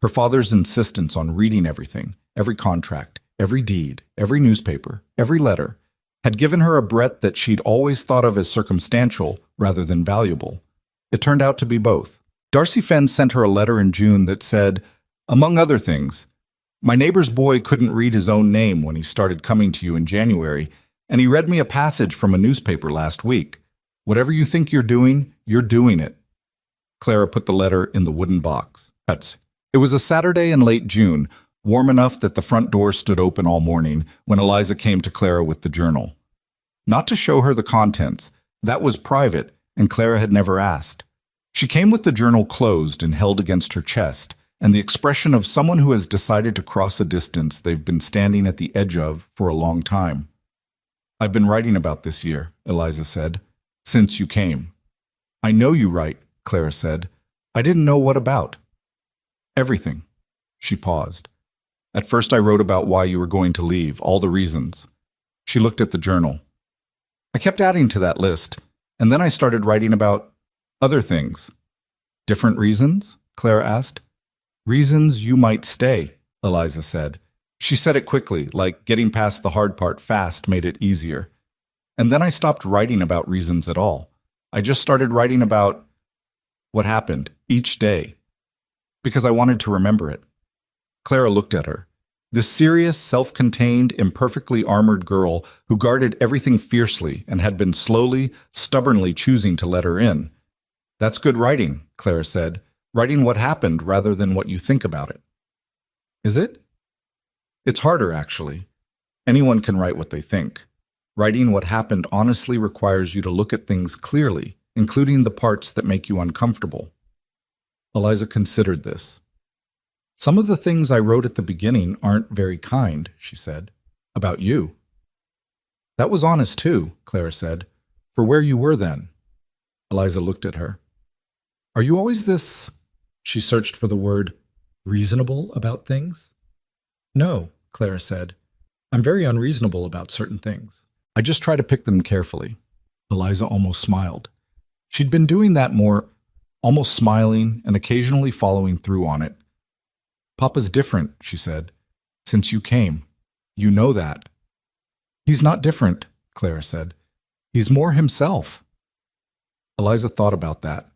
Her father's insistence on reading everything, every contract, every deed, every newspaper, every letter, had given her a breadth that she'd always thought of as circumstantial rather than valuable. It turned out to be both. Darcy Fenn sent her a letter in June that said, among other things, my neighbor's boy couldn't read his own name when he started coming to you in January, and he read me a passage from a newspaper last week. Whatever you think you're doing it. Clara put the letter in the wooden box. It was a Saturday in late June, warm enough that the front door stood open all morning when Eliza came to Clara with the journal. Not to show her the contents, that was private, and Clara had never asked. She came with the journal closed and held against her chest, and the expression of someone who has decided to cross a distance they've been standing at the edge of for a long time. I've been writing about this year, Eliza said, since you came. I know you write, Clara said. I didn't know what about. Everything. She paused. At first I wrote about why you were going to leave, all the reasons. She looked at the journal. I kept adding to that list, and then I started writing about other things. Different reasons? Clara asked. Reasons you might stay, Eliza said. She said it quickly, like getting past the hard part fast made it easier. And then I stopped writing about reasons at all. I just started writing about what happened each day, because I wanted to remember it. Clara looked at her. This serious, self-contained, imperfectly armored girl who guarded everything fiercely and had been slowly, stubbornly choosing to let her in. That's good writing, Clara said. Writing what happened rather than what you think about it. Is it? It's harder, actually. Anyone can write what they think. Writing what happened honestly requires you to look at things clearly, including the parts that make you uncomfortable. Eliza considered this. Some of the things I wrote at the beginning aren't very kind, she said, about you. That was honest too, Clara said, for where you were then. Eliza looked at her. Are you always this, she searched for the word, reasonable about things? No, Clara said. I'm very unreasonable about certain things. I just try to pick them carefully. Eliza almost smiled. She'd been doing that more, almost smiling and occasionally following through on it. Papa's different, she said, since you came. You know that. He's not different, Clara said. He's more himself. Eliza thought about that.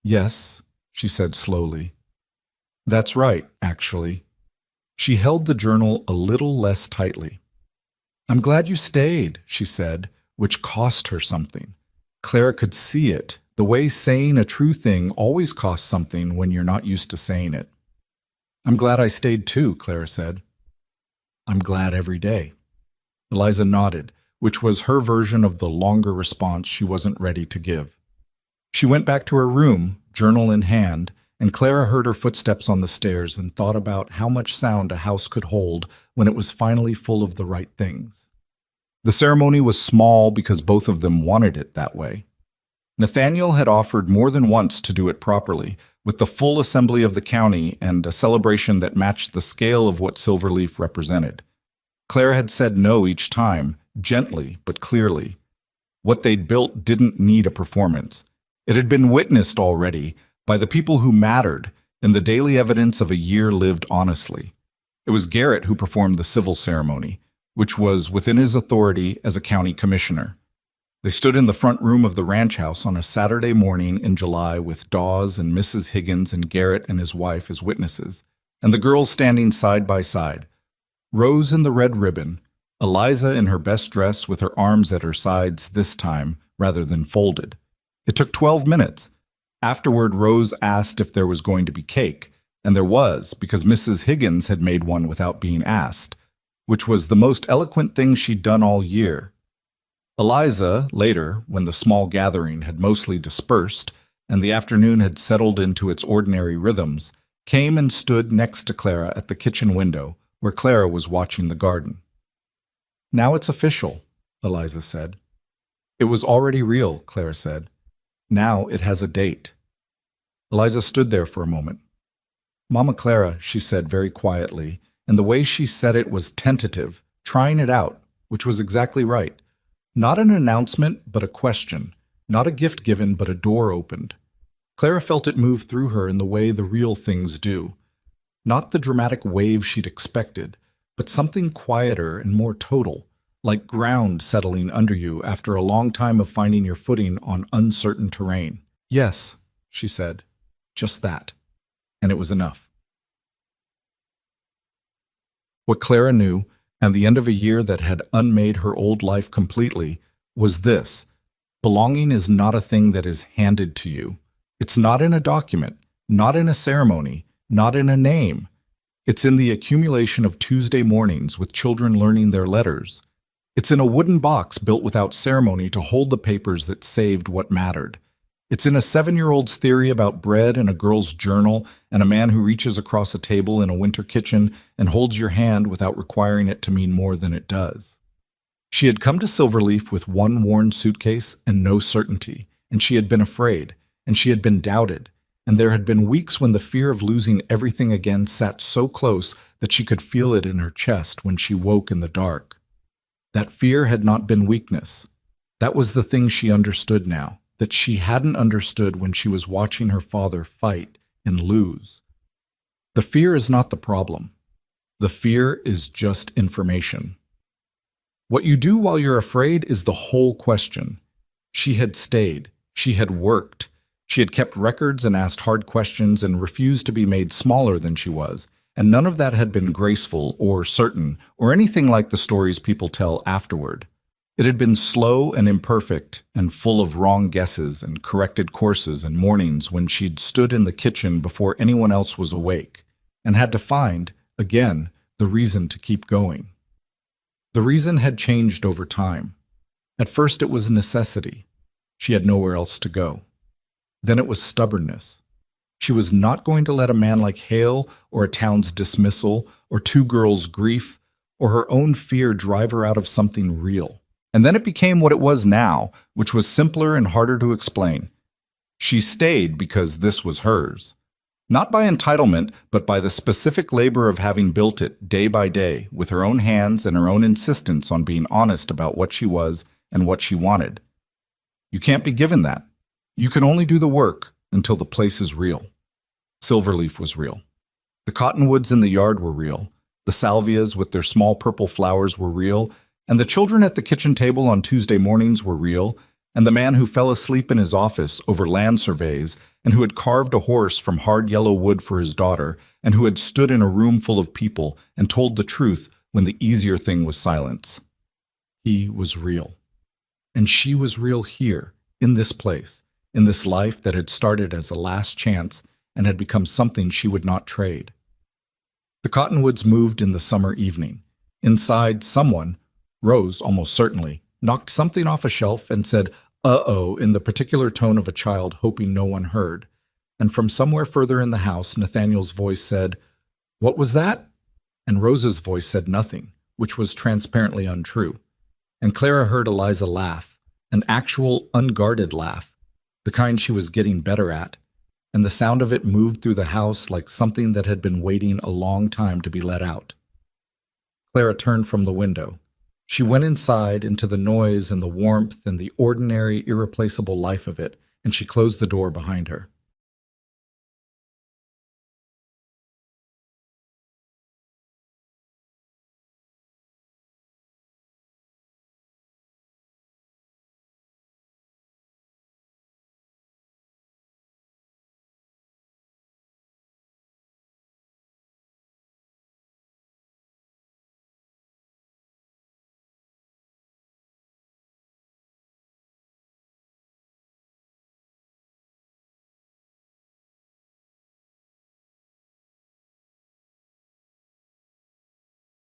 Yes, she said slowly. That's right, actually. She held the journal a little less tightly. I'm glad you stayed, she said, which cost her something. Clara could see it, the way saying a true thing always costs something when you're not used to saying it. "I'm glad I stayed too," Clara said. "I'm glad every day." Eliza nodded, which was her version of the longer response she wasn't ready to give. She went back to her room, journal in hand, and Clara heard her footsteps on the stairs and thought about how much sound a house could hold when it was finally full of the right things. The ceremony was small because both of them wanted it that way. Nathaniel had offered more than once to do it properly, with the full assembly of the county and a celebration that matched the scale of what Silverleaf represented. Clara had said no each time, gently but clearly. What they'd built didn't need a performance. It had been witnessed already by the people who mattered in the daily evidence of a year lived honestly. It was Garrett who performed the civil ceremony, which was within his authority as a county commissioner. They stood in the front room of the ranch house on a Saturday morning in July with Dawes and Mrs. Higgins and Garrett and his wife as witnesses, and the girls standing side by side. Rose in the red ribbon, Eliza in her best dress with her arms at her sides this time rather than folded. It took 12 minutes. Afterward, Rose asked if there was going to be cake, and there was, because Mrs. Higgins had made one without being asked, which was the most eloquent thing she'd done all year. Eliza, later, when the small gathering had mostly dispersed and the afternoon had settled into its ordinary rhythms, came and stood next to Clara at the kitchen window, where Clara was watching the garden. "Now it's official," Eliza said. "It was already real," Clara said. "Now it has a date." Eliza stood there for a moment. "Mama Clara," she said very quietly, and the way she said it was tentative, trying it out, which was exactly right. Not an announcement, but a question. Not a gift given, but a door opened. Clara felt it move through her in the way the real things do. Not the dramatic wave she'd expected, but something quieter and more total, like ground settling under you after a long time of finding your footing on uncertain terrain. "Yes," she said, "just that." And it was enough. What Clara knew, and the end of a year that had unmade her old life completely, was this: belonging is not a thing that is handed to you. It's not in a document, not in a ceremony, not in a name. It's in the accumulation of Tuesday mornings with children learning their letters. It's in a wooden box built without ceremony to hold the papers that saved what mattered. It's in a 7-year-old's theory about bread and a girl's journal and a man who reaches across a table in a winter kitchen and holds your hand without requiring it to mean more than it does. She had come to Silverleaf with one worn suitcase and no certainty, and she had been afraid, and she had been doubted, and there had been weeks when the fear of losing everything again sat so close that she could feel it in her chest when she woke in the dark. That fear had not been weakness. That was the thing she understood now, that she hadn't understood when she was watching her father fight and lose. The fear is not the problem. The fear is just information. What you do while you're afraid is the whole question. She had stayed. She had worked. She had kept records and asked hard questions and refused to be made smaller than she was, and none of that had been graceful or certain or anything like the stories people tell afterward. It had been slow and imperfect and full of wrong guesses and corrected courses and mornings when she'd stood in the kitchen before anyone else was awake and had to find, again, the reason to keep going. The reason had changed over time. At first it was necessity. She had nowhere else to go. Then it was stubbornness. She was not going to let a man like Hale or a town's dismissal or two girls' grief or her own fear drive her out of something real. And then it became what it was now, which was simpler and harder to explain. She stayed because this was hers. Not by entitlement, but by the specific labor of having built it day by day with her own hands and her own insistence on being honest about what she was and what she wanted. You can't be given that. You can only do the work until the place is real. Silverleaf was real. The cottonwoods in the yard were real. The salvias with their small purple flowers were real. And the children at the kitchen table on Tuesday mornings were real, and the man who fell asleep in his office over land surveys and who had carved a horse from hard yellow wood for his daughter and who had stood in a room full of people and told the truth when the easier thing was silence. He was real. And she was real here, in this place, in this life that had started as a last chance and had become something she would not trade. The cottonwoods moved in the summer evening. Inside, someone, Rose almost certainly, knocked something off a shelf and said, "Uh-oh," in the particular tone of a child hoping no one heard. And from somewhere further in the house, Nathaniel's voice said, "What was that?" And Rose's voice said nothing, which was transparently untrue. And Clara heard Eliza laugh, an actual, unguarded laugh, the kind she was getting better at, and the sound of it moved through the house like something that had been waiting a long time to be let out. Clara turned from the window. She went inside into the noise and the warmth and the ordinary, irreplaceable life of it, and she closed the door behind her.